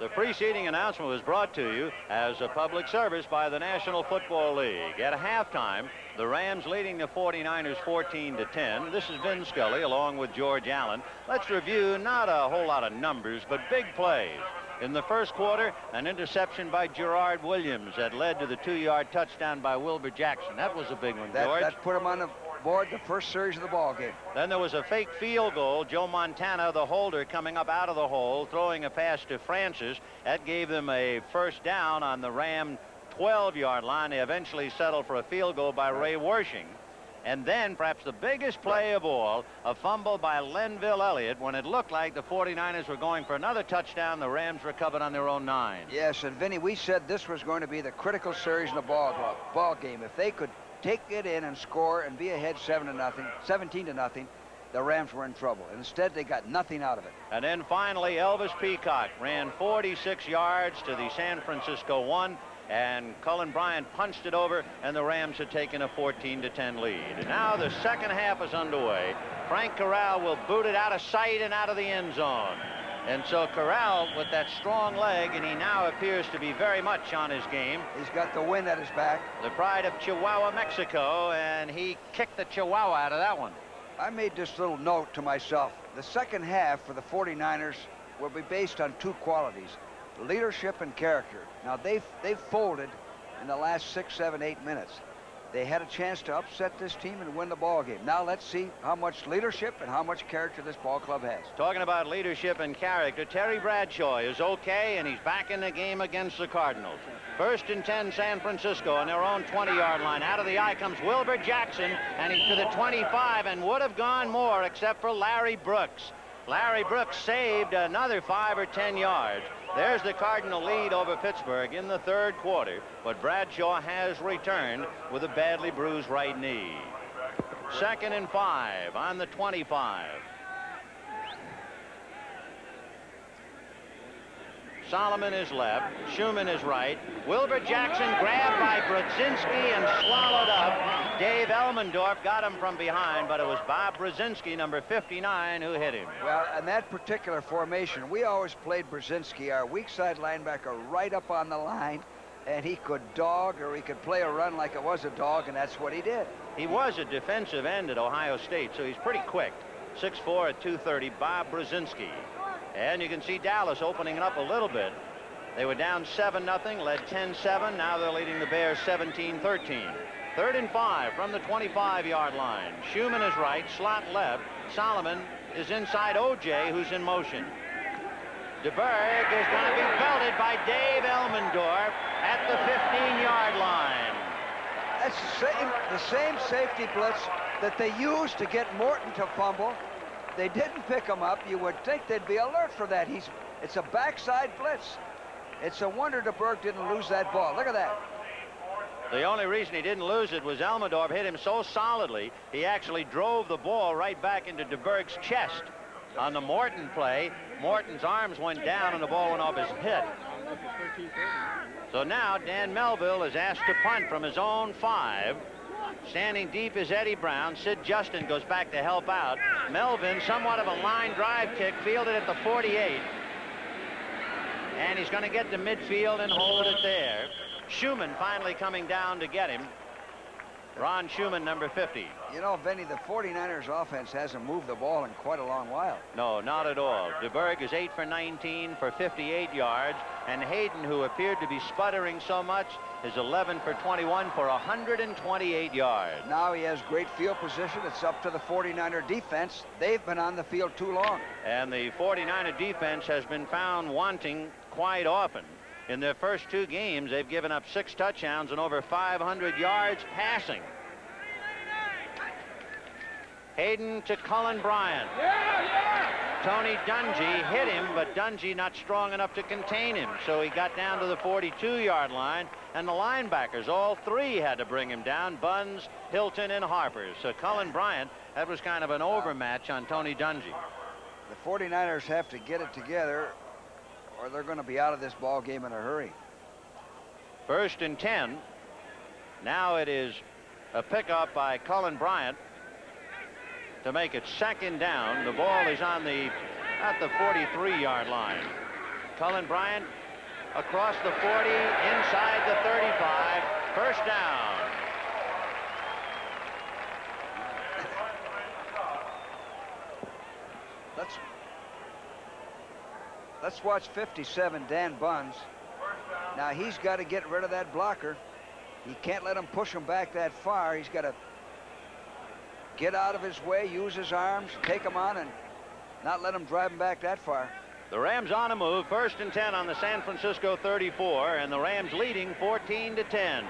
The preceding announcement was brought to you as a public service by the National Football League. At halftime, the Rams leading the 49ers 14-10. This is Vin Scully along with George Allen. Let's review not a whole lot of numbers, but big plays. In the first quarter, an interception by Gerard Williams that led to the 2-yard touchdown by Wilbur Jackson. That was a big one, George. That put him on the board the first series of the ball game. Then there was a fake field goal. Joe Montana, the holder, coming up out of the hole, throwing a pass to Francis. That gave them a first down on the Ram 12-yard line. They eventually settled for a field goal by Ray Wershing. And then, perhaps the biggest play of all, a fumble by Lenville Elliott. When it looked like the 49ers were going for another touchdown, the Rams recovered on their own 9. Yes, and Vinny, we said this was going to be the critical series in the ball game. If they could take it in and score and be ahead 17-0, the Rams were in trouble. Instead, they got nothing out of it. And then finally, Elvis Peacock ran 46 yards to the San Francisco 1, and Cullen Bryant punched it over, and the Rams had taken a 14-10 lead. And now the second half is underway. Frank Corral will boot it out of sight and out of the end zone. And so Corral with that strong leg, and he now appears to be very much on his game. He's got the wind at his back. The pride of Chihuahua, Mexico, and he kicked the Chihuahua out of that one. I made this little note to myself. The second half for the 49ers will be based on 2 qualities, leadership and character. Now, they've folded in the last 6, 7, 8 minutes. They had a chance to upset this team and win the ball game. Now let's see how much leadership and how much character this ball club has. Talking about leadership and character, Terry Bradshaw is okay, and he's back in the game against the Cardinals. 1st and 10, San Francisco on their own 20-yard line. Out of the eye comes Wilbur Jackson, and he's to the 25 and would have gone more except for Larry Brooks. Larry Brooks saved another 5 or 10 yards. There's the Cardinal lead over Pittsburgh in the third quarter, but Bradshaw has returned with a badly bruised right knee. 2nd and 5 on the 25. Solomon is left, Schumann is right. Wilbur Jackson grabbed by Brzezinski and swallowed up. Dave Elmendorf got him from behind, but it was Bob Brzezinski, number 59, who hit him. Well, in that particular formation, we always played Brzezinski, our weak side linebacker, right up on the line, and he could dog or he could play a run like it was a dog, and that's what he did. He was a defensive end at Ohio State, so he's pretty quick. 6'4" at 230, Bob Brzezinski. And you can see Dallas opening it up a little bit. They were down 7-0, led 10-7. Now they're leading the Bears 17-13. 3rd and 5 from the 25-yard line. Schumann is right, slot left. Solomon is inside O.J., who's in motion. DeBerg is going to be belted by Dave Elmendorf at the 15-yard line. That's the same safety blitz that they used to get Morton to fumble. They didn't pick him up. You would think they'd be alert for that. It's a backside blitz. It's a wonder DeBerg didn't lose that ball. Look at that. The only reason he didn't lose it was Elmendorf hit him so solidly, he actually drove the ball right back into DeBerg's chest. On the Morton play, Morton's arms went down and the ball went off his head. So now Dan Melville is asked to punt from his own 5. Standing deep is Eddie Brown. Sid Justin goes back to help out. Melvin, somewhat of a line drive kick, fielded at the 48. And he's going to get to midfield and hold it there. Schumann finally coming down to get him. Ron Schumann, number 50. You know, Vinny, the 49ers offense hasn't moved the ball in quite a long while. No, not at all. DeBerg is 8 for 19 for 58 yards. And Hayden, who appeared to be sputtering so much, is 11 for 21 for 128 yards. Now he has great field position. It's up to the 49er defense. They've been on the field too long. And the 49er defense has been found wanting quite often. In their first 2 games, they've given up 6 touchdowns and over 500 yards passing. Hayden to Cullen Bryant. Tony Dungy hit him, but Dungy not strong enough to contain him, so he got down to the 42-yard line, and the linebackers, all 3, had to bring him down, Buns, Hilton, and Harper. So Cullen Bryant, that was kind of an overmatch on Tony Dungy. The 49ers have to get it together, or they're going to be out of this ball game in a hurry. 1st and 10. Now it is a pickup by Cullen Bryant to make it 2nd down. The ball is on at the 43-yard line. Cullen Bryant across the 40, inside the 35, 1st down. Let's watch 57, Dan Buns. Now he's got to get rid of that blocker. He can't let him push him back that far. He's got to get out of his way, use his arms, take him on, and not let him drive him back that far. The Rams on a move, 1st and 10 on the San Francisco 34, and the Rams leading 14-10.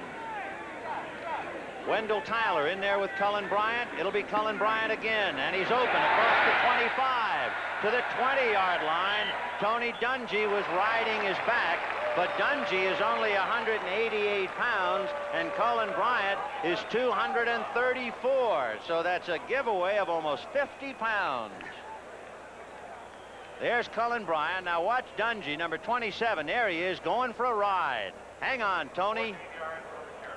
Wendell Tyler in there with Cullen Bryant. It'll be Cullen Bryant again, and he's open across the 25 to the 20-yard line. Tony Dungy was riding his back, but Dungy is only 188 pounds, and Cullen Bryant is 234. So that's a giveaway of almost 50 pounds. There's Cullen Bryant. Now watch Dungy, number 27. There he is, going for a ride. Hang on, Tony.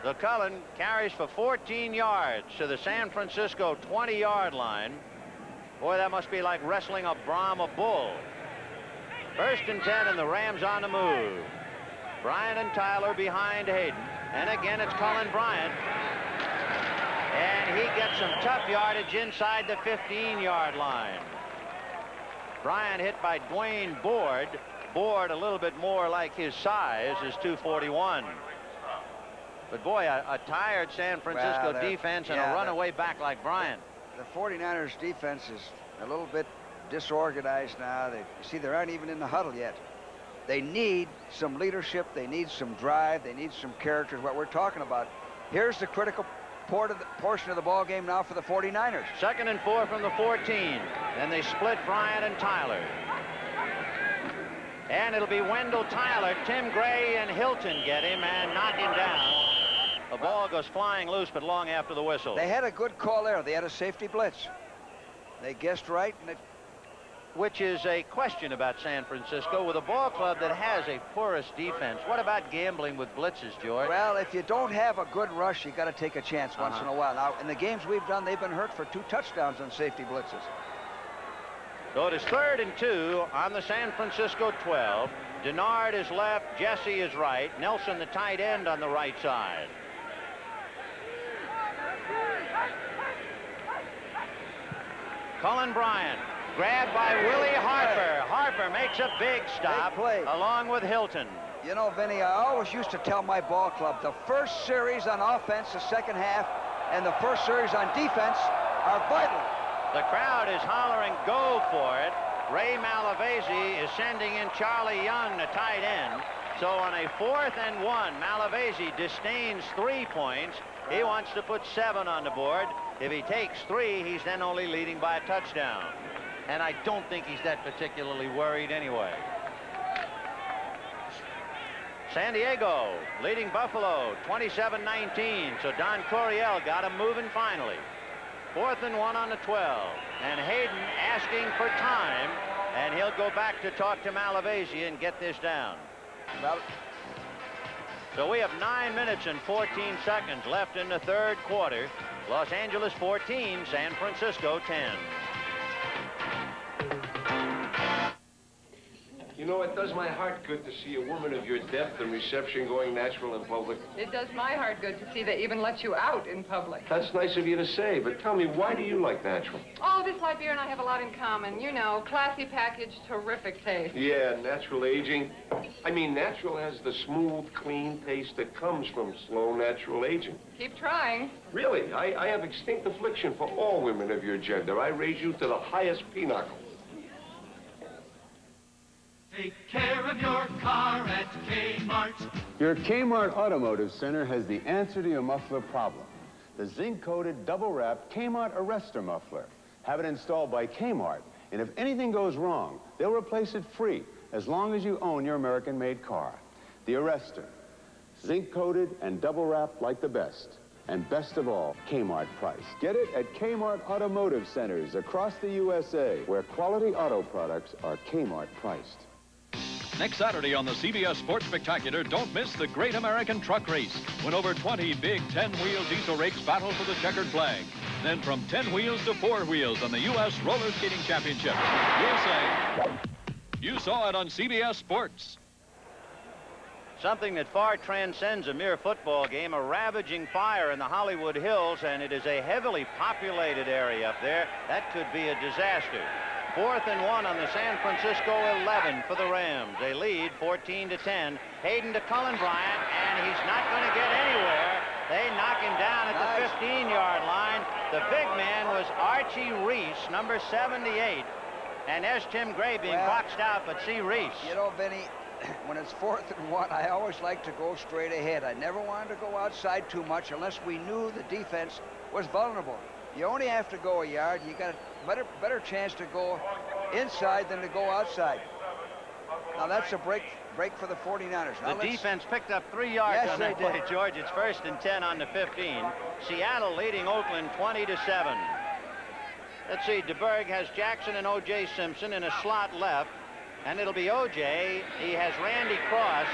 The Cullen carries for 14 yards to the San Francisco 20-yard line. Boy, that must be like wrestling a Brahma bull. 1st and 10, and the Rams on the move. Bryant and Tyler behind Hayden. And again, it's Cullen Bryant. And he gets some tough yardage inside the 15-yard line. Bryant hit by Dwayne Board. Board, a little bit more like his size, is 241. But boy, a tired San Francisco defense and a runaway back like Bryant. The 49ers defense is a little bit disorganized now. They aren't even in the huddle yet. They need some leadership. They need some drive. They need some character, what we're talking about. Here's the critical portion of the ball game now for the 49ers. 2nd and 4 from the 14. Then they split Bryant and Tyler. And it'll be Wendell Tyler. Tim Gray and Hilton get him and knock him down. The ball goes flying loose, but long after the whistle. They had a good call there. They had a safety blitz. They guessed right, and which is a question about San Francisco with a ball club that has a porous defense. What about gambling with blitzes, George? Well, if you don't have a good rush, you got to take a chance once in a while. Now, in the games we've done, they've been hurt for 2 touchdowns on safety blitzes. So it is 3rd and 2 on the San Francisco 12. Denard is left, Jesse is right, Nelson the tight end on the right side. Cullen Bryant, grabbed by Willie Harper. Harper makes a big stop along with Hilton. You know, Vinny, I always used to tell my ball club the first series on offense, the second half, and the first series on defense are vital. The crowd is hollering go for it. Ray Malavasi is sending in Charlie Young, the tight end. So on a 4th and 1, Malavasi disdains 3 points. He wants to put 7 on the board. If he takes 3, he's then only leading by a touchdown. And I don't think he's that particularly worried anyway. San Diego leading Buffalo 27-19. So Don Coryell got him moving finally. 4th and 1 on the 12. And Hayden asking for time. And he'll go back to talk to Malavasi and get this down. So we have 9 minutes and 14 seconds left in the 3rd quarter. Los Angeles 14, San Francisco 10. You know, it does my heart good to see a woman of your depth and reception going natural in public. It does my heart good to see they even let you out in public. That's nice of you to say, but tell me, why do you like natural? Oh, this light beer and I have a lot in common. You know, classy package, terrific taste. Yeah, natural aging. I mean, natural has the smooth, clean taste that comes from slow natural aging. Keep trying. Really, I have extinct affliction for all women of your gender. I raise you to the highest pinnacle. Take care of your car at Kmart. Your Kmart Automotive Center has the answer to your muffler problem. The zinc-coated, double-wrapped Kmart Arrestor muffler. Have it installed by Kmart, and if anything goes wrong, they'll replace it free as long as you own your American-made car. The Arrestor. Zinc-coated and double-wrapped like the best. And best of all, Kmart price. Get it at Kmart Automotive Centers across the USA, where quality auto products are Kmart priced. Next Saturday on the CBS Sports Spectacular, don't miss the Great American Truck Race, when over 20 big 10-wheel diesel rakes battle for the checkered flag. Then from 10 wheels to 4 wheels on the U.S. Roller Skating Championship. We'll say, you saw it on CBS Sports. Something that far transcends a mere football game, a ravaging fire in the Hollywood Hills, and it is a heavily populated area up there. That could be a disaster. 4th and 1 on the San Francisco 11 for the Rams. They lead 14-10. Hayden to Cullen Bryant, and he's not going to get anywhere. They knock him down at the 15-yard line. The big man was Archie Reese, number 78. And there's Tim Gray being boxed out, but see Reese. You know, Benny, when it's 4th and 1, I always like to go straight ahead. I never wanted to go outside too much unless we knew the defense was vulnerable. You only have to go a yard. You got a better chance to go inside than to go outside. Now that's a break for the 49ers. Now the defense picked up 3 yards on that play, George. It's 1st and 10 on the 15. Seattle leading Oakland 20-7. Let's see, DeBerg has Jackson and O.J. Simpson in a slot left, and it'll be O.J. He has Randy Cross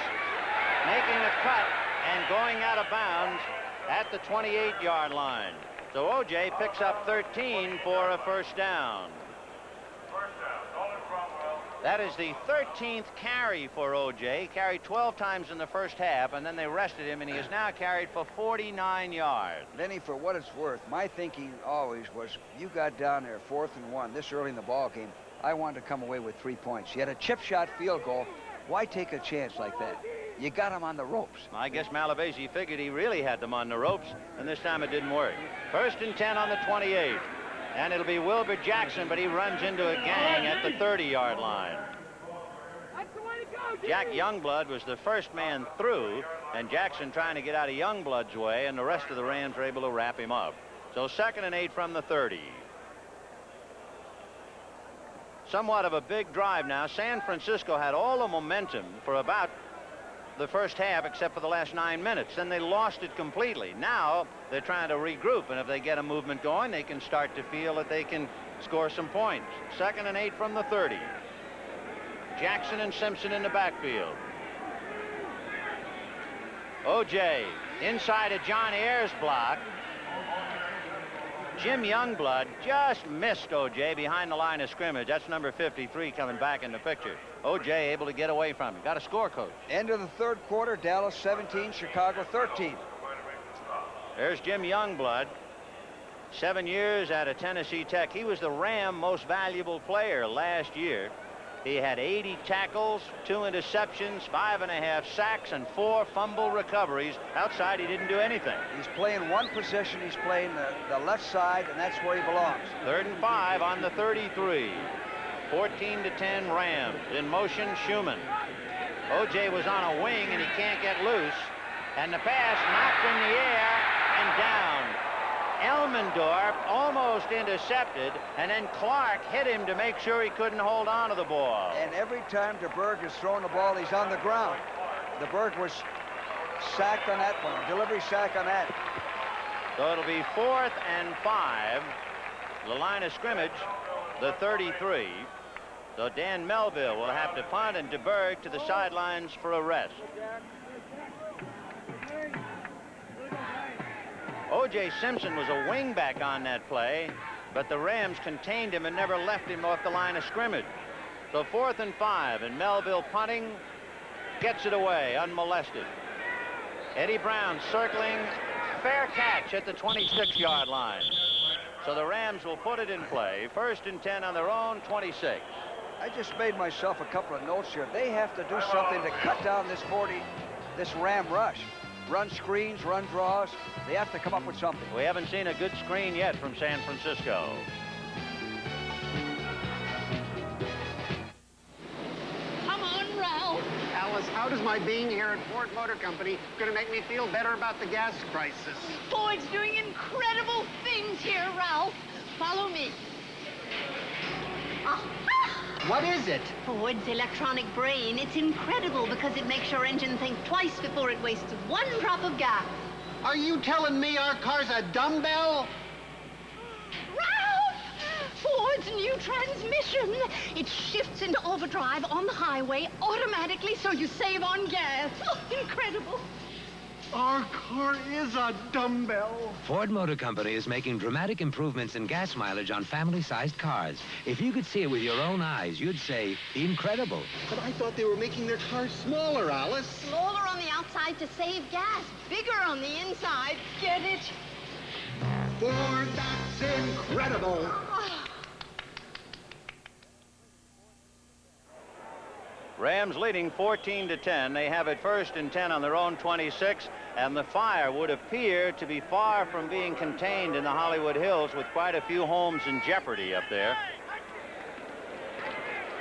making a cut and going out of bounds at the 28-yard line. So O.J. picks up 13 for a first down. That is the 13th carry for O.J. Carried 12 times in the first half, and then they rested him, and he is now carried for 49 yards. Lenny, for what it's worth, my thinking always was, you got down there 4th and 1 this early in the ball game, I wanted to come away with 3 points. You had a chip shot field goal. Why take a chance like that? You got him on the ropes. I guess Malavasi figured he really had them on the ropes, and this time it didn't work. 1st and 10 on the 28. And it'll be Wilbur Jackson, but he runs into a gang at the 30-yard line. That's the way to go, Jack Youngblood was the first man through, and Jackson trying to get out of Youngblood's way, and the rest of the Rams were able to wrap him up. So 2nd and 8 from the 30. Somewhat of a big drive now. San Francisco had all the momentum for about the first half except for the last 9 minutes. Then they lost it completely. Now they're trying to regroup, and if they get a movement going, they can start to feel that they can score some points. 2nd and 8 from the 30. Jackson and Simpson in the backfield. O.J. inside of John Ayers' block. Jim Youngblood just missed O.J. behind the line of scrimmage. That's number 53 coming back in the picture. O.J. able to get away from him. Got a score, Coach. End of the 3rd quarter, Dallas 17, Chicago 13. There's Jim Youngblood. 7 years out of Tennessee Tech. He was the Ram most valuable player last year. He had 80 tackles, 2 interceptions, 5.5 sacks, and 4 fumble recoveries. Outside, he didn't do anything. He's playing one position. He's playing the left side, and that's where he belongs. 3rd and 5 on the 33. 14-10 Rams. In motion, Schumann. O.J. was on a wing, and he can't get loose. And the pass knocked in the air and down. Elmendorf almost intercepted, and then Clark hit him to make sure he couldn't hold on to the ball. And every time DeBerg is throwing the ball, he's on the ground. DeBerg was sacked on that one, delivery sack on that. So it'll be 4th and 5. The line of scrimmage, the 33. So Dan Melville will have to punt, and DeBerg to the sidelines for a rest. O.J. Simpson was a wingback on that play, but the Rams contained him and never left him off the line of scrimmage. So 4th and 5, and Melville punting, gets it away unmolested. Eddie Brown circling, fair catch at the 26-yard line. So the Rams will put it in play. 1st and 10 on their own 26. I just made myself a couple of notes here. They have to do something to cut down this Ram rush. Run screens, run draws. They have to come up with something. We haven't seen a good screen yet from San Francisco. Come on, Ralph. Alice, how does my being here at Ford Motor Company going to make me feel better about the gas crisis? Ford's doing incredible things here, Ralph. Follow me. What is it? Ford's electronic brain. It's incredible because it makes your engine think twice before it wastes one drop of gas. Are you telling me our car's a dumbbell? Ralph! Ford's new transmission. It shifts into overdrive on the highway automatically so you save on gas. Oh, incredible. Our car is a dumbbell. Ford Motor Company is making dramatic improvements in gas mileage on family-sized cars. If you could see it with your own eyes, you'd say, incredible. But I thought they were making their cars smaller, Alice. Smaller on the outside to save gas. Bigger on the inside. Get it? Ford, that's incredible. Rams leading 14-10. They have it 1st and 10 on their own 26, and the fire would appear to be far from being contained in the Hollywood Hills, with quite a few homes in jeopardy up there.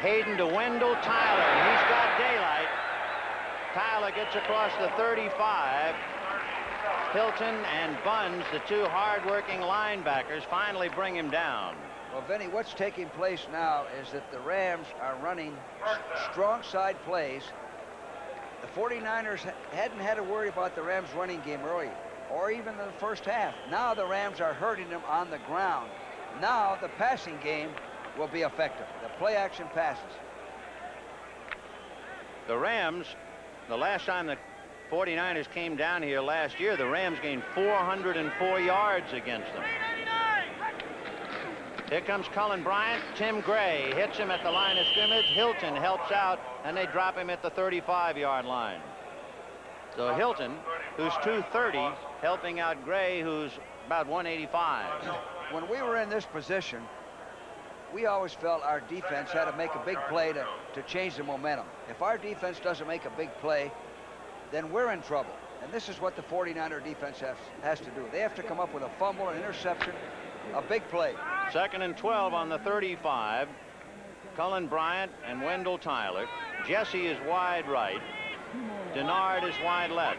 Hayden to Wendell Tyler. He's got daylight. Tyler gets across the 35. Hilton and Buns, the two hard-working linebackers, finally bring him down. Well, Vinny, what's taking place now is that the Rams are running strong side plays. The 49ers hadn't had to worry about the Rams running game early, or even in the first half. Now the Rams are hurting them on the ground. Now the passing game will be effective. The play-action passes. The Rams, the last time the 49ers came down here last year, the Rams gained 404 yards against them. Here comes Cullen Bryant. Tim Gray hits him at the line of scrimmage. Hilton helps out, and they drop him at the 35-yard line. So Hilton, who's 230, helping out Gray, who's about 185. When we were in this position, we always felt our defense had to make a big play to change the momentum. If our defense doesn't make a big play, then we're in trouble. And this is what the 49er defense has to do. They have to come up with a fumble, an interception, a big play. 2nd and 12 on the 35. Cullen Bryant and Wendell Tyler. Jesse is wide right. Denard is wide left.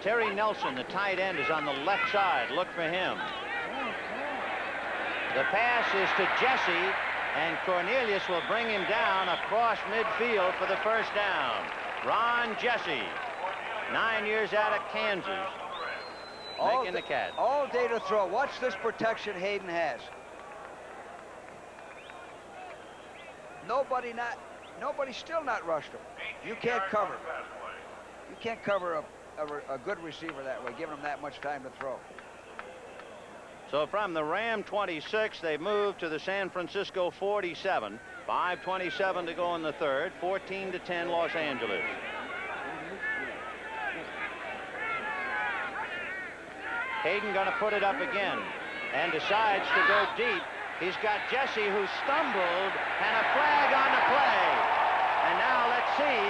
Terry Nelson, the tight end, is on the left side. Look for him. The pass is to Jesse, and Cornelius will bring him down across midfield for the first down. Ron Jesse, 9 years out of Kansas, making the catch. All day to throw. Watch this protection Hayden has. Nobody's still not rushed him. You can't cover. You can't cover a good receiver that way, giving him that much time to throw. So from the Ram 26, they move to the San Francisco 47. 5:27 to go in the third. 14-10 Los Angeles. Hayden going to put it up again and decides to go deep. He's got Jesse, who stumbled, and a flag on the play. And now let's see.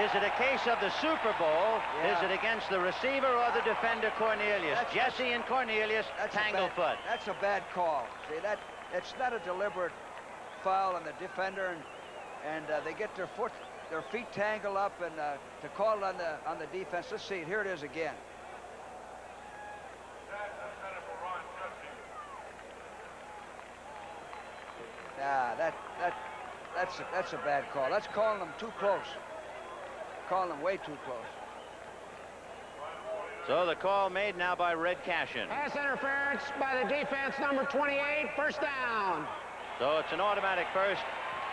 Is it a case of the Super Bowl? Yeah. Is it against the receiver or the defender, Cornelius? Jesse and Cornelius, tanglefoot. That's a bad call. See, it's not a deliberate foul on the defender, and they get their feet tangled up, and to call it on the defense. Let's see it. Here it is again. That's a bad call. That's calling them too close. Calling them way too close. So the call made now by Red Cashin. Pass interference by the defense, number 28, first down. So it's an automatic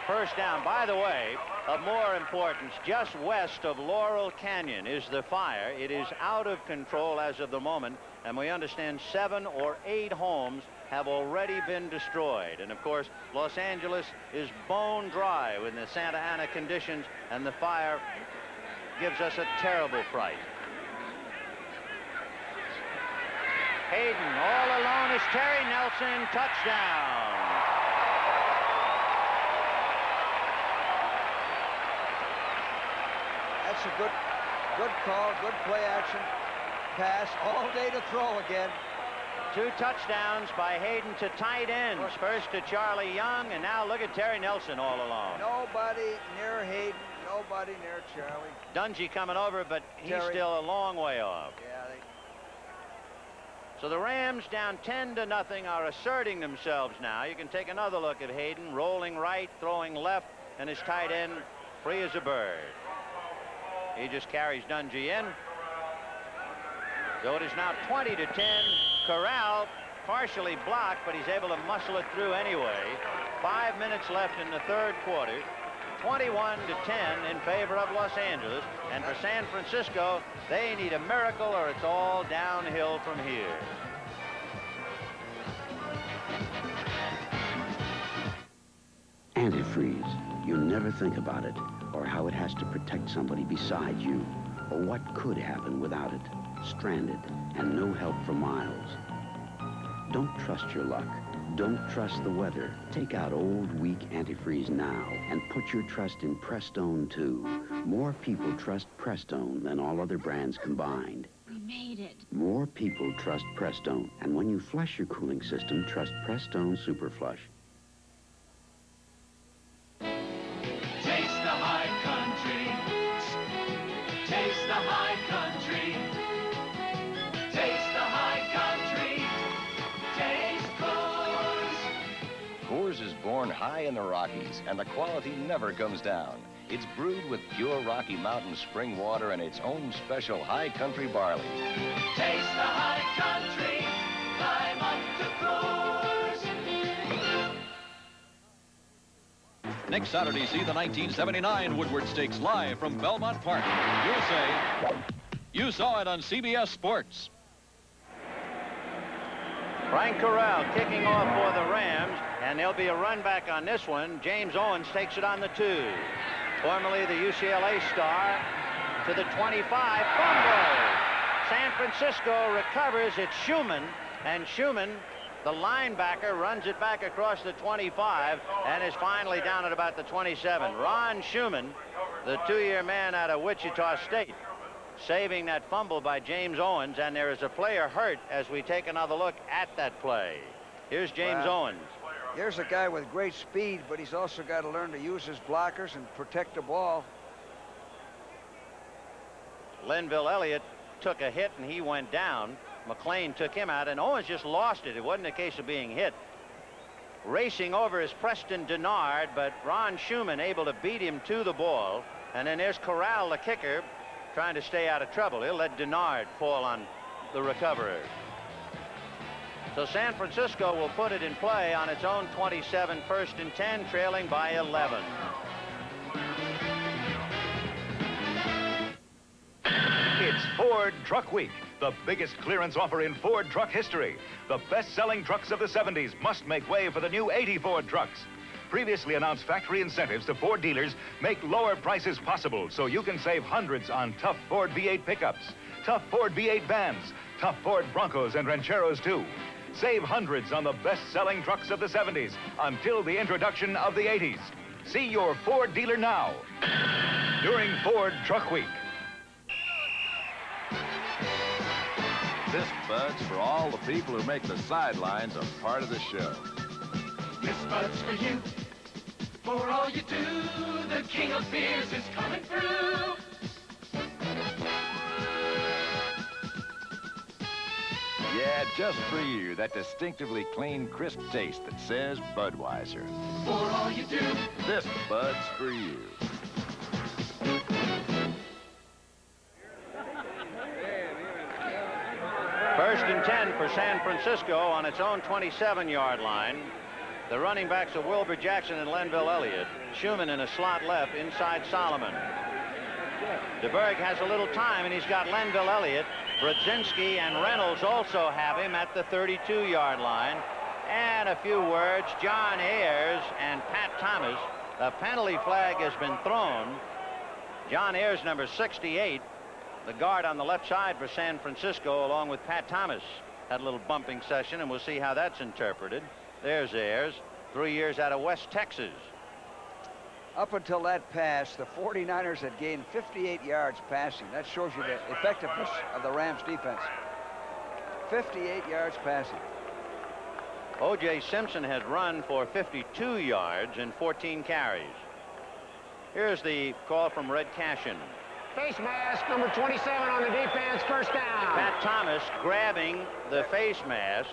first down. By the way, of more importance, just west of Laurel Canyon is the fire. It is out of control as of the moment, and we understand 7 or 8 homes have already been destroyed. And of course, Los Angeles is bone dry with the Santa Ana conditions, and the fire gives us a terrible fright. Hayden all alone is Terry Nelson, touchdown. That's a good call, good play action pass, all day to throw again. 2 touchdowns by Hayden to tight ends. First to Charlie Young, and now look at Terry Nelson all alone. Nobody near Hayden, nobody near Charlie. Dungy coming over, but he's Terry. still a long way off. Yeah, So the Rams, down 10-0, are asserting themselves now. You can take another look at Hayden, rolling right, throwing left, and his tight end free as a bird. He just carries Dungy in. So it is now 20-10. Corral partially blocked, but he's able to muscle it through anyway. 5 minutes left in the third quarter. 21-10 in favor of Los Angeles. And for San Francisco, they need a miracle or it's all downhill from here. Antifreeze. You never think about it, or how it has to protect somebody beside you, or what could happen without it. Stranded and no help for miles. Don't trust your luck. Don't trust the weather. Take out old, weak antifreeze now and put your trust in Prestone, too. More people trust Prestone than all other brands combined. We made it. More people trust Prestone. And when you flush your cooling system, trust Prestone Super Flush. Taste the high country. Taste the high country. Taste the high country. Taste Coors. Coors is born high in the Rockies, and the quality never comes down. It's brewed with pure Rocky Mountain spring water and its own special high country barley. Taste the high country. Climb up to Coors. Next Saturday, see the 1979 Woodward Stakes live from Belmont Park. You'll say, you saw it on CBS Sports. Frank Corral kicking off for the Rams, and there'll be a run back on this one. James Owens takes it on the 2. Formerly the UCLA star to the 25. Fumble. San Francisco recovers. It's Schumann, and Schumann, the linebacker, runs it back across the 25 and is finally down at about the 27. Ron Schumann, the 2-year man out of Wichita State, saving that fumble by James Owens, and there is a player hurt as we take another look at that play. Here's James Owens. Here's a guy with great speed, but he's also got to learn to use his blockers and protect the ball. Linville Elliott took a hit and he went down. McLean took him out, and Owens just lost it. It wasn't a case of being hit. Racing over is Preston Denard, but Ron Schumann able to beat him to the ball. And then there's Corral, the kicker, trying to stay out of trouble. He'll let Denard fall on the recoverer. So San Francisco will put it in play on its own 27, 1st and 10, trailing by 11. It's Ford Truck Week, the biggest clearance offer in Ford truck history. The best-selling trucks of the 70s must make way for the new 80 Ford trucks. Previously announced factory incentives to Ford dealers make lower prices possible so you can save hundreds on tough Ford V8 pickups, tough Ford V8 vans, tough Ford Broncos and Rancheros too. Save hundreds on the best-selling trucks of the 70s until the introduction of the 80s. See your Ford dealer now during Ford Truck Week. This Bud's for all the people who make the sidelines a part of the show. This Bud's for you. For all you do, the king of beers is coming through. Yeah, just for you, that distinctively clean, crisp taste that says Budweiser. For all you do. This Bud's for you. First and 10 for San Francisco on its own 27-yard line. The running backs are Wilbur Jackson and Linville Elliott. Schumann in a slot left inside Solomon. DeBerg has a little time, and he's got Linville Elliott. Brodzinski and Reynolds also have him at the 32-yard line. And a few words, John Ayers and Pat Thomas. The penalty flag has been thrown. John Ayers, number 68, the guard on the left side for San Francisco, along with Pat Thomas, had a little bumping session, and we'll see how that's interpreted. There's Ayers, 3 years out of West Texas. Up until that pass, the 49ers had gained 58 yards passing. That shows you the effectiveness of the Rams defense. 58 yards passing. O.J. Simpson had run for 52 yards in 14 carries. Here's the call from Red Cashin. Face mask, number 27 on the defense, first down. Pat Thomas grabbing the face mask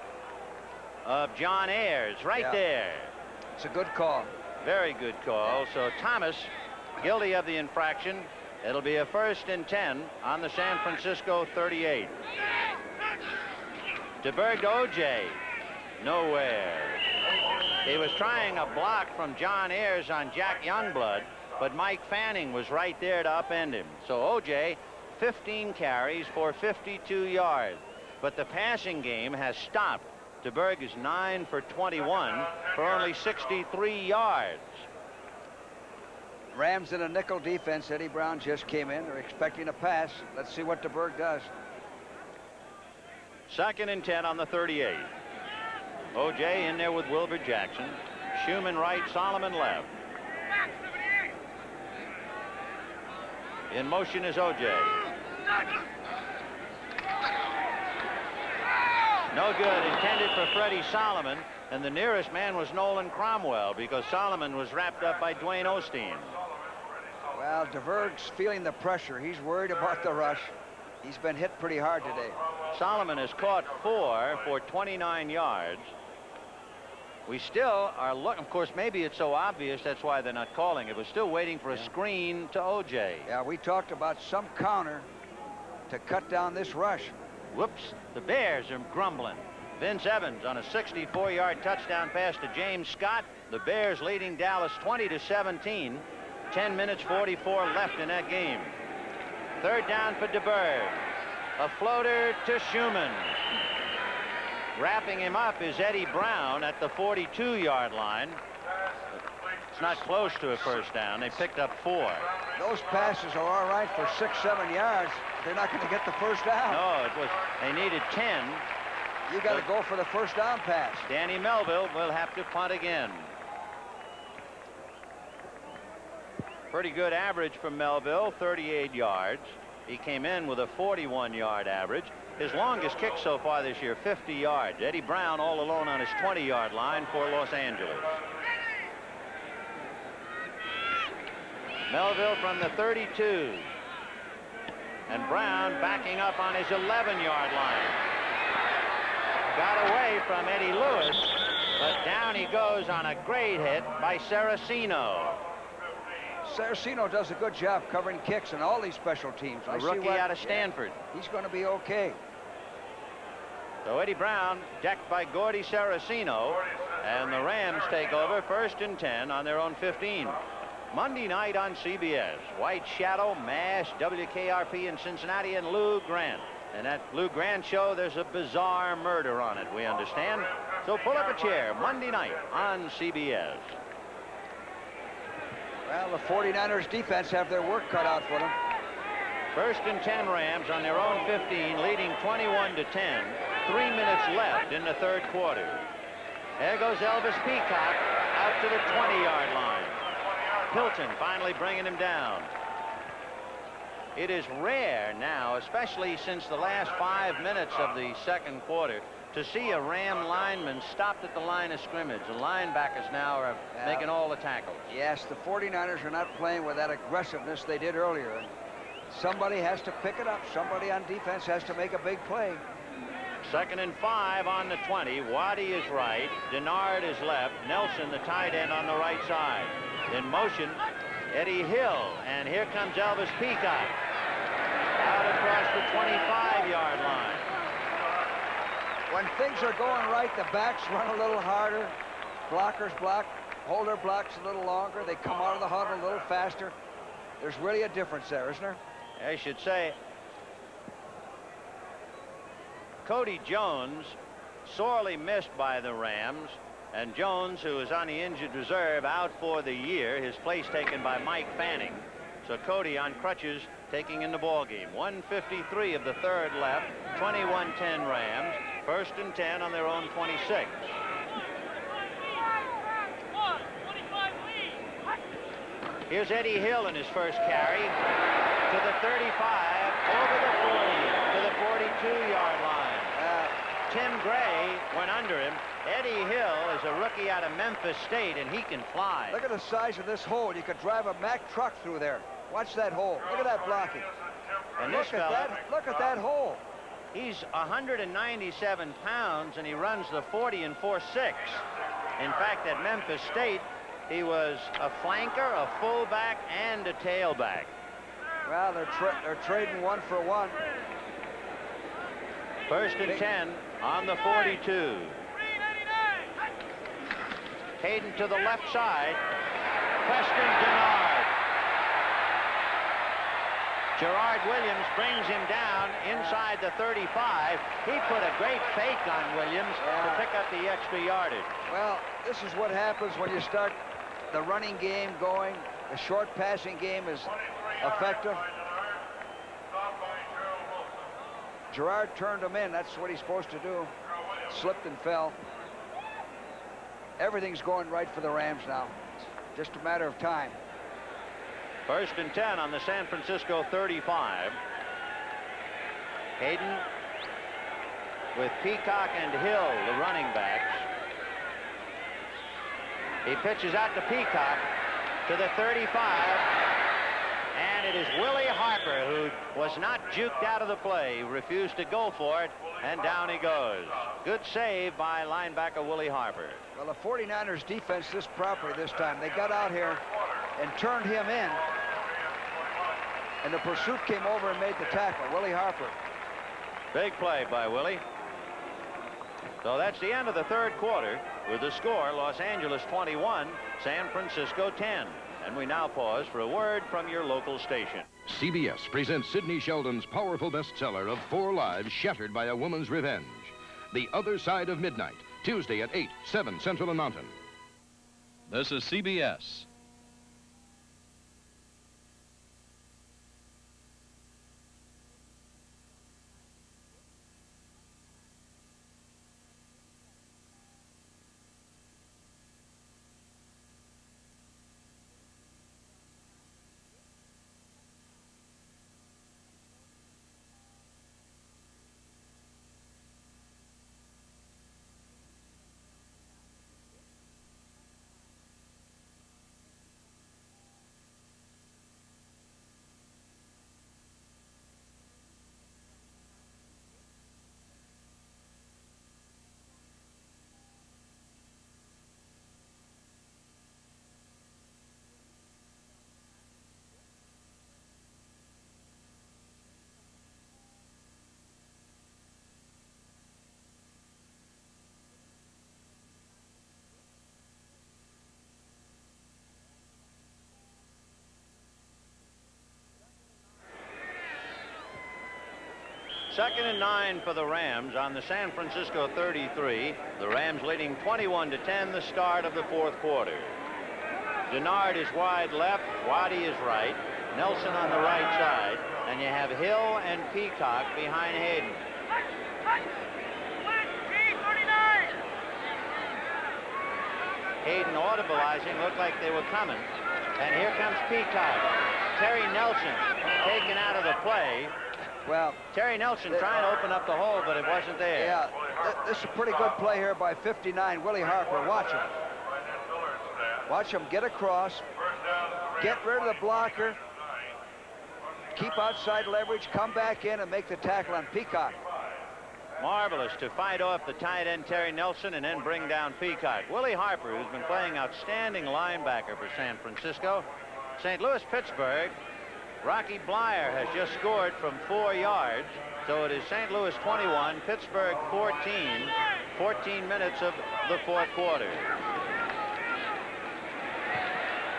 of John Ayers right there. It's a good call. Very good call. So Thomas guilty of the infraction. It'll be a 1st and 10 on the San Francisco 38. DeBerg to O.J. Nowhere. He was trying a block from John Ayers on Jack Youngblood, but Mike Fanning was right there to upend him. So O.J., 15 carries for 52 yards. But the passing game has stopped. DeBerg is 9 for 21 for only 63 yards. Rams in a nickel defense. Eddie Brown just came in. They're expecting a pass. Let's see what DeBerg does. 2nd and 10 on the 38. O.J. in there with Wilbur Jackson. Schumann right, Solomon left. In motion is O.J. No good. Intended for Freddie Solomon, and the nearest man was Nolan Cromwell because Solomon was wrapped up by Dwayne Osteen. Well, DeBerg's feeling the pressure. He's worried about the rush. He's been hit pretty hard today. Solomon has caught 4 for 29 yards. We still are looking. Of course, maybe it's so obvious that's why they're not calling it. We're still waiting for a screen to O.J. Yeah, we talked about some counter to cut down this rush. Whoops, the Bears are grumbling. Vince Evans on a 64-yard touchdown pass to James Scott. The Bears leading Dallas 20-17. 10 minutes 44 left in that game. 3rd down for DeBerg. A floater to Schumann. Wrapping him up is Eddie Brown at the 42-yard line. It's not close to a first down. They picked up 4. Those passes are all right for 6-7 yards. They're not going to get the first down. No, they needed 10. You got to go for the first down pass. Danny Melville will have to punt again. Pretty good average from Melville, 38 yards. He came in with a 41-yard average. his longest kick so far this year, 50 yards. Eddie Brown all alone on his 20-yard line for Los Angeles. Melville from the 32. And Brown backing up on his 11-yard line. Got away from Eddie Lewis, but down he goes on a great hit by Saraceno. Saraceno does a good job covering kicks in all these special teams. A rookie out of Stanford. Yeah, he's going to be okay. So Eddie Brown decked by Gordy Saraceno, and the Rams take over 1st and 10 on their own 15. Monday night on CBS, White Shadow, MASH, WKRP in Cincinnati, and Lou Grant. And that Lou Grant show, there's a bizarre murder on it, we understand. So pull up a chair Monday night on CBS. Well, the 49ers defense have their work cut out for them. 1st and 10 Rams on their own 15, leading 21-10. 3 minutes left in the 3rd quarter. There goes Elvis Peacock out to the 20-yard line. Hilton finally bringing him down. It is rare now, especially since the last 5 minutes of the 2nd quarter, to see a Ram lineman stopped at the line of scrimmage. The linebackers now are making all the tackles. Yes, the 49ers are not playing with that aggressiveness they did earlier. Somebody has to pick it up. Somebody on defense has to make a big play. 2nd and 5 on the 20. Waddy is right. Denard is left. Nelson, the tight end, on the right side. In motion, Eddie Hill. And here comes Elvis Peacock. Out across the 25-yard line. When things are going right, the backs run a little harder. Blockers block. Holder blocks a little longer. They come out of the huddle a little faster. There's really a difference there, isn't there? I should say, Cody Jones, sorely missed by the Rams, and Jones, who is on the injured reserve, out for the year, his place taken by Mike Fanning. So Cody on crutches taking in the ball game. 1:53 of the 3rd left, 21-10 Rams, 1st and 10 on their own 26. Here's Eddie Hill in his first carry to the 35, over the 40, to the 42-yard line. Tim Gray went under him. Eddie Hill is a rookie out of Memphis State, and he can fly. Look at the size of this hole. You could drive a Mack truck through there. Watch that hole. Look at that blocking. And this fella, look at that hole. He's 197 pounds, and he runs the 40 and 4.6. In fact, at Memphis State, he was a flanker, a fullback, and a tailback. Well, they're trading 1 for 1. 1st and 10 on the 42. Hayden to the left side. Preston Denard. Gerard Williams brings him down inside the 35. He put a great fake on Williams to pick up the extra yardage. Well, this is what happens when you start the running game going. The short passing game is effective. Gerard turned him in. That's what he's supposed to do. Slipped and fell. Everything's going right for the Rams now. Just a matter of time. 1st and 10 on the San Francisco 35. Hayden with Peacock and Hill, the running backs. He pitches out to Peacock to the 35. And it is Willie Harper, who was not juked out of the play. He refused to go for it, and down he goes. Good save by linebacker Willie Harper. Well, the 49ers defense this properly this time. They got out here and turned him in, and the pursuit came over and made the tackle. Willie Harper. Big play by Willie. So that's the end of the 3rd quarter with the score, Los Angeles 21, San Francisco 10. And we now pause for a word from your local station. CBS presents Sidney Sheldon's powerful bestseller of 4 lives shattered by a woman's revenge. The Other Side of Midnight, Tuesday at 8, 7 Central and Mountain. This is CBS. 2nd and 9 for the Rams on the San Francisco 33. The Rams leading 21-10, the start of the 4th quarter. Denard is wide left, Waddy is right, Nelson on the right side, and you have Hill and Peacock behind Hayden. Hayden audibleizing, looked like they were coming. And here comes Peacock. Terry Nelson taken out of the play. Well, Terry Nelson trying to open up the hole, but it wasn't there. Yeah, this is a pretty good play here by 59, Willie Harper. Watch him. Watch him get across, get rid of the blocker, keep outside leverage, come back in and make the tackle on Peacock. Marvelous to fight off the tight end Terry Nelson and then bring down Peacock. Willie Harper, who's been playing outstanding linebacker for San Francisco. St. Louis, Pittsburgh. Rocky Blyer has just scored from 4 yards. So it is St. Louis 21, Pittsburgh 14. 14 minutes of the 4th quarter.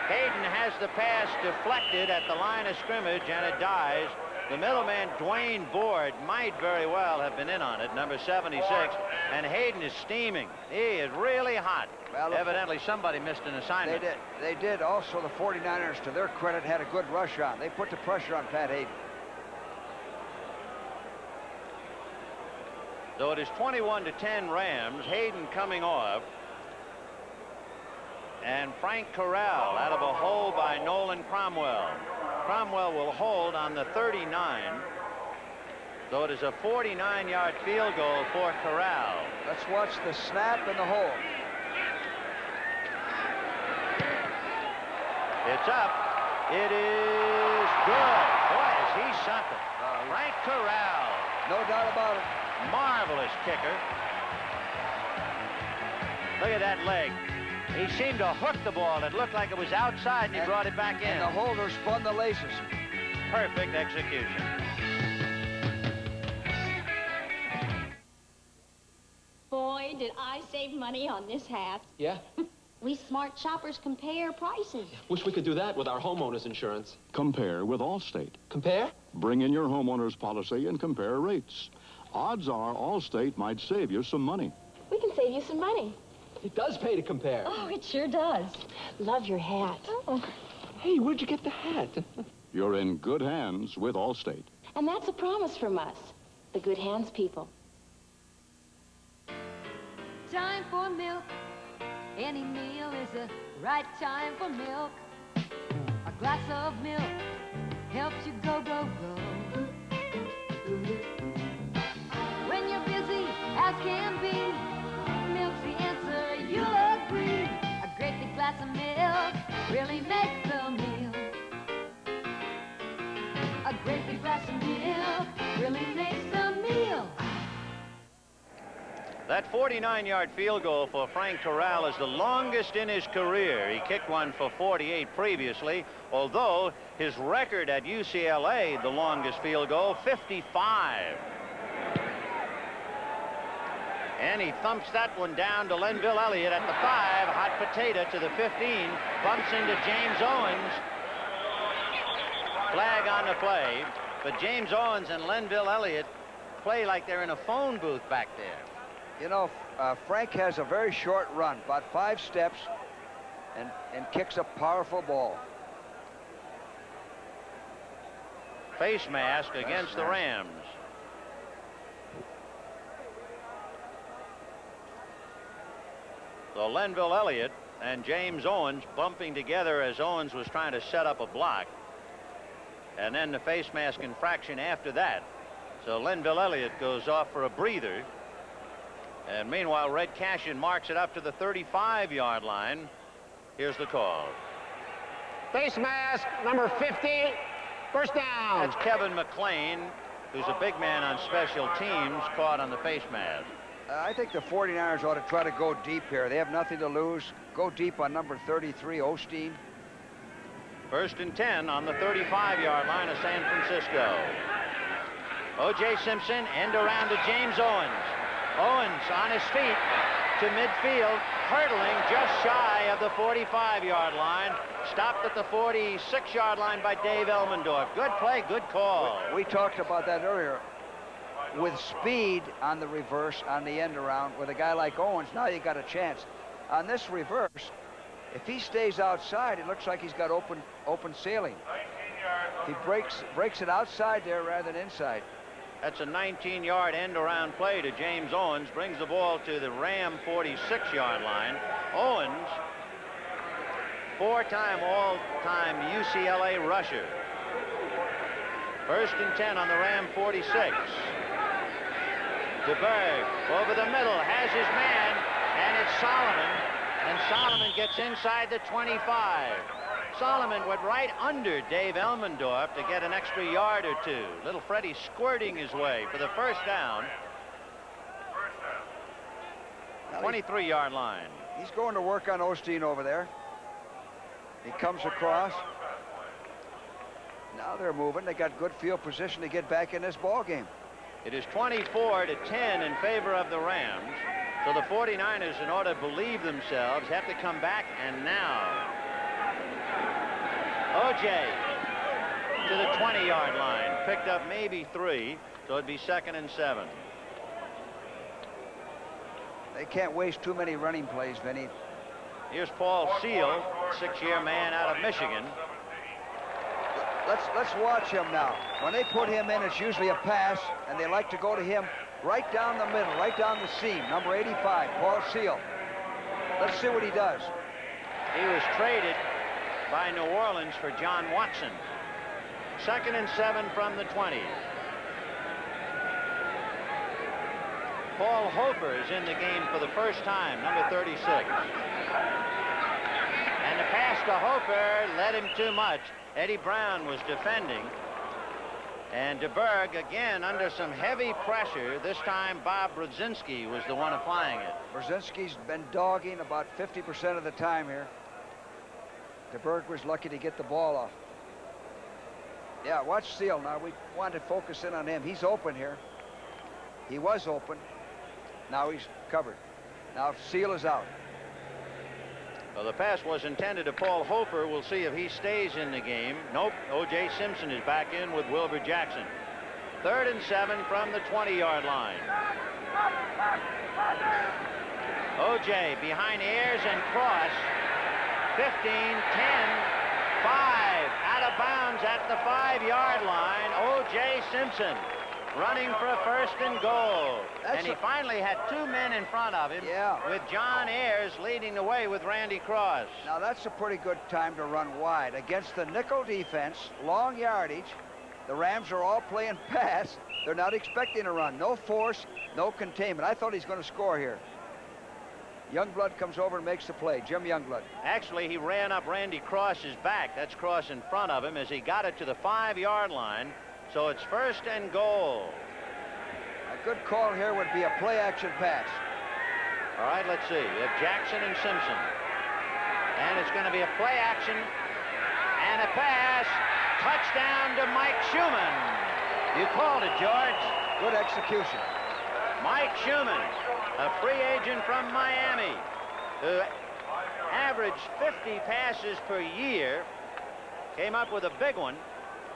Hayden has the pass deflected at the line of scrimmage, and it dies. The middleman, Dwayne Board, might very well have been in on it, number 76, and Hayden is steaming. He is really hot. Well, evidently somebody missed an assignment. They did. Also, the 49ers, to their credit, had a good rush on. They put the pressure on Pat Hayden. So it is 21-10 Rams. Hayden coming off. And Frank Corral out of a hole by Nolan Cromwell. Cromwell will hold on the 39. So it is a 49-yard field goal for Corral. Let's watch the snap and the hole. It's up. It is good. Boy, is he something. Frank Corral. No doubt about it. Marvelous kicker. Look at that leg. He seemed to hook the ball. It looked like it was outside, and he brought it back in. And the holder spun the laces. Perfect execution. Boy, did I save money on this hat. Yeah? We smart shoppers compare prices. Wish we could do that with our homeowner's insurance. Compare with Allstate. Compare? Bring in your homeowner's policy and compare rates. Odds are Allstate might save you some money. We can save you some money. It does pay to compare. Oh, it sure does. Love your hat. Oh. Hey, where'd you get the hat? You're in good hands with Allstate. And that's a promise from us, the Good Hands people. Time for milk. Any meal is the right time for milk. A glass of milk helps you go, go, go. When you're busy as can be, milk's the answer, you'll agree. A great big glass of milk really makes the meal. A great big glass of milk really makes the meal. That 49-yard field goal for Frank Corral is the longest in his career. He kicked one for 48 previously, although his record at UCLA, the longest field goal, 55. And he thumps that one down to Lenville Elliott at the 5. Hot potato to the 15. Bumps into James Owens. Flag on the play. But James Owens and Lenville Elliott play like they're in a phone booth back there. You know, Frank has a very short run, about 5 steps, and kicks a powerful ball. Face mask against the Rams. So Lenville Elliott and James Owens bumping together as Owens was trying to set up a block. And then the face mask infraction after that. So Lenville Elliott goes off for a breather. And meanwhile, Red Cashin marks it up to the 35-yard line. Here's the call. Face mask, number 50, first down. That's Kevin McLean, who's a big man on special teams, caught on the face mask. I think the 49ers ought to try to go deep here. They have nothing to lose. Go deep on number 33, Osteen. 1st and 10 on the 35-yard line of San Francisco. O.J. Simpson, end around to James Owens. Owens on his feet to midfield, hurtling just shy of the 45-yard line. Stopped at the 46-yard line by Dave Elmendorf. Good play, good call. We talked about that earlier. with speed on the reverse, on the end around, with a guy like Owens, now you got a chance. On this reverse, if he stays outside, it looks like he's got open sailing. He breaks it outside there rather than inside. That's a 19-yard end-around play to James Owens. Brings the ball to the Ram 46-yard line. Owens, four-time all-time UCLA rusher. 1st and 10 on the Ram 46. DeBerg over the middle, has his man, and it's Solomon. And Solomon gets inside the 25. Solomon went right under Dave Elmendorf to get an extra yard or two. Little Freddie squirting his way for the first down. 23-yard line. He's going to work on Osteen over there. He comes across. Now they're moving. They got good field position to get back in this ball game. It is 24-10 in favor of the Rams. So the 49ers, in order to believe themselves, have to come back. And now O.J. to the 20-yard line. Picked up maybe 3, so it'd be 2nd and 7. They can't waste too many running plays, Vinny. Here's Paul Seal, 6-year man out of Michigan. Let's watch him now. When they put him in, it's usually a pass, and they like to go to him right down the middle, right down the seam. Number 85, Paul Seal. Let's see what he does. He was traded by New Orleans for John Watson. 2nd and 7 from the 20. Paul Hofer is in the game for the first time, number 36. And the pass to Hofer led him too much. Eddie Brown was defending. And DeBerg again under some heavy pressure. This time Bob Brzezinski was the one applying it. Brzezinski's been dogging about 50% of the time here. DeBerg was lucky to get the ball off. Yeah, watch Seal now. We want to focus in on him. He's open here. He was open. Now he's covered. Now Seal is out. Well, the pass was intended to Paul Hofer. We'll see if he stays in the game. Nope. O.J. Simpson is back in with Wilbur Jackson. 3rd and 7 from the 20-yard line. O.J. behind Ayers and Cross. 15, 10, 5. Out of bounds at the 5-yard line. O.J. Simpson running for a 1st and goal. And he finally had 2 men in front of him, with John Ayers leading the way with Randy Cross. Now that's a pretty good time to run wide against the nickel defense, long yardage. The Rams are all playing pass. They're not expecting a run. No force, no containment. I thought he's going to score here. Youngblood comes over and makes the play. Jim Youngblood. Actually, he ran up Randy Cross's back. That's Cross in front of him as he got it to the 5-yard line. So it's 1st and goal. A good call here would be a play-action pass. All right, let's see. We have Jackson and Simpson. And it's going to be a play-action and a pass. Touchdown to Mike Schumann. You called it, George. Good execution. Mike Schumann, a free agent from Miami, who averaged 50 passes per year, came up with a big one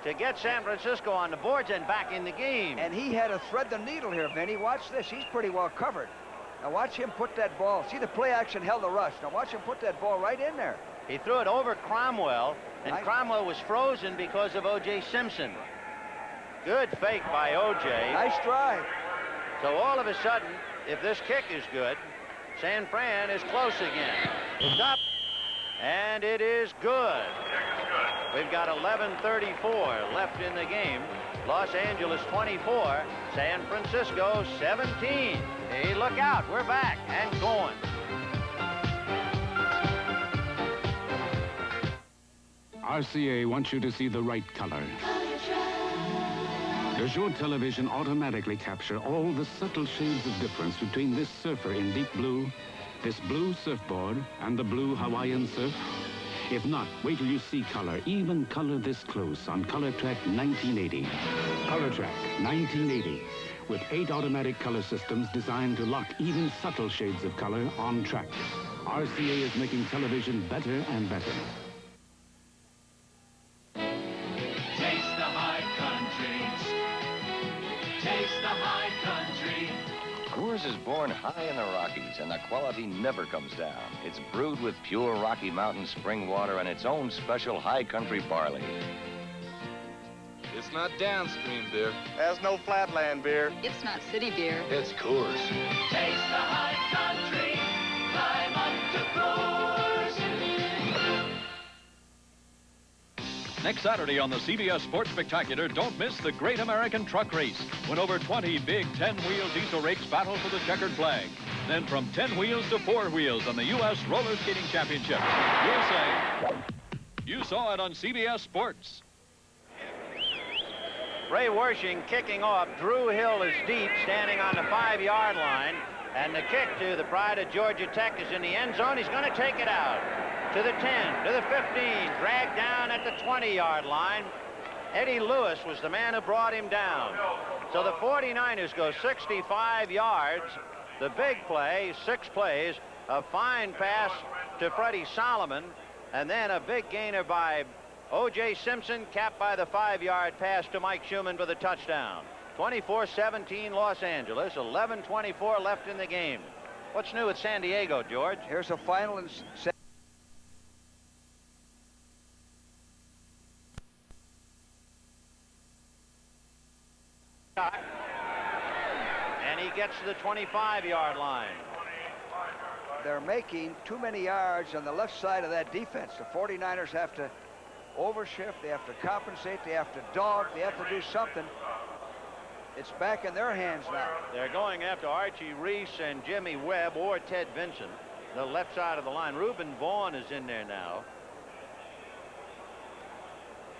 to get San Francisco on the boards and back in the game. And he had to thread the needle here, Vinny. Watch this. He's pretty well covered. Now watch him put that ball. See, the play action held the rush. Now watch him put that ball right in there. He threw it over Cromwell, and Cromwell was frozen because of O.J. Simpson. Good fake by O.J. Nice drive. So all of a sudden, if this kick is good, San Fran is close again. It's up, and it is good. We've got 11:34 left in the game. Los Angeles 24, San Francisco 17. Hey, look out, we're back and going. RCA wants you to see the right color. Does your television automatically capture all the subtle shades of difference between this surfer in deep blue, this blue surfboard, and the blue Hawaiian surf? If not, wait till you see color, even color this close on ColorTrack 1980. ColorTrack 1980, with 8 automatic color systems designed to lock even subtle shades of color on track. RCA is making television better and better. Taste the high countries. Taste the high Coors is born high in the Rockies, and the quality never comes down. It's brewed with pure Rocky Mountain spring water and its own special high country barley. It's not downstream beer. There's no flatland beer. It's not city beer. It's Coors. Taste the high country. Climb up to Coors. Next Saturday on the CBS Sports Spectacular, don't miss the Great American Truck Race, when over 20 big 10-wheel diesel rakes battle for the checkered flag. Then from 10 wheels to 4 wheels on the U.S. Roller Skating Championship. You'll say, you saw it on CBS Sports. Ray Wershing kicking off. Drew Hill is deep, standing on the 5-yard line. And the kick to the pride of Georgia Tech is in the end zone. He's going to take it out. To the 10, to the 15, dragged down at the 20-yard line. Eddie Lewis was the man who brought him down. So the 49ers go 65 yards. The big play, 6 plays, a fine pass to Freddie Solomon, and then a big gainer by O.J. Simpson, capped by the 5-yard pass to Mike Schumann for the touchdown. 24-17 Los Angeles, 11:24 left in the game. What's new at San Diego, George? Here's a final in and he gets to the 25-yard line. They're making too many yards on the left side of that defense. The 49ers have to overshift, they have to compensate, they have to dog, they have to do something. It's back in their hands now. They're going after Archie Reese and Jimmy Webb or Ted Vincent, the left side of the line. Reuben Vaughn is in there now.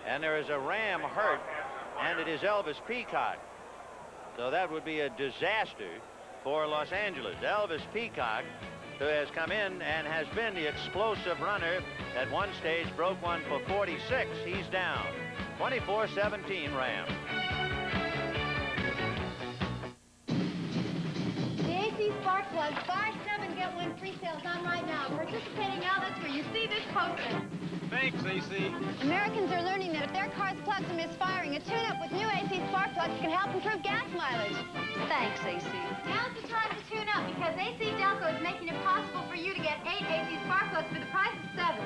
And there is a Ram hurt, and it is Elvis Peacock. So that would be a disaster for Los Angeles. Elvis Peacock, who has come in and has been the explosive runner, at one stage broke one for 46. He's down. 24-17 Rams. The AC Spark Plug, buy 7, get 1 free sales on right now. Participating outlets where you see this poster. Thanks, AC. Americans are learning that if their car's plugs are misfiring, a tune-up with new AC Spark Plugs can help improve gas mileage. Thanks, AC. Now's the time to tune up because AC Delco is making it possible for you to get 8 AC Spark Plugs for the price of 7.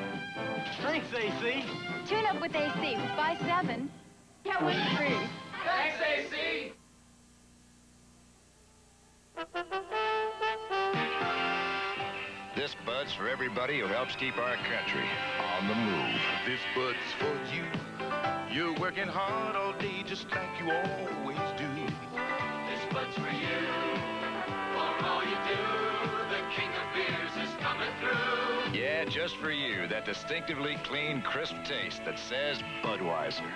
Thanks, AC. Tune up with AC. Buy 7, get 1 free. Thanks, AC. This Bud's for everybody who helps keep our country on the move. This Bud's for you. You're working hard all day just like you always do. This Bud's for you. For all you do, the king of beers is coming through. Yeah, just for you, that distinctively clean, crisp taste that says Budweiser.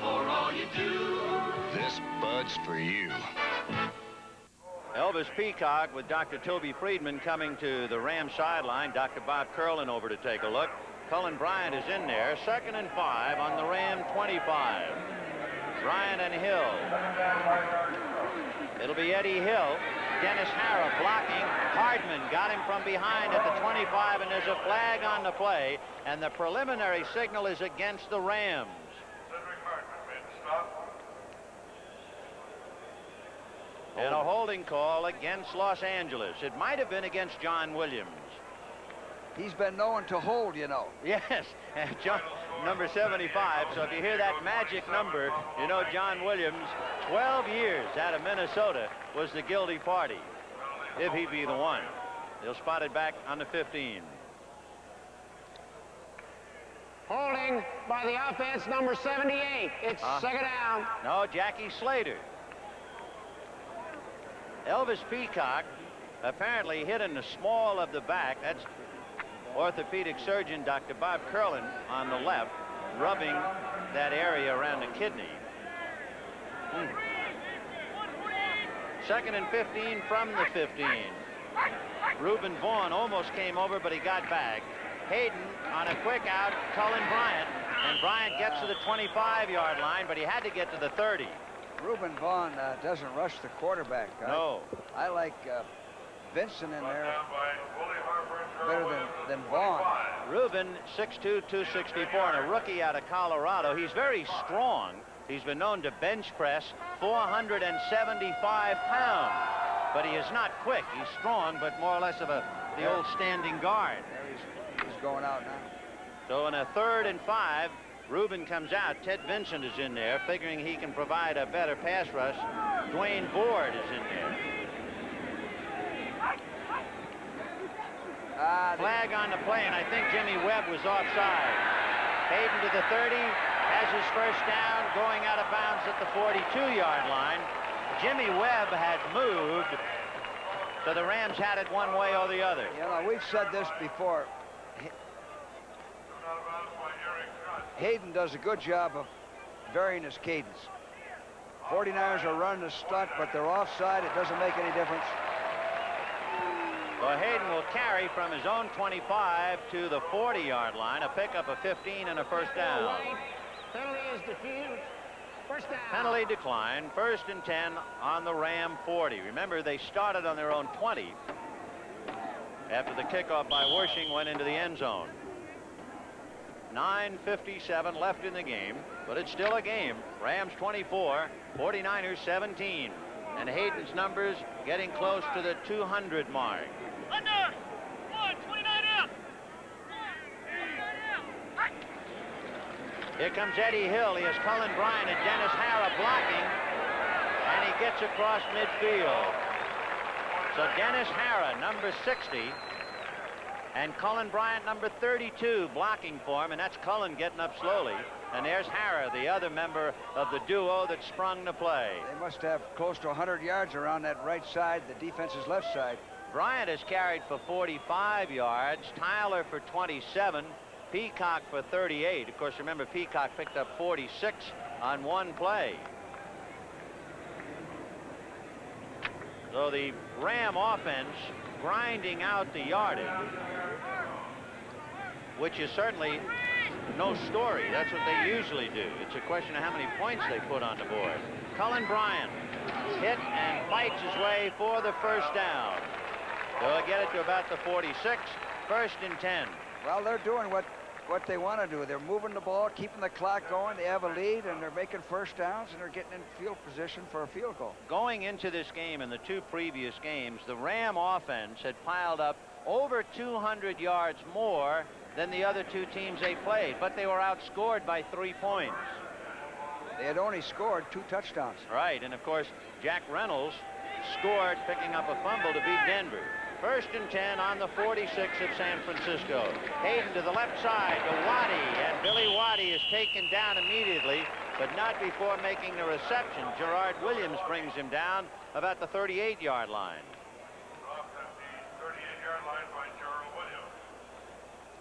For all you do. This Bud's for you. Elvis Peacock with Dr. Toby Friedman coming to the Ram sideline. Dr. Bob Curlin over to take a look. Cullen Bryant is in there. 2nd and 5 on the Ram 25. Bryant and Hill. It'll be Eddie Hill. Dennis Harrah blocking. Hardman got him from behind at the 25, and there's a flag on the play, and the preliminary signal is against the Rams. And a holding call against Los Angeles. It might have been against John Williams. He's been known to hold, you know. Yes, and John, number 75. So if you hear that magic number, you know John Williams, 12 years out of Minnesota, was the guilty party, if he be the one. They'll spot it back on the 15. Holding by the offense, number 78. It's 2nd down. No, Jackie Slater. Elvis Peacock apparently hit in the small of the back. That's orthopedic surgeon Dr. Bob Curlin on the left, rubbing that area around the kidney. 2nd and 15 from the 15. Reuben Vaughn almost came over, but he got back. Hayden on a quick out, Cullen Bryant, and Bryant gets to the 25-yard line, but he had to get to the 30. Reuben Vaughn doesn't rush the quarterback. No. I like Vincent in there better than Vaughn. Reuben, 6'2", 264, and a rookie out of Colorado. He's very strong. He's been known to bench press 475 pounds. but he is not quick. He's strong, but more or less of the old standing guard. There he's going out now. So in a 3rd and 5, Reuben comes out. Ted Vincent is in there, figuring he can provide a better pass rush. Dwayne Board is in there. Flag on the play, and I think Jimmy Webb was offside. Hayden to the 30, has his first down, going out of bounds at the 42-yard line. Jimmy Webb had moved, so the Rams had it one way or the other. You know, we've said this before. Hayden does a good job of varying his cadence. 49ers are running a stunt, but they're offside. It doesn't make any difference. Well, Hayden will carry from his own 25 to the 40-yard line, a pickup of 15 and a first down. Penalty is defused. First down. Penalty decline. 1st and 10 on the Ram 40. Remember, they started on their own 20 after the kickoff by Wersching went into the end zone. 9:57 left in the game, but it's still a game. Rams 24, 49ers 17. And Hayden's numbers getting close to the 200 mark. Under 129 up. Here comes Eddie Hill. He has Cullen Bryant and Dennis Harrah blocking, and he gets across midfield. So Dennis Harrah, number 60, and Cullen Bryant, number 32, blocking for him, and that's Cullen getting up slowly. And there's Harrah, the other member of the duo that sprung the play. They must have close to 100 yards around that right side, the defense's left side. Bryant has carried for 45 yards, Tyler for 27, Peacock for 38. Of course, remember, Peacock picked up 46 on one play. So the Ram offense grinding out the yardage, which is certainly no story. That's what they usually do. It's a question of how many points they put on the board. Cullen Bryant hit and fights his way for the first down. They'll get it to about the 46, 1st and 10. Well, they're doing what they want to do. They're moving the ball, keeping the clock going. They have a lead, and they're making first downs, and they're getting in field position for a field goal. Going into this game and the 2 previous games, the Ram offense had piled up over 200 yards more than the other 2 teams they played, but they were outscored by 3 points. They had only scored 2 touchdowns. Right, and of course, Jack Reynolds scored picking up a fumble to beat Denver. 1st and 10 on the 46 of San Francisco. Hayden to the left side to Waddy, and Billy Waddy is taken down immediately, but not before making the reception. Gerard Williams brings him down about the 38-yard line.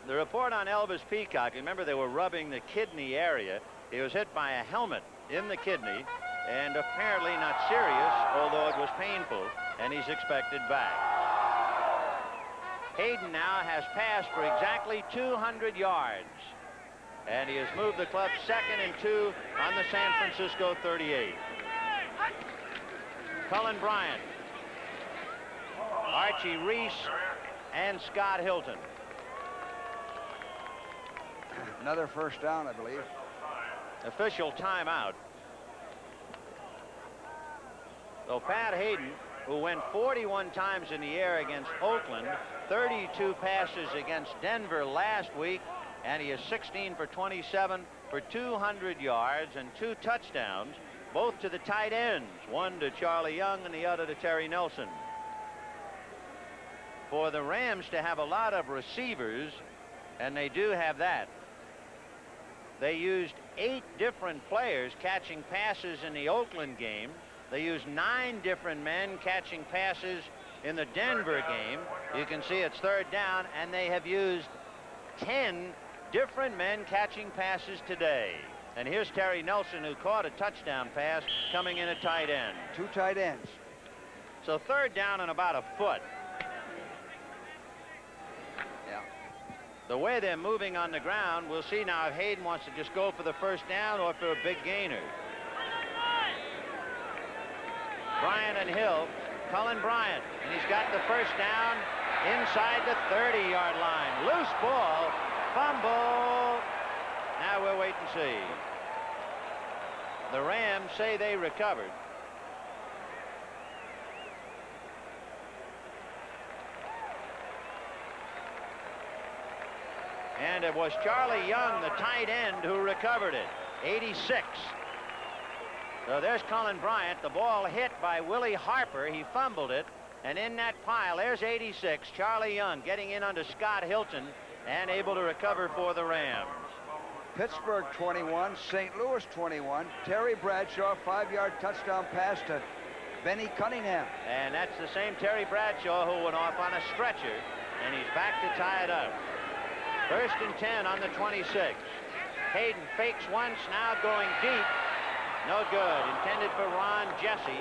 The report on Elvis Peacock, remember they were rubbing the kidney area. He was hit by a helmet in the kidney, and apparently not serious, although it was painful, and he's expected back. Hayden now has passed for exactly 200 yards, and he has moved the club 2nd and 2 on the San Francisco 38. Cullen Bryant, Archie Reese, and Scott Hilton. Another first down, I believe. Official timeout. So Pat Hayden, who went 41 times in the air against Oakland, 32 passes against Denver last week, and he is 16 for 27 for 200 yards and 2 touchdowns, both to the tight ends, one to Charlie Young and the other to Terry Nelson. For the Rams to have a lot of receivers, and they do have that, they used 8 different players catching passes in the Oakland game. They used 9 different men catching passes in the Denver game. You can see it's 3rd down, and they have used 10 different men catching passes today. And here's Terry Nelson, who caught a touchdown pass coming in at tight end. 2 tight ends. So 3rd down and about a foot. Yeah. The way they're moving on the ground, we'll see now if Hayden wants to just go for the first down or for a big gainer. Bryant and Hill, Cullen Bryant, and he's got the first down inside the 30-yard line. Loose ball, fumble. Now we'll wait and see. The Rams say they recovered. And it was Charlie Young, the tight end, who recovered it. 86. So there's Colin Bryant. The ball hit by Willie Harper. He fumbled it. And in that pile, there's 86. Charlie Young getting in under Scott Hilton and able to recover for the Rams. Pittsburgh 21, St. Louis 21. Terry Bradshaw, 5-yard touchdown pass to Benny Cunningham. And that's the same Terry Bradshaw who went off on a stretcher, and he's back to tie it up. 1st and 10 on the 26. Hayden fakes once, now going deep. No good. Intended for Ron Jesse.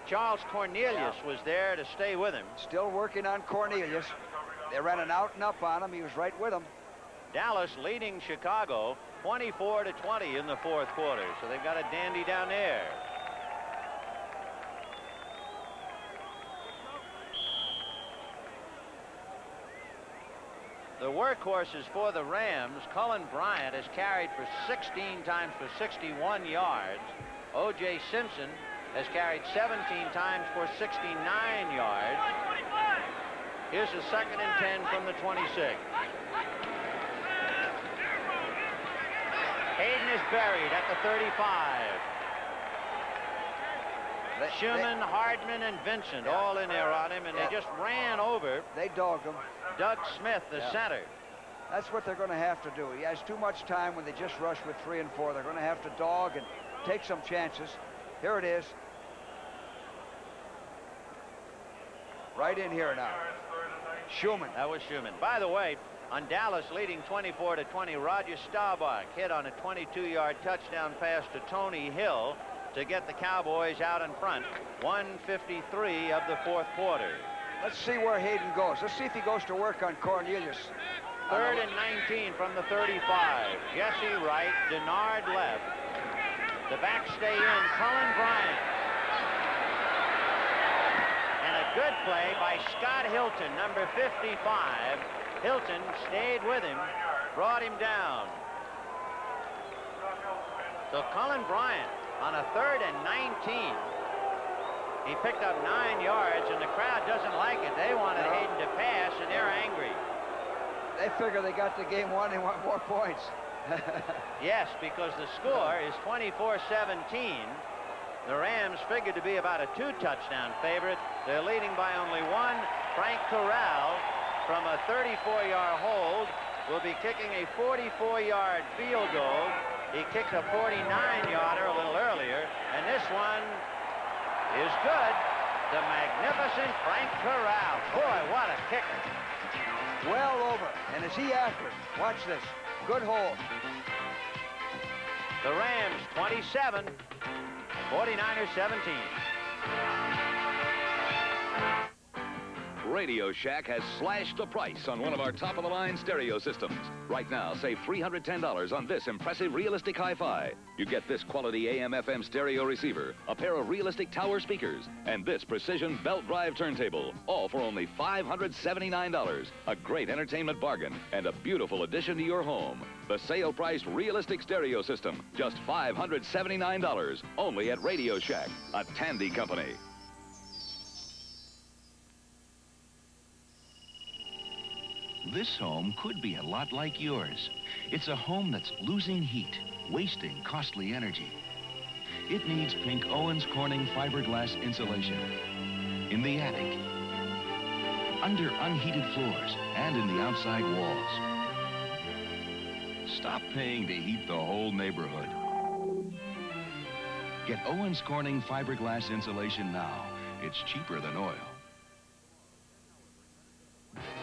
Charles Cornelius was there to stay with him. Still working on Cornelius. They ran an out and up on him. He was right with them. Dallas leading Chicago 24-20 in the 4th quarter. So they've got a dandy down there. The workhorses for the Rams, Colin Bryant has carried for 16 times for 61 yards. O.J. Simpson has carried 17 times for 69 yards. Here's a 2nd and 10 from the 26. Hayden is buried at the 35. Schumann, Hardman, and Vincent all in there on him, and they just ran over. They dogged him. Doug Smith, the center. That's what they're going to have to do. He has too much time when they just rush with 3 and 4. They're going to have to dog and take some chances. Here it is. Right in here now. Schumann. That was Schumann. By the way, on Dallas leading 24-20, Roger Staubach hit on a 22-yard touchdown pass to Tony Hill to get the Cowboys out in front. 1:53 of the 4th quarter. Let's see where Hayden goes. Let's see if he goes to work on Cornelius. 3rd and 19 from the 35. Jesse right, Denard left. The back stay in, Colin Bryant. And a good play by Scott Hilton, number 55. Hilton stayed with him, brought him down. So Colin Bryant on a 3rd and 19. He picked up 9 yards, and the crowd doesn't like it. They wanted Hayden to pass, and they're angry. They figure they got the game won. They want more points. Yes, because the score is 24-17. The Rams figured to be about a 2-touchdown favorite. They're leading by only 1. Frank Corral, from a 34-yard hold, will be kicking a 44-yard field goal. He kicked a 49-yarder a little earlier, and this one is good. The magnificent Frank Corral. Boy, what a kicker. Well over. And is he after it? Watch this. Good hold. The Rams 27, 49ers 17. Radio Shack has slashed the price on one of our top-of-the-line stereo systems. Right now, save $310 on this impressive realistic hi-fi. You get this quality AM/FM stereo receiver, a pair of realistic tower speakers, and this precision belt drive turntable, all for only $579. A great entertainment bargain and a beautiful addition to your home. The sale-priced realistic stereo system, just $579, only at Radio Shack, a Tandy company. This home could be a lot like yours. It's a home that's losing heat, wasting costly energy. It needs Pink Owens Corning fiberglass insulation. In the attic, under unheated floors, and in the outside walls. Stop paying to heat the whole neighborhood. Get Owens Corning fiberglass insulation now. It's cheaper than oil.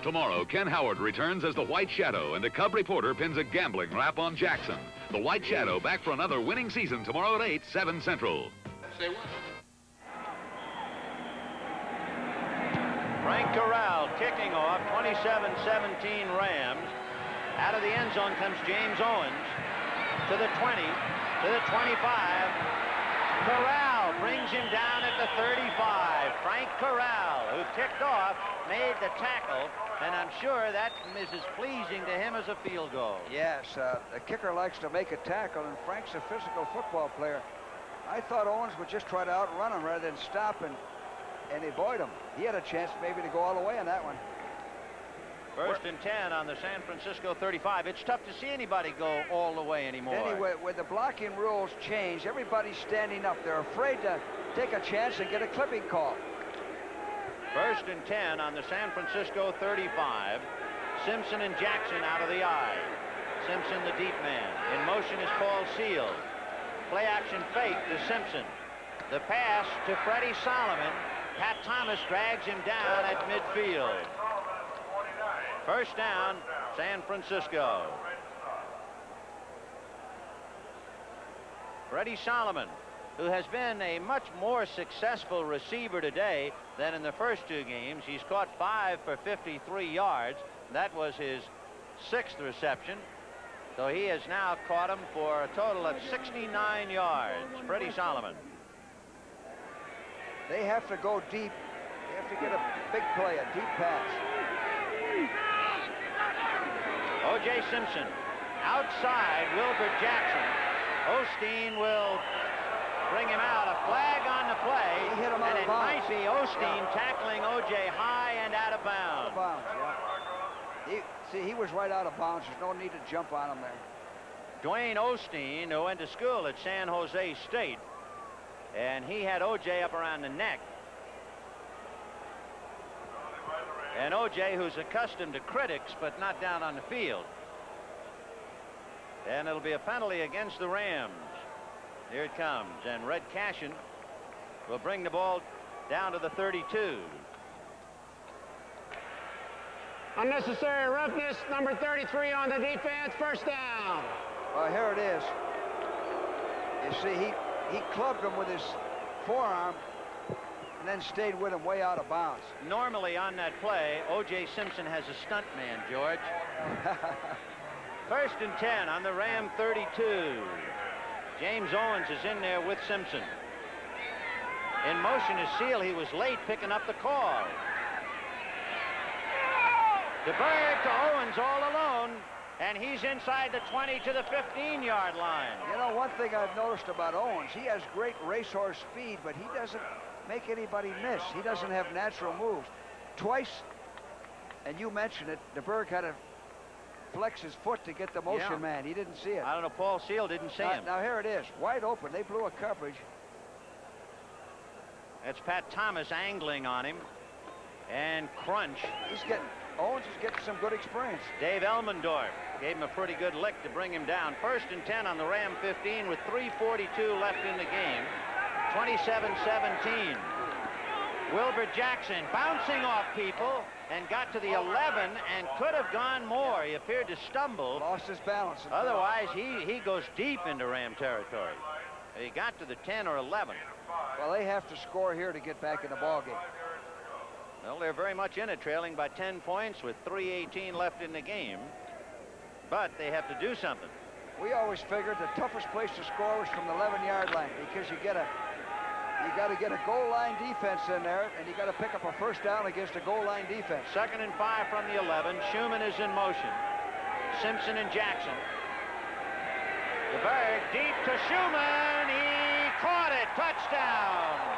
Tomorrow, Ken Howard returns as the White Shadow, and the Cub reporter pins a gambling rap on Jackson. The White Shadow back for another winning season tomorrow at 8, 7 Central. Say what? Frank Corral kicking off, 27-17 Rams. Out of the end zone comes James Owens to the 20, to the 25. Corral brings him down at the 35. Frank Corral, who kicked off, made the tackle, and I'm sure that is as pleasing to him as a field goal. Yes, the kicker likes to make a tackle, and Frank's a physical football player. I thought Owens would just try to outrun him rather than stop and avoid him. He had a chance maybe to go all the way on that one. First and 10 on the San Francisco 35. It's tough to see anybody go all the way anymore. Anyway, when the blocking rules change, everybody's standing up. They're afraid to take a chance and get a clipping call. First and 10 on the San Francisco 35. Simpson and Jackson out of the eye. Simpson, the deep man. In motion is Paul Seal. Play action fake to Simpson. The pass to Freddie Solomon. Pat Thomas drags him down at midfield. First down, San Francisco. Freddie Solomon, who has been a much more successful receiver today than in the first two games. He's caught 5 for 53 yards. That was his 6th reception. So he has now caught him for a total of 69 yards. Freddie Solomon. They have to go deep. They have to get a big play, a deep pass. O.J. Simpson outside Wilbert Jackson. Osteen will bring him out. A flag on the play. He hit him out and of it bounds. might be Osteen tackling O.J. high and out of bounds. See, he was right out of bounds. There's no need to jump on him there. Dwayne Osteen, who went to school at San Jose State, and he had O.J. up around the neck. And O.J., who's accustomed to critics, but not down on the field. And it'll be a penalty against the Rams. Here it comes, and Red Cashin will bring the ball down to the 32. Unnecessary roughness, number 33 on the defense, first down. Well, here it is. You see, he clubbed him with his forearm and then stayed with him way out of bounds. Normally on that play, O.J. Simpson has a stunt man, George. First and 10 on the Ram 32. James Owens is in there with Simpson. In motion is Seal. He was late picking up the call. DeBerg to Owens all alone, and he's inside the 20 to the 15-yard line. You know, one thing I've noticed about Owens, he has great racehorse speed, but he doesn't make anybody miss. He doesn't have natural moves. Twice, and you mentioned it, DeBerg had to flex his foot to get the motion man. He didn't see it. I don't know, Paul Seal didn't see him. Now here it is, wide open. They blew a coverage. That's Pat Thomas angling on him. And crunch. Owens is getting some good experience. Dave Elmendorf gave him a pretty good lick to bring him down. First and 10 on the Ram 15 with 3:42 left in the game. 27-17. Wilbert Jackson bouncing off people and got to the 11 and could have gone more. He appeared to stumble. Lost his balance. Otherwise, he goes deep into Ram territory. He got to the 10 or 11. Well, they have to score here to get back in the ballgame. Well, they're very much in it, trailing by 10 points with 3:18 left in the game. But they have to do something. We always figured the toughest place to score was from the 11-yard line because you got to get a goal line defense in there, and you got to pick up a first down against a goal line defense. 2nd and 5 from the 11. Schumann is in motion. Simpson and Jackson. DeBerg deep to Schumann. He caught it. Touchdown.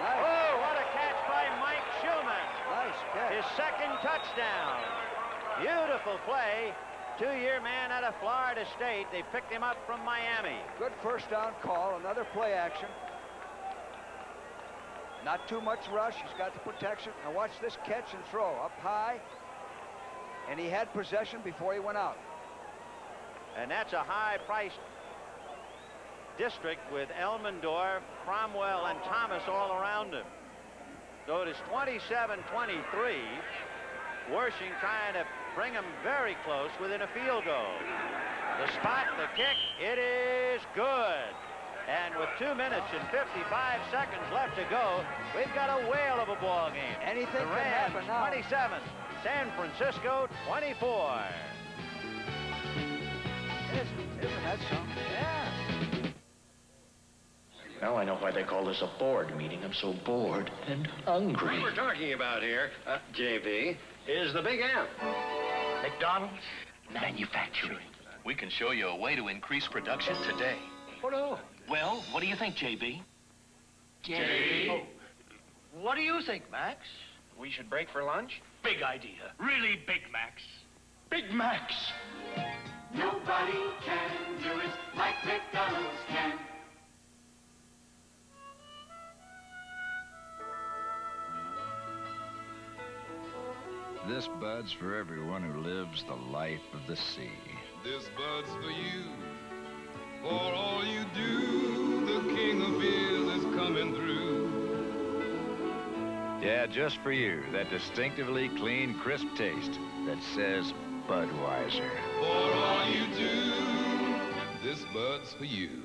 Nice. Oh, what a catch by Mike Schumann. Nice catch. His 2nd touchdown. Beautiful play. 2-year man out of Florida State. They picked him up from Miami. Good first down call. Another play action. Not too much rush. He's got the protection. Now watch this catch and throw. Up high. And he had possession before he went out. And that's a high-priced district with Elmendorf, Cromwell, and Thomas all around him. So it is 27-23. Wersching trying to bring him very close within a field goal. The spot, the kick, it is good. And with 2 minutes and 55 seconds left to go, we've got a whale of a ball game. Anything the can Rams, happen now. 27, San Francisco 24. Isn't that something? Yeah. Now I know why they call this a board meeting. I'm so bored and hungry. What we're talking about here, JB, is the Big M. McDonald's manufacturing. We can show you a way to increase production today. Oh, no. Well, what do you think, JB? JB? Oh. What do you think, Max? we should break for lunch? Big idea. Really Big Macs. Big Macs. Nobody can do it like McDonald's can. This Bud's for everyone who lives the life of the sea. This Bud's for you. For all you do, the king of beers is coming through. Yeah, just for you, that distinctively clean, crisp taste that says Budweiser. For all you do, this Bud's for you.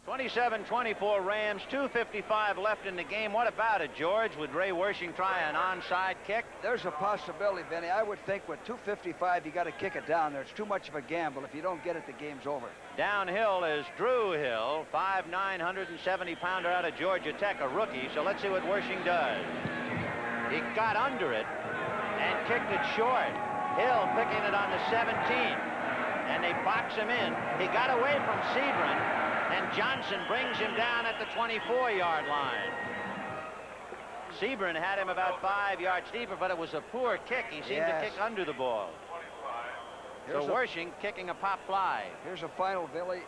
27-24 Rams, 2:55 left in the game. What about it, George? Would Ray Wersching try an onside kick? There's a possibility, Benny. I would think with 2:55, you got to kick it down there. It's too much of a gamble. If you don't get it, the game's over. Downhill is Drew Hill, 5'9", 170-pounder out of Georgia Tech, a rookie. So let's see what Wersching does. He got under it and kicked it short. Hill picking it on the 17, and they box him in. He got away from Sebring, and Johnson brings him down at the 24-yard line. Sebring had him about 5 yards deeper, but it was a poor kick. He seemed to kick under the ball. So Wersching kicking a pop fly. Here's a final, Billy.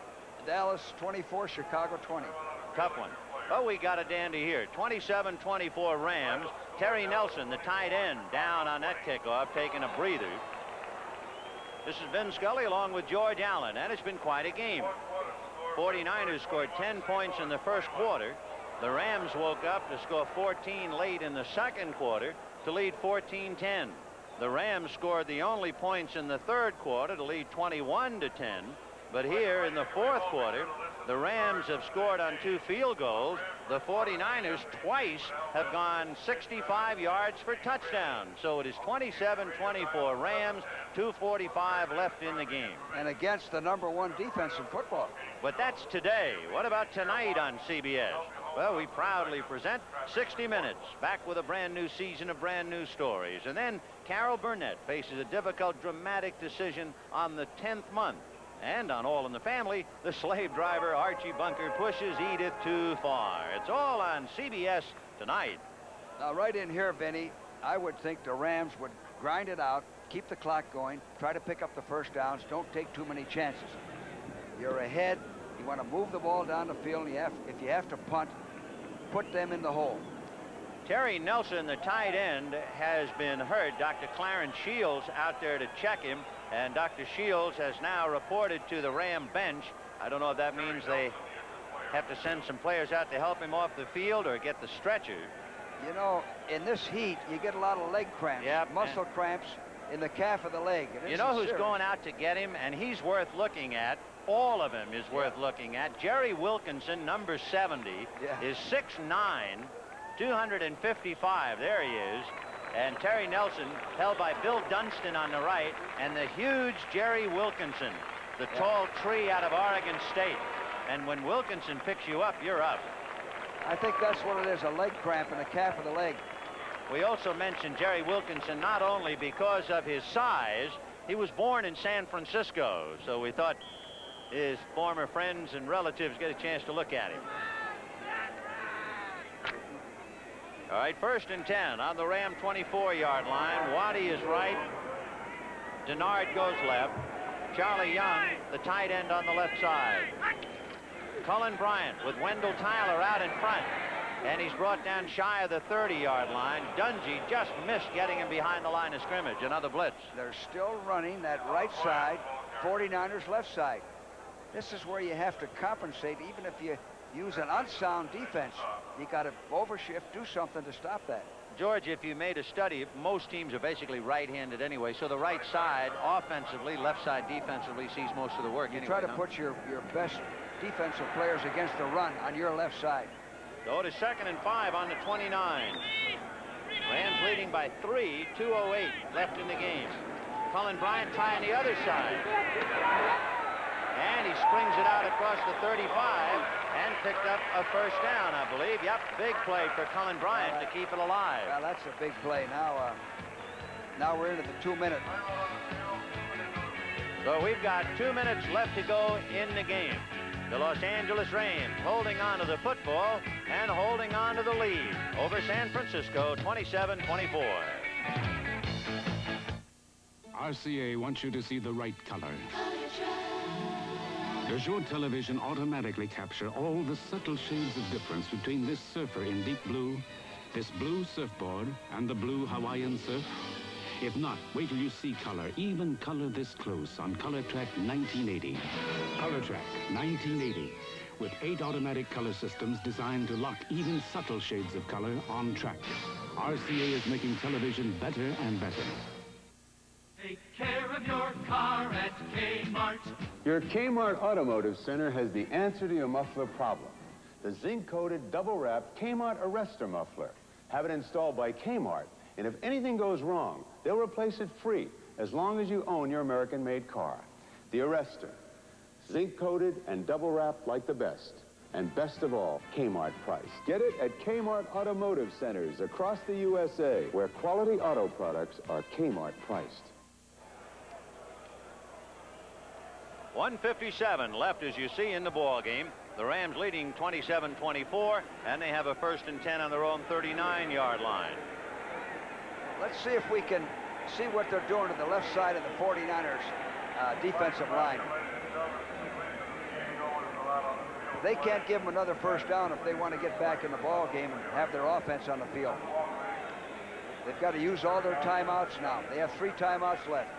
Dallas 24, Chicago 20. Tough one. Oh, we got a dandy here. 27-24 Rams. Terry Nelson, the tight end, down on that kickoff, taking a breather. This is Vin Scully along with George Allen, and it's been quite a game. 49ers scored 10 points in the first quarter. The Rams woke up to score 14 late in the second quarter to lead 14-10. The Rams scored the only points in the third quarter to lead 21-10. But here in the fourth quarter, the Rams have scored on 2 field goals. The 49ers twice have gone 65 yards for touchdowns. So it is 27-24 Rams, 2:45 left in the game. And against the #1 defense in football. But that's today. What about tonight on CBS? Well, we proudly present 60 Minutes, back with a brand new season of brand new stories. And then Carol Burnett faces a difficult, dramatic decision on the 10th month. And on All in the Family, the slave driver Archie Bunker pushes Edith too far. It's all on CBS tonight. Now, right in here, Benny, I would think the Rams would grind it out, keep the clock going, try to pick up the first downs, don't take too many chances. You're ahead, you want to move the ball down the field, and if you have to punt, put them in the hole. Terry Nelson, the tight end, has been hurt. Dr. Clarence Shields out there to check him, and Dr. Shields has now reported to the Ram bench. I don't know if that means they have to send some players out to help him off the field or get the stretcher. You know, in this heat, you get a lot of leg cramps, muscle cramps in the calf of the leg. You know who's going out to get him, and he's worth looking at? All of him is worth looking at. Jerry Wilkinson, number 70, is 6'9", 255. There he is. And Terry Nelson held by Bill Dunston on the right, and the huge Jerry Wilkinson, the tall tree out of Oregon State. And when Wilkinson picks you up, you're up. I think that's what it is, a leg cramp in the calf of the leg. We also mentioned Jerry Wilkinson not only because of his size, he was born in San Francisco, so we thought his former friends and relatives get a chance to look at him. All right, 1st and 10 on the Ram 24-yard line. Waddy is right. Denard goes left. Charlie Young, the tight end, on the left side. Cullen Bryant with Wendell Tyler out in front. And he's brought down shy of the 30-yard line. Dungy just missed getting him behind the line of scrimmage. Another blitz. They're still running that right side, 49ers left side. This is where you have to compensate, even if you use an unsound defense. You got to overshift, do something to stop that. George, if you made a study, most teams are basically right-handed anyway, so the right side offensively, left side defensively sees most of the work. You anyway, try to put your best defensive players against the run on your left side. So it is 2nd and 5 on the 29. Rams leading by 3, 2:08 left in the game. Cullen Bryant trying the other side. And he springs it out across the 35 and picked up a first down, I believe. Yep, big play for Cullen Bryant to keep it alive. Well, that's a big play. Now we're into the 2-minute. So we've got 2 minutes left to go in the game. The Los Angeles Rams holding on to the football and holding on to the lead over San Francisco, 27-24. RCA wants you to see the right color. Does your television automatically capture all the subtle shades of difference between this surfer in deep blue, this blue surfboard, and the blue Hawaiian surf? If not, wait till you see color, even color this close on Color Track 1980. Color Track 1980, with 8 automatic color systems designed to lock even subtle shades of color on track. RCA is making television better and better. Take care of your car at Kmart. Your Kmart Automotive Center has the answer to your muffler problem. The zinc-coated, double-wrapped Kmart Arrestor muffler. Have it installed by Kmart, and if anything goes wrong, they'll replace it free, as long as you own your American-made car. The Arrestor. Zinc-coated and double-wrapped like the best. And best of all, Kmart price. Get it at Kmart Automotive Centers across the USA, where quality auto products are Kmart priced. 1:57 left, as you see, in the ball game. The Rams leading 27-24, and they have a 1st and 10 on their own 39-yard line. Let's see if we can see what they're doing to the left side of the 49ers defensive line. They can't give them another 1st down if they want to get back in the ball game and have their offense on the field. They've got to use all their timeouts now. They have 3 timeouts left.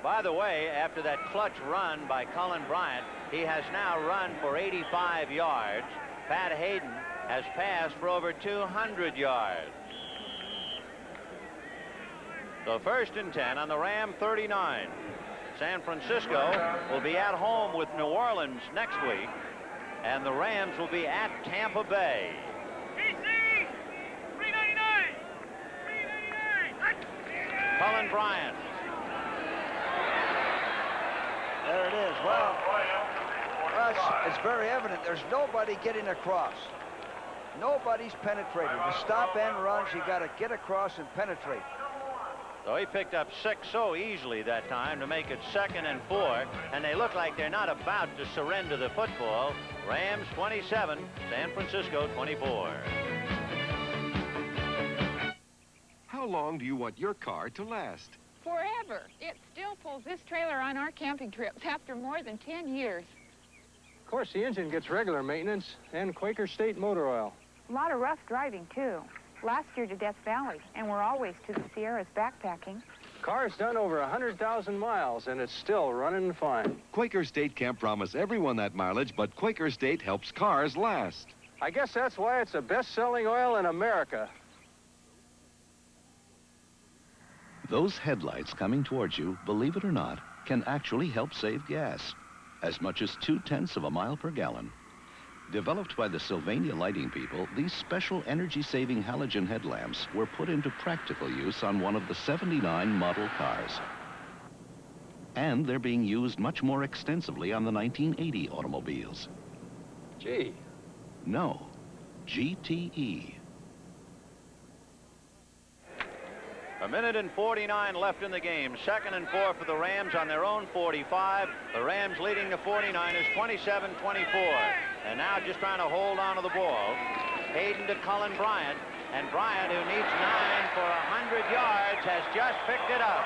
By the way, after that clutch run by Cullen Bryant, he has now run for 85 yards. Pat Hayden has passed for over 200 yards. So 1st and 10 on the Ram 39. San Francisco will be at home with New Orleans next week, and the Rams will be at Tampa Bay. DC! 399! 399! Cullen Bryant. There it is. Well, it's very evident. There's nobody getting across. Nobody's penetrating. The stop and runs, you got to get across and penetrate. So he picked up 6 so easily that time to make it 2nd and 4, and they look like they're not about to surrender the football. Rams 27, San Francisco 24. How long do you want your car to last? Forever. It still pulls this trailer on our camping trips after more than 10 years. Of course, the engine gets regular maintenance and Quaker State motor oil. A lot of rough driving, too. Last year to Death Valley, and we're always to the Sierras backpacking. Car's done over 100,000 miles, and it's still running fine. Quaker State can't promise everyone that mileage, but Quaker State helps cars last. I guess that's why it's the best-selling oil in America. Those headlights coming towards you, believe it or not, can actually help save gas, as much as 0.2 of a mile per gallon. Developed by the Sylvania lighting people, these special energy-saving halogen headlamps were put into practical use on one of the 79 model cars. And they're being used much more extensively on the 1980 automobiles. Gee. No, GTE. A minute and 49 left in the game. 2nd and 4 for the Rams on their own 45. The Rams leading the 49ers 27-24. And now just trying to hold on to the ball. Hayden to Cullen Bryant. And Bryant, who needs 9 for 100 yards, has just picked it up.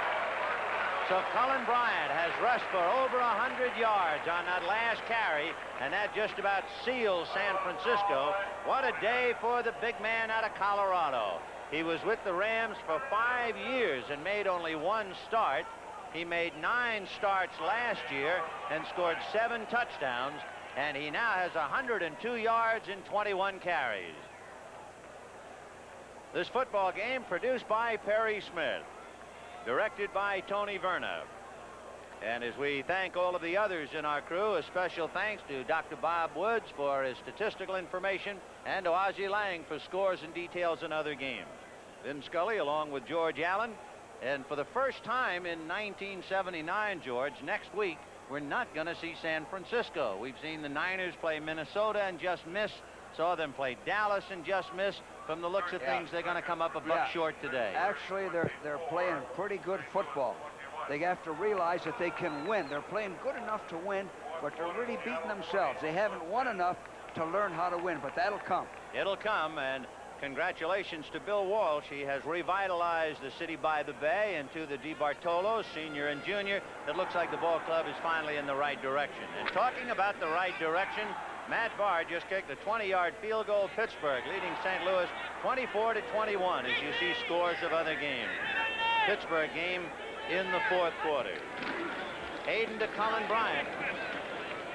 So Cullen Bryant has rushed for over 100 yards on that last carry, and that just about seals San Francisco. What a day for the big man out of Colorado. He was with the Rams for 5 years and made only 1 start. He made 9 starts last year and scored 7 touchdowns, and he now has 102 yards in 21 carries. This football game produced by Perry Smith, directed by Tony Verna. And as we thank all of the others in our crew, a special thanks to Dr. Bob Woods for his statistical information and to Ozzie Lang for scores and details in other games. Vin Scully along with George Allen. And for the first time in 1979, George, next week, we're not going to see San Francisco. We've seen the Niners play Minnesota and just miss. Saw them play Dallas and just miss. From the looks of things, they're going to come up a buck short today. Actually, they're playing pretty good football. They have to realize that they can win. They're playing good enough to win, but they're really beating themselves. They haven't won enough to learn how to win, but that'll come. It'll come, and congratulations to Bill Walsh. He has revitalized the city by the bay, and to the DeBartolos, senior and junior. It looks like the ball club is finally in the right direction. And talking about the right direction, Matt Barr just kicked a 20-yard field goal. Pittsburgh leading St. Louis 24-21 as you see scores of other games. Pittsburgh game in the fourth quarter. Hayden to Colin Bryant.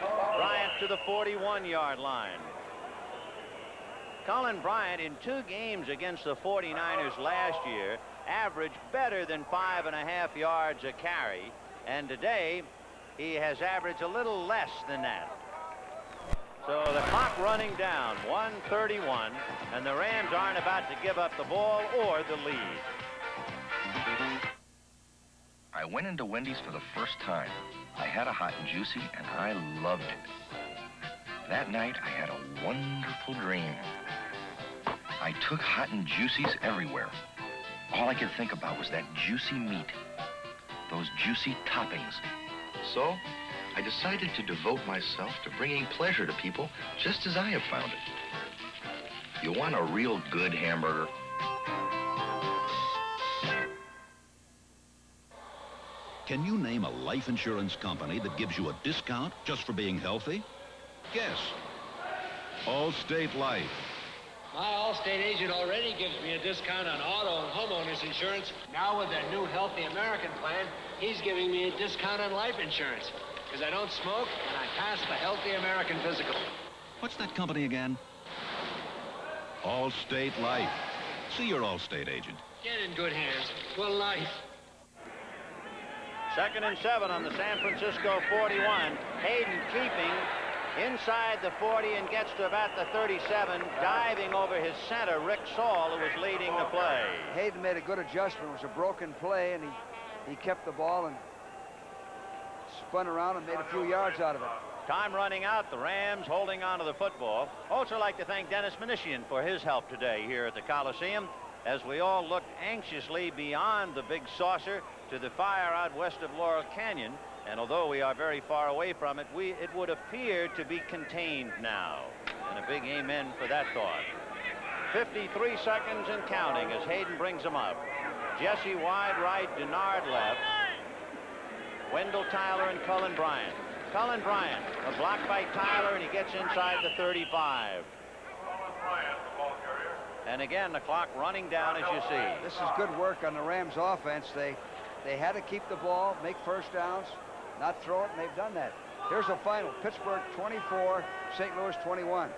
Bryant to the 41-yard line. Colin Bryant in 2 games against the 49ers last year averaged better than 5.5 yards a carry, and today he has averaged a little less than that. So the clock running down, 1:31, and the Rams aren't about to give up the ball or the lead. I went into Wendy's for the first time. I had a hot and juicy, and I loved it. That night, I had a wonderful dream. I took hot and juicies everywhere. All I could think about was that juicy meat, those juicy toppings. So, I decided to devote myself to bringing pleasure to people just as I have found it. You want a real good hamburger? Can you name a life insurance company that gives you a discount just for being healthy? Guess. Allstate Life. My Allstate agent already gives me a discount on auto and homeowners insurance. Now with their new Healthy American plan, he's giving me a discount on life insurance. Because I don't smoke and I pass the Healthy American physical. What's that company again? Allstate Life. See your Allstate agent. Get in good hands for life. 2nd and 7 on the San Francisco 41. Hayden keeping inside the 40 and gets to about the 37, diving over his center, Rick Saul, who was leading the play. Hayden made a good adjustment. It was a broken play, and he kept the ball and spun around and made a few yards out of it. Time running out. The Rams holding on to the football. Also like to thank Dennis Mnuchin for his help today here at the Coliseum as we all looked anxiously beyond the big saucer to the fire out west of Laurel Canyon. And although we are very far away from it, it would appear to be contained now. And a big amen for that thought. 53 seconds and counting as Hayden brings them up. Jesse wide right, Denard left. Wendell Tyler and Cullen Bryant. Cullen Bryant, a block by Tyler, and he gets inside the 35. And again, the clock running down, as you see. This is good work on the Rams offense. They had to keep the ball, make first downs, not throw it, and they've done that. Here's the final. Pittsburgh 24, St. Louis 21.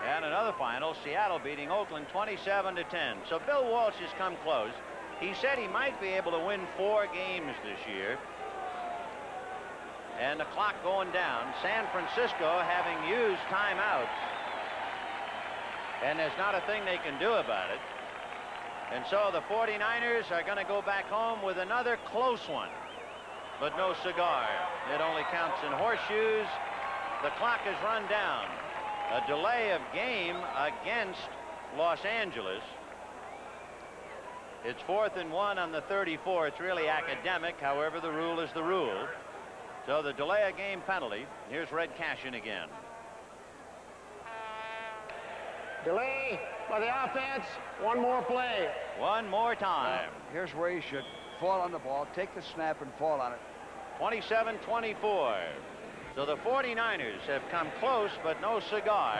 And another final, Seattle beating Oakland 27-10. So Bill Walsh has come close. He said he might be able to win 4 games this year. And the clock going down. San Francisco having used timeouts. And there's not a thing they can do about it. And so the 49ers are going to go back home with another close one. But no cigar. It only counts in horseshoes. The clock is run down. A delay of game against Los Angeles. It's 4th and 1 on the 34. It's really academic. However, the rule is the rule. So the delay of game penalty. Here's Red Cashin again. Delay by the offense. One more play. One more time. Here's where you should fall on the ball, take the snap, and fall on it. 27-24. So the 49ers have come close, but no cigar.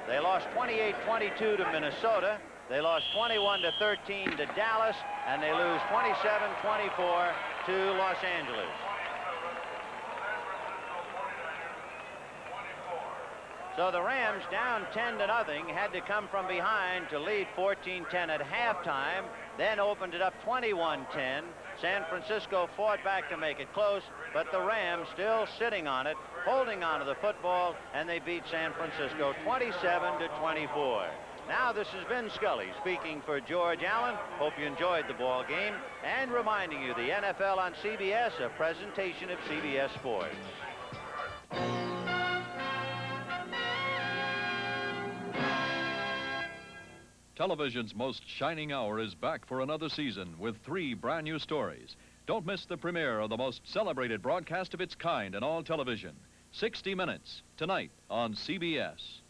They lost 28-22 to Minnesota. They lost 21-13 to Dallas, and they lose 27-24 to Los Angeles. So the Rams, down 10-0, had to come from behind to lead 14-10 at halftime, then opened it up 21-10. San Francisco fought back to make it close, but the Rams still sitting on it, holding on to the football, and they beat San Francisco 27-24. Now this has been Scully speaking for George Allen. Hope you enjoyed the ball game, and reminding you the NFL on CBS, a presentation of CBS Sports. Television's most shining hour is back for another season with 3 brand new stories. Don't miss the premiere of the most celebrated broadcast of its kind in all television, 60 Minutes, tonight on CBS.